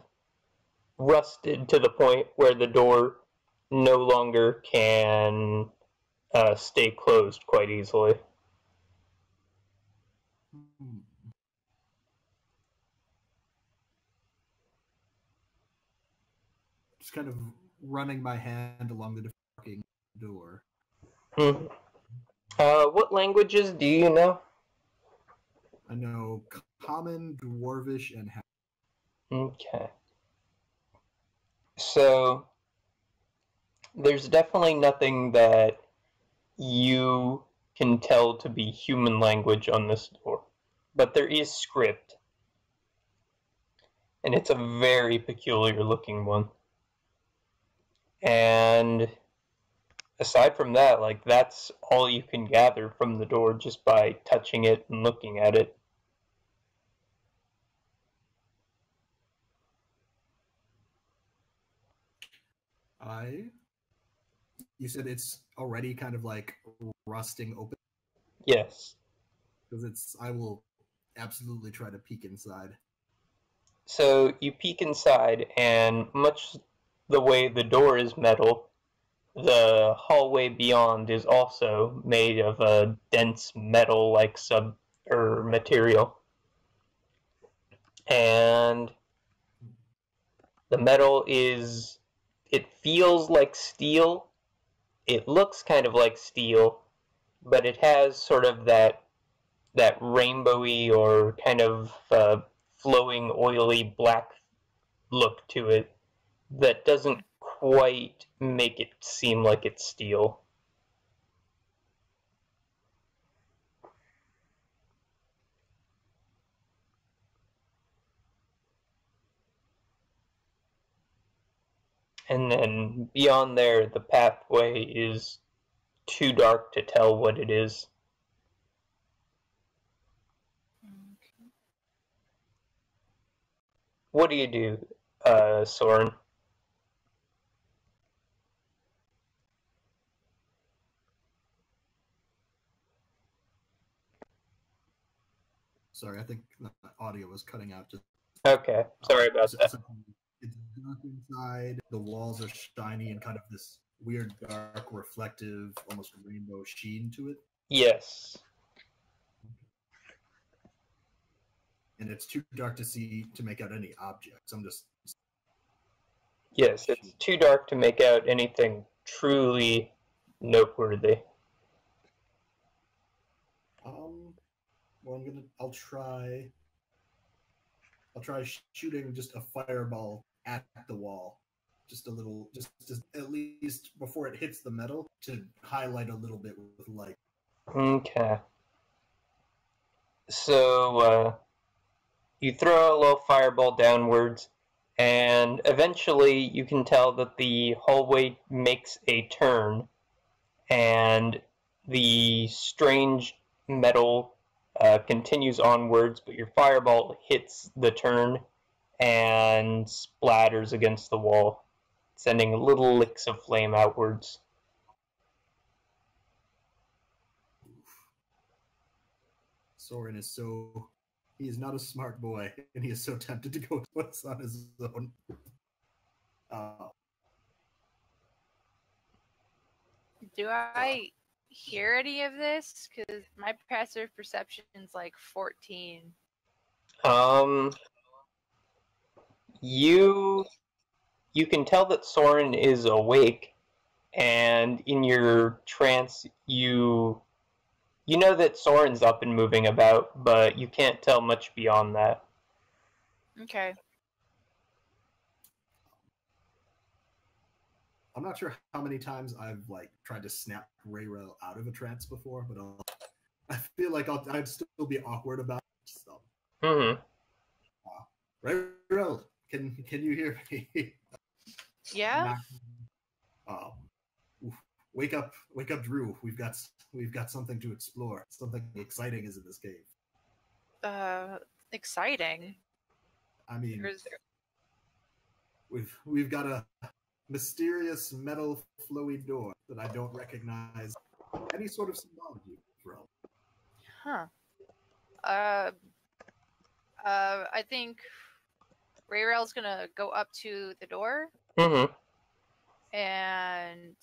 [SPEAKER 6] rusted to the point where the door no longer can stay closed quite easily.
[SPEAKER 5] Just kind of running my hand along the fucking door.
[SPEAKER 6] What languages do you know?
[SPEAKER 5] I know Common, Dwarvish, and
[SPEAKER 6] Okay. So, there's definitely nothing that you can tell to be human language on this door. But there is script. And it's a very peculiar looking one. And aside from that, that's all you can gather from the door just by touching it and looking at it.
[SPEAKER 5] You said it's already kind of like rusting open?
[SPEAKER 6] Yes.
[SPEAKER 5] Because I will absolutely try to peek inside.
[SPEAKER 6] So you peek inside, and much the way the door is metal, the hallway beyond is also made of a dense metal-like material. And the metal it feels like steel. It looks kind of like steel, but it has sort of that rainbowy or kind of flowing, oily black look to it that doesn't quite make it seem like it's steel. And then beyond there, the pathway is too dark to tell what it is.
[SPEAKER 3] Okay.
[SPEAKER 6] What do you do, Soren?
[SPEAKER 5] Sorry, I think the audio was cutting out. Just
[SPEAKER 6] Okay, sorry about that.
[SPEAKER 5] It's dark inside. The walls are shiny and kind of this weird, dark, reflective, almost rainbow sheen to it.
[SPEAKER 6] Yes.
[SPEAKER 5] And it's too dark to make out any objects. I'm just...
[SPEAKER 6] Yes, it's too dark to make out anything truly noteworthy.
[SPEAKER 5] Well, I'll try shooting just a fireball at the wall. Just a little, just at least before it hits the metal to highlight a little bit with light.
[SPEAKER 6] Okay. So, you throw a little fireball downwards, and eventually you can tell that the hallway makes a turn, and the strange metal continues onwards, but your fireball hits the turn and splatters against the wall, sending little licks of flame outwards.
[SPEAKER 5] Soren is so... He is not a smart boy, and he is so tempted to go what's on his own.
[SPEAKER 3] Do I hear any of this? Because my passive perception's like 14.
[SPEAKER 6] You can tell that Soren is awake, and in your trance, you know that Soren's up and moving about, but you can't tell much beyond that.
[SPEAKER 3] Okay.
[SPEAKER 5] I'm not sure how many times I've like tried to snap Rayrel out of a trance before, but I feel like I'd still be awkward about it. So.
[SPEAKER 6] Mm-hmm.
[SPEAKER 5] Rayrel, can you hear me?
[SPEAKER 3] Yeah.
[SPEAKER 5] Wake up, Drew. We've got something to explore. Something exciting is in this cave.
[SPEAKER 3] Exciting.
[SPEAKER 5] I mean, we've got a mysterious metal flowy door that I don't recognize any sort of symbology from.
[SPEAKER 3] Huh. I think Rayrel's gonna go up to the door.
[SPEAKER 6] Mm-hmm.
[SPEAKER 3] And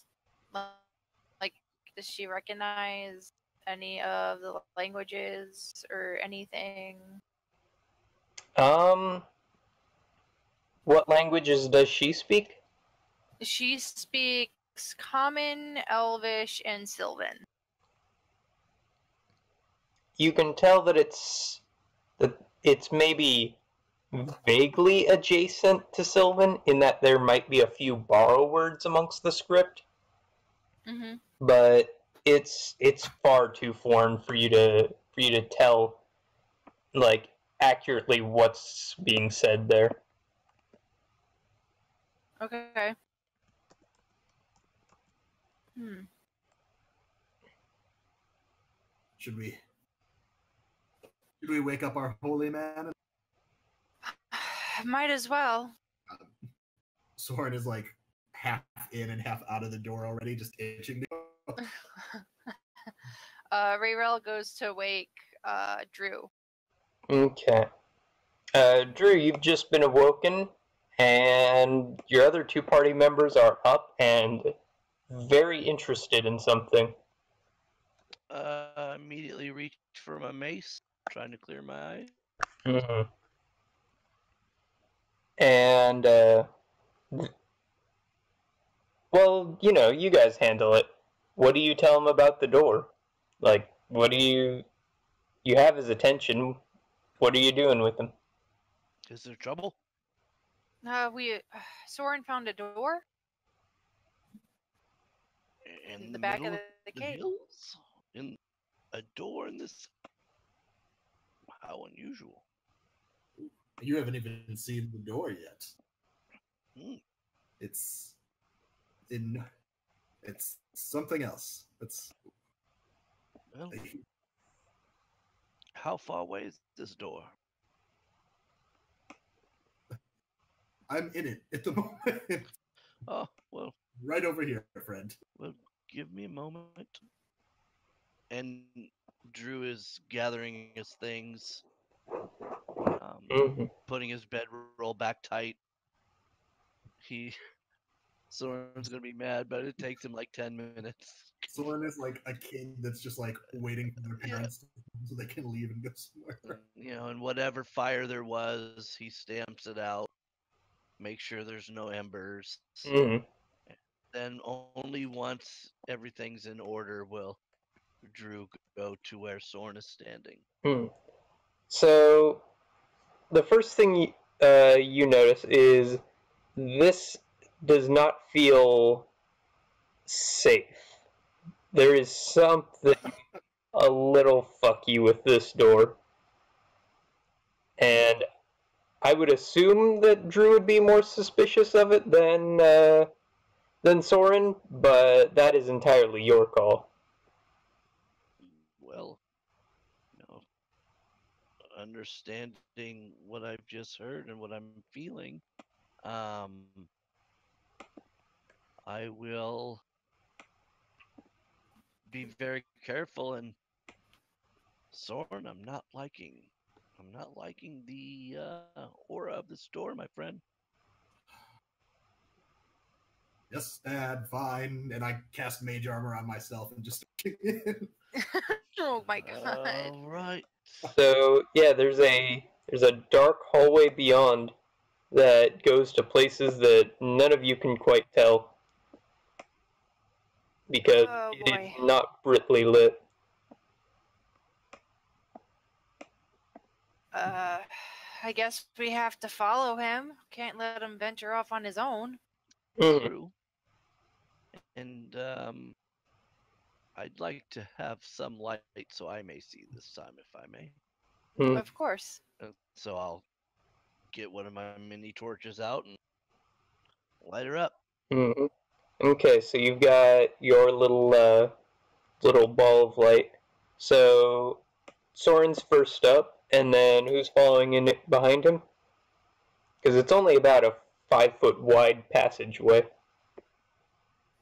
[SPEAKER 3] like, does she recognize any of the languages or anything?
[SPEAKER 6] What languages does she speak?
[SPEAKER 3] She speaks Common, Elvish, and Sylvan.
[SPEAKER 6] You can tell that it's maybe vaguely adjacent to Sylvan in that there might be a few borrow words amongst the script.
[SPEAKER 3] Mm-hmm.
[SPEAKER 6] But it's far too foreign for you to tell like accurately what's being said there.
[SPEAKER 3] Okay.
[SPEAKER 5] Should we wake up our holy man?
[SPEAKER 3] Might as well.
[SPEAKER 5] Soren is like half in and half out of the door already, just itching to go.
[SPEAKER 3] Rayrel goes to wake Drew.
[SPEAKER 6] Okay. Drew, you've just been awoken, and your other two party members are up and very interested in something.
[SPEAKER 4] Immediately reach for my mace, trying to clear my eyes.
[SPEAKER 6] Mm-hmm. And, well, you know, you guys handle it. What do you tell him about the door? Like, what do you have his attention. What are you doing with him?
[SPEAKER 4] Is there trouble?
[SPEAKER 3] Soren found a door
[SPEAKER 4] In
[SPEAKER 3] the back of
[SPEAKER 4] middle
[SPEAKER 3] the cave.
[SPEAKER 4] hills? In a door in this? How unusual.
[SPEAKER 5] You haven't even seen the door yet. It's something else.
[SPEAKER 4] Well, how far away is this door?
[SPEAKER 5] I'm in it at the moment.
[SPEAKER 4] Oh, well.
[SPEAKER 5] Right over here, friend.
[SPEAKER 4] Well, give me a moment. And Drew is gathering his things, putting his bedroll back tight. Soren's gonna be mad, but it takes him like 10 minutes.
[SPEAKER 5] Soren is like a kid that's just like waiting for their parents so they can leave and go somewhere.
[SPEAKER 4] You know, and whatever fire there was, he stamps it out. Make sure there's no embers.
[SPEAKER 6] Mm-hmm.
[SPEAKER 4] Then only once everything's in order will Drew go to where Soren is standing.
[SPEAKER 6] So, the first thing you notice is this does not feel safe. There is something a little fucky with this door. And I would assume that Drew would be more suspicious of it than Soren, but that is entirely your call.
[SPEAKER 4] Well, you know, understanding what I've just heard and what I'm feeling, I will be very careful. And Soren, I'm not liking the aura of this door, my friend.
[SPEAKER 5] Yes, Dad, fine. And I cast Mage Armor on myself and just kick in.
[SPEAKER 3] Oh my god.
[SPEAKER 4] All right.
[SPEAKER 6] So yeah, there's a dark hallway beyond that goes to places that none of you can quite tell because
[SPEAKER 3] Oh,
[SPEAKER 6] it
[SPEAKER 3] boy.
[SPEAKER 6] is not brightly lit.
[SPEAKER 3] I guess we have to follow him. Can't let him venture off on his own.
[SPEAKER 6] Mhm.
[SPEAKER 4] True. And I'd like to have some light so I may see this time, if I may.
[SPEAKER 6] Mhm.
[SPEAKER 3] Of course.
[SPEAKER 4] So I'll get one of my mini torches out and light her up.
[SPEAKER 6] Mhm. Okay, so you've got your little ball of light. So Soren's first up, and then who's following in it behind him? Because it's only about a 5-foot wide passageway.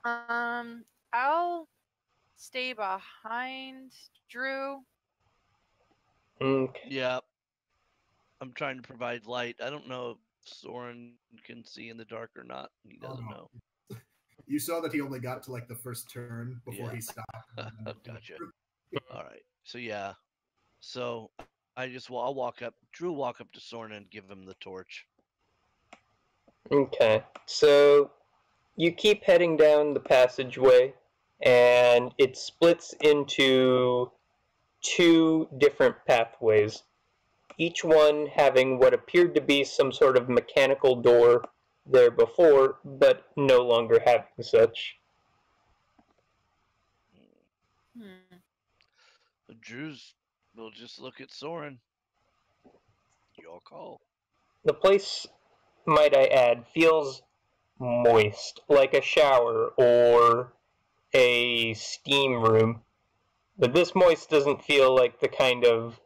[SPEAKER 3] I'll stay behind Drew.
[SPEAKER 6] Okay.
[SPEAKER 4] Yeah. I'm trying to provide light. I don't know if Soren can see in the dark or not. He doesn't
[SPEAKER 5] no.
[SPEAKER 4] know.
[SPEAKER 5] You saw that he only got to like the first turn before
[SPEAKER 4] Yeah.
[SPEAKER 5] he stopped.
[SPEAKER 4] Gotcha. All right. So yeah. So I'll walk up. Drew will walk up to Soren and give him the torch.
[SPEAKER 6] Okay. So you keep heading down the passageway, and it splits into 2 different pathways, each one having what appeared to be some sort of mechanical door there before, but no longer having such.
[SPEAKER 3] Hmm.
[SPEAKER 4] Drew's will just look at Soren. Your call.
[SPEAKER 6] The place, might I add, feels moist, like a shower or a steam room. But this moist doesn't feel like the kind of,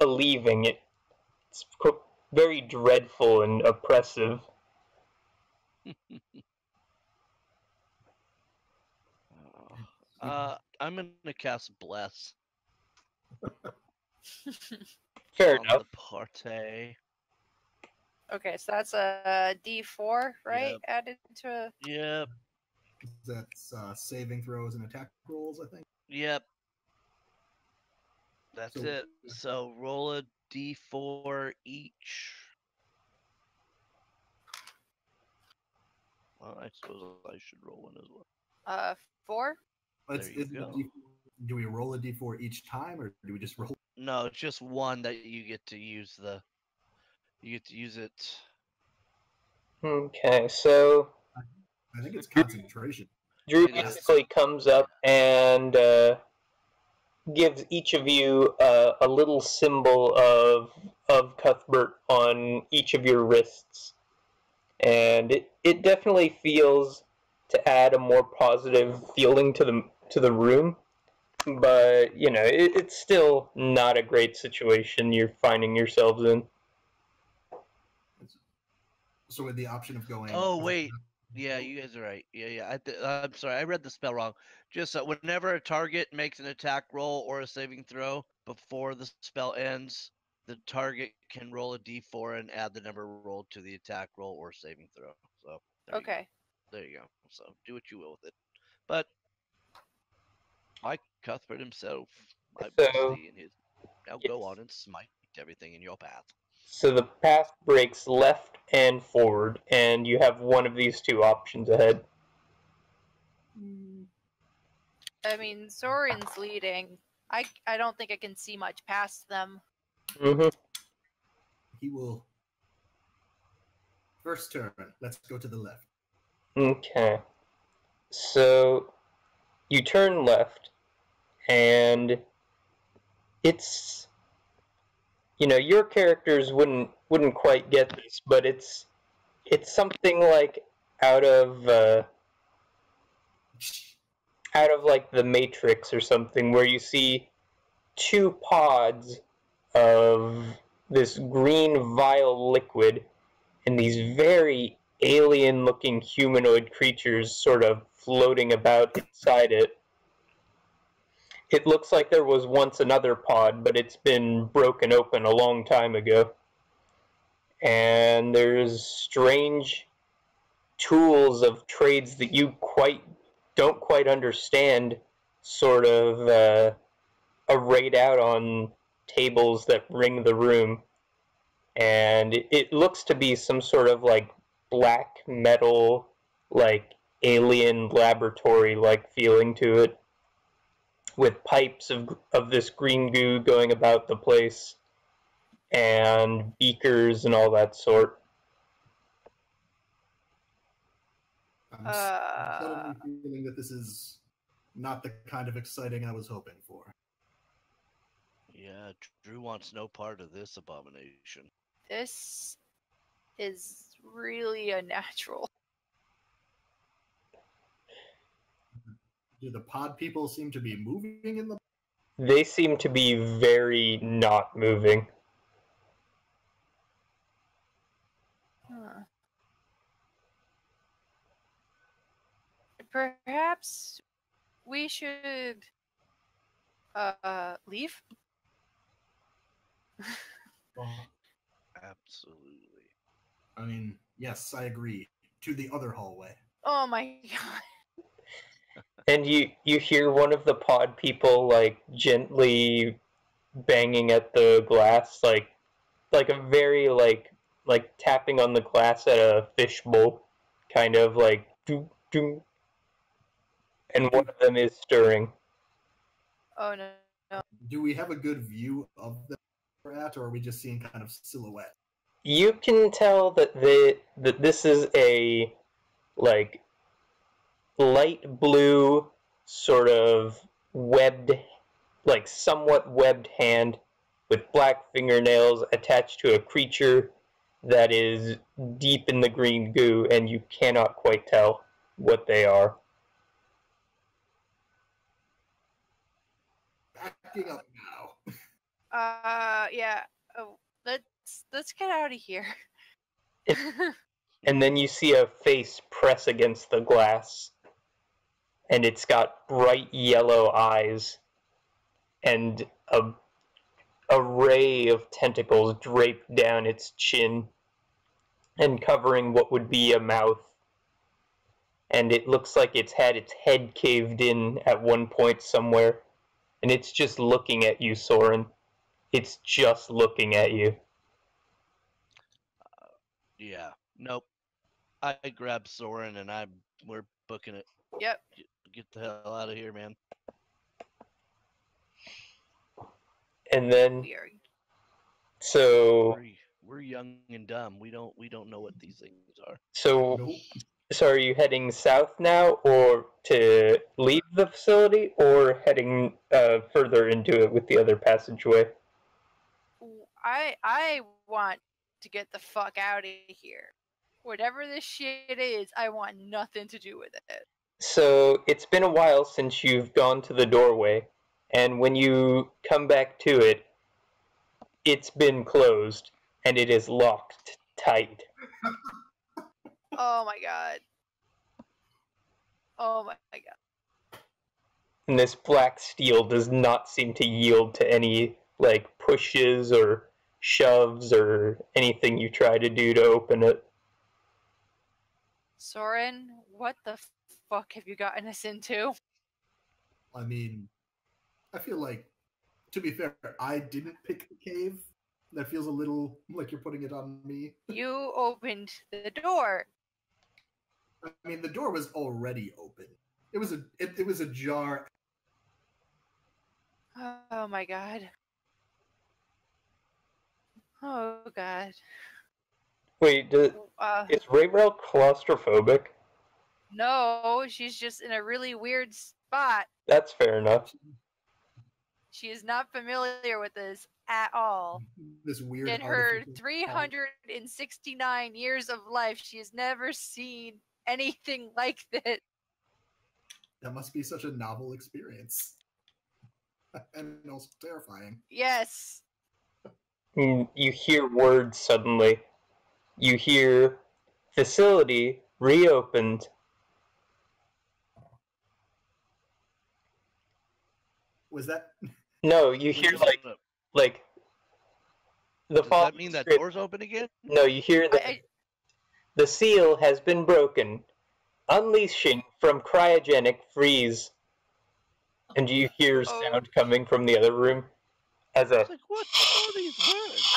[SPEAKER 6] a leaving. It's very dreadful and oppressive.
[SPEAKER 4] I'm gonna cast Bless
[SPEAKER 6] Fair
[SPEAKER 4] on
[SPEAKER 6] enough.
[SPEAKER 4] the party.
[SPEAKER 3] Okay, so that's a D4, right?
[SPEAKER 4] Yep.
[SPEAKER 3] Added to a...
[SPEAKER 4] Yep.
[SPEAKER 5] That's saving throws and attack rolls, I think.
[SPEAKER 4] Yep. That's
[SPEAKER 5] So-
[SPEAKER 4] it. So roll a d4 each. Well, I suppose I should roll one as well.
[SPEAKER 3] 4?
[SPEAKER 4] There you go.
[SPEAKER 5] Do we roll a d4 each time, or do we just roll?
[SPEAKER 4] No, it's just one that you get to use You get to use it.
[SPEAKER 6] Okay, so
[SPEAKER 5] I think it's concentration.
[SPEAKER 6] Drew
[SPEAKER 4] It is.
[SPEAKER 6] basically comes up and gives each of you a little symbol of Cuthbert on each of your wrists, and it definitely feels to add a more positive feeling to the room. But it's still not a great situation you're finding yourselves in.
[SPEAKER 5] So with the option of going.
[SPEAKER 4] Oh wait, yeah, you guys are right. Yeah. I'm sorry, I read the spell wrong. Just whenever a target makes an attack roll or a saving throw before the spell ends, the target can roll a d4 and add the number rolled to the attack roll or saving throw. So
[SPEAKER 3] Okay.
[SPEAKER 4] there you go. So do what you will with it. But Mike Cuthbert himself might
[SPEAKER 6] So,
[SPEAKER 4] see, and his now
[SPEAKER 6] yes.
[SPEAKER 4] go on and smite everything in your path.
[SPEAKER 6] So the path breaks left and forward, and you have one of these 2 options ahead.
[SPEAKER 3] I mean, Soren's leading. I don't think I can see much past them.
[SPEAKER 6] Mm-hmm.
[SPEAKER 5] He will. First turn. Let's go to the left.
[SPEAKER 6] Okay. So you turn left, and it's your characters wouldn't quite get this, but it's something like out of like the Matrix or something, where you see 2 pods of this green vile liquid and these very alien-looking humanoid creatures sort of floating about inside it. It looks like there was once another pod, but it's been broken open a long time ago. And there's strange tools of trades that you don't quite understand, sort of arrayed out on tables that ring the room. And it looks to be some sort of like black metal, like alien laboratory like feeling to it, with pipes of this green goo going about the place, and beakers and all that sort.
[SPEAKER 5] I'm suddenly feeling that this is not the kind of exciting I was hoping for.
[SPEAKER 4] Yeah, Drew wants no part of this abomination.
[SPEAKER 3] This is really unnatural.
[SPEAKER 5] Do the pod people seem to be moving in the...
[SPEAKER 6] They seem to be very not moving.
[SPEAKER 3] Huh. Perhaps we should leave?
[SPEAKER 5] Well,
[SPEAKER 4] Absolutely.
[SPEAKER 5] I mean, yes, I agree. To the other hallway.
[SPEAKER 3] Oh my god.
[SPEAKER 6] And you hear one of the pod people like gently banging at the glass, like a very like tapping on the glass at a fishbowl, kind of like doo doo. And one of them is stirring.
[SPEAKER 3] Oh no.
[SPEAKER 5] Do we have a good view of them we're at, or are we just seeing kind of silhouette?
[SPEAKER 6] You can tell that this is a like light blue sort of webbed, like somewhat webbed hand with black fingernails attached to a creature that is deep in the green goo, and you cannot quite tell what they are.
[SPEAKER 5] Backing up now.
[SPEAKER 3] Yeah. Oh, let's get out of here.
[SPEAKER 6] And then you see a face press against the glass, and it's got bright yellow eyes and a ray of tentacles draped down its chin and covering what would be a mouth. And it looks like it's had its head caved in at one point somewhere, and it's just looking at you, Soren. It's just looking at you.
[SPEAKER 4] Yeah. Nope. I grab Soren and we're booking it.
[SPEAKER 3] Yep.
[SPEAKER 4] Get the hell out of here, man.
[SPEAKER 6] And then
[SPEAKER 3] We are.
[SPEAKER 6] so
[SPEAKER 4] We're young and dumb. We don't know what these things are.
[SPEAKER 6] so
[SPEAKER 5] Nope.
[SPEAKER 6] so are you heading south now, or to leave the facility, or heading further into it with the other passageway?
[SPEAKER 3] I want to get the fuck out of here. Whatever this shit is, I want nothing to do with it.
[SPEAKER 6] So it's been a while since you've gone to the doorway, and when you come back to it, it's been closed, and it is locked tight.
[SPEAKER 3] Oh my god. Oh my god.
[SPEAKER 6] And this black steel does not seem to yield to any, like, pushes or shoves or anything you try to do to open it.
[SPEAKER 3] Soren, what the fuck have you gotten us into?
[SPEAKER 5] I mean, I feel like, to be fair, I didn't pick the cave. That feels a little like you're putting it on me.
[SPEAKER 3] You opened the door.
[SPEAKER 5] I mean, the door was already open. It was ajar.
[SPEAKER 3] Oh my god. Oh god.
[SPEAKER 6] Wait, is Raybell claustrophobic?
[SPEAKER 3] No, she's just in a really weird spot.
[SPEAKER 6] That's fair enough.
[SPEAKER 3] She is not familiar with this at all.
[SPEAKER 5] This weird.
[SPEAKER 3] In her
[SPEAKER 5] artificial-
[SPEAKER 3] 369 years of life, she has never seen anything like this.
[SPEAKER 5] That must be such a novel experience. And also terrifying.
[SPEAKER 3] Yes.
[SPEAKER 6] you hear words suddenly. You hear facility reopened.
[SPEAKER 5] Was that?
[SPEAKER 6] No, you hear like the
[SPEAKER 4] Does
[SPEAKER 6] following
[SPEAKER 4] that mean that
[SPEAKER 6] script.
[SPEAKER 4] door's open again?
[SPEAKER 6] No, you hear that the seal has been broken, unleashing from cryogenic freeze. And you hear sound coming from the other room as a.
[SPEAKER 4] It's like, what are these words?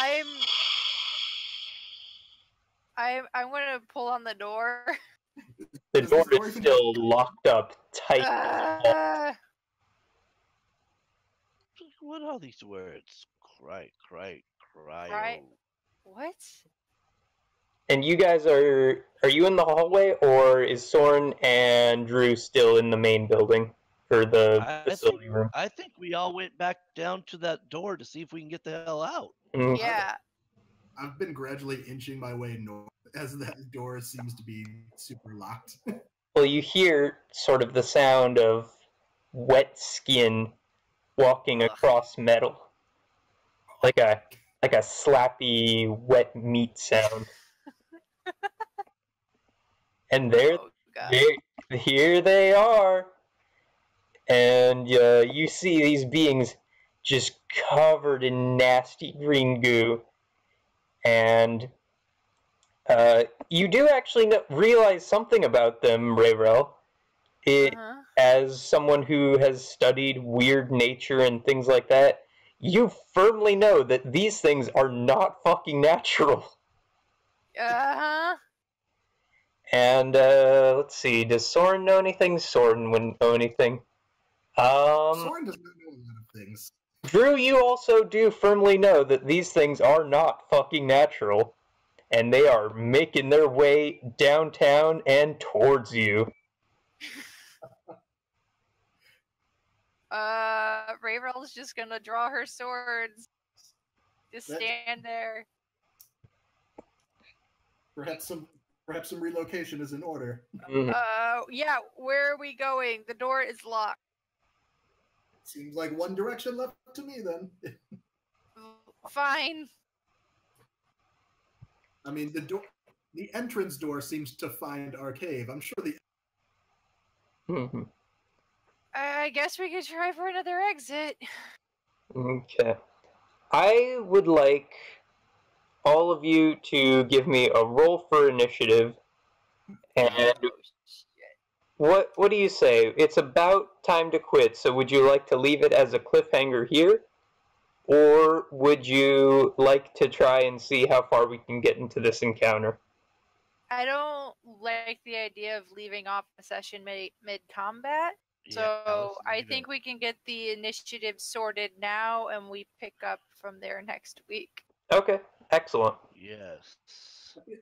[SPEAKER 3] I'm gonna pull on the door.
[SPEAKER 6] The door is still locked up tight.
[SPEAKER 4] What are these words? Cry.
[SPEAKER 3] What?
[SPEAKER 6] And you guys are you in the hallway, or is Soren and Drew still in the main building for the facility room?
[SPEAKER 4] I think we all went back down to that door to see if we can get the hell out.
[SPEAKER 3] Yeah.
[SPEAKER 5] I've been gradually inching my way north as that door seems to be super locked.
[SPEAKER 6] Well, you hear sort of the sound of wet skin walking across metal, like a slappy wet meat sound. And here they are, and you see these beings just covered in nasty green goo, and you do actually realize something about them, Rayrel. As someone who has studied weird nature and things like that, you firmly know that these things are not fucking natural. And let's see, does Soren know anything? Soren wouldn't know anything.
[SPEAKER 5] Soren does not know a lot of things.
[SPEAKER 6] Drew, you also do firmly know that these things are not fucking natural, and they are making their way downtown and towards you.
[SPEAKER 3] Rayrel's just gonna draw her swords. Just stand there.
[SPEAKER 5] Perhaps some relocation is in order.
[SPEAKER 3] Yeah, where are we going? The door is locked.
[SPEAKER 5] Seems like one direction left to me then.
[SPEAKER 3] Fine.
[SPEAKER 5] I mean, the entrance door seems to find our cave. I'm sure the.
[SPEAKER 3] I guess we could try for another exit.
[SPEAKER 6] Okay. I would like all of you to give me a roll for initiative. And what do you say? It's about time to quit, so would you like to leave it as a cliffhanger here? Or would you like to try and see how far we can get into this encounter?
[SPEAKER 3] I don't like the idea of leaving off a session mid-combat. So I think we can get the initiative sorted now, and we pick up from there next week. Okay, excellent.
[SPEAKER 4] Yes.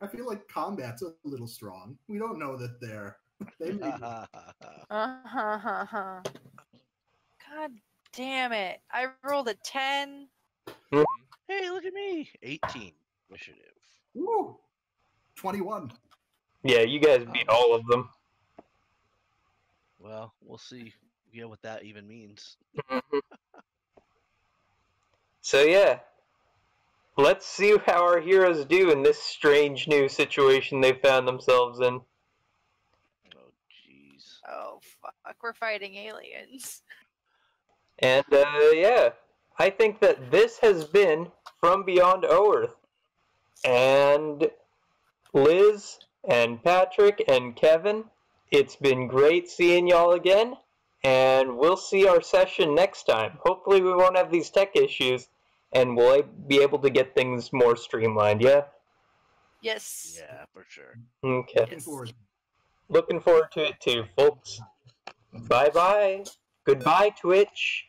[SPEAKER 5] I feel like combat's a little strong. We don't know that they may be.
[SPEAKER 3] God damn it. I rolled a 10.
[SPEAKER 4] Hey, look at me. 18 initiative.
[SPEAKER 5] Woo! 21.
[SPEAKER 6] Yeah, you guys beat all of them.
[SPEAKER 4] Well, we'll see what that even means.
[SPEAKER 6] So yeah, let's see how our heroes do in this strange new situation they found themselves in.
[SPEAKER 4] Oh, jeez.
[SPEAKER 3] Oh, fuck. We're fighting aliens.
[SPEAKER 6] And yeah, I think that this has been From Beyond Oerth. And Liz and Patrick and Kevin, it's been great seeing y'all again, and we'll see our session next time. Hopefully we won't have these tech issues, and we'll be able to get things more streamlined, yeah?
[SPEAKER 3] Yes.
[SPEAKER 4] Yeah, for sure.
[SPEAKER 6] Okay. Looking forward to it too, folks. Bye-bye. Goodbye, Twitch.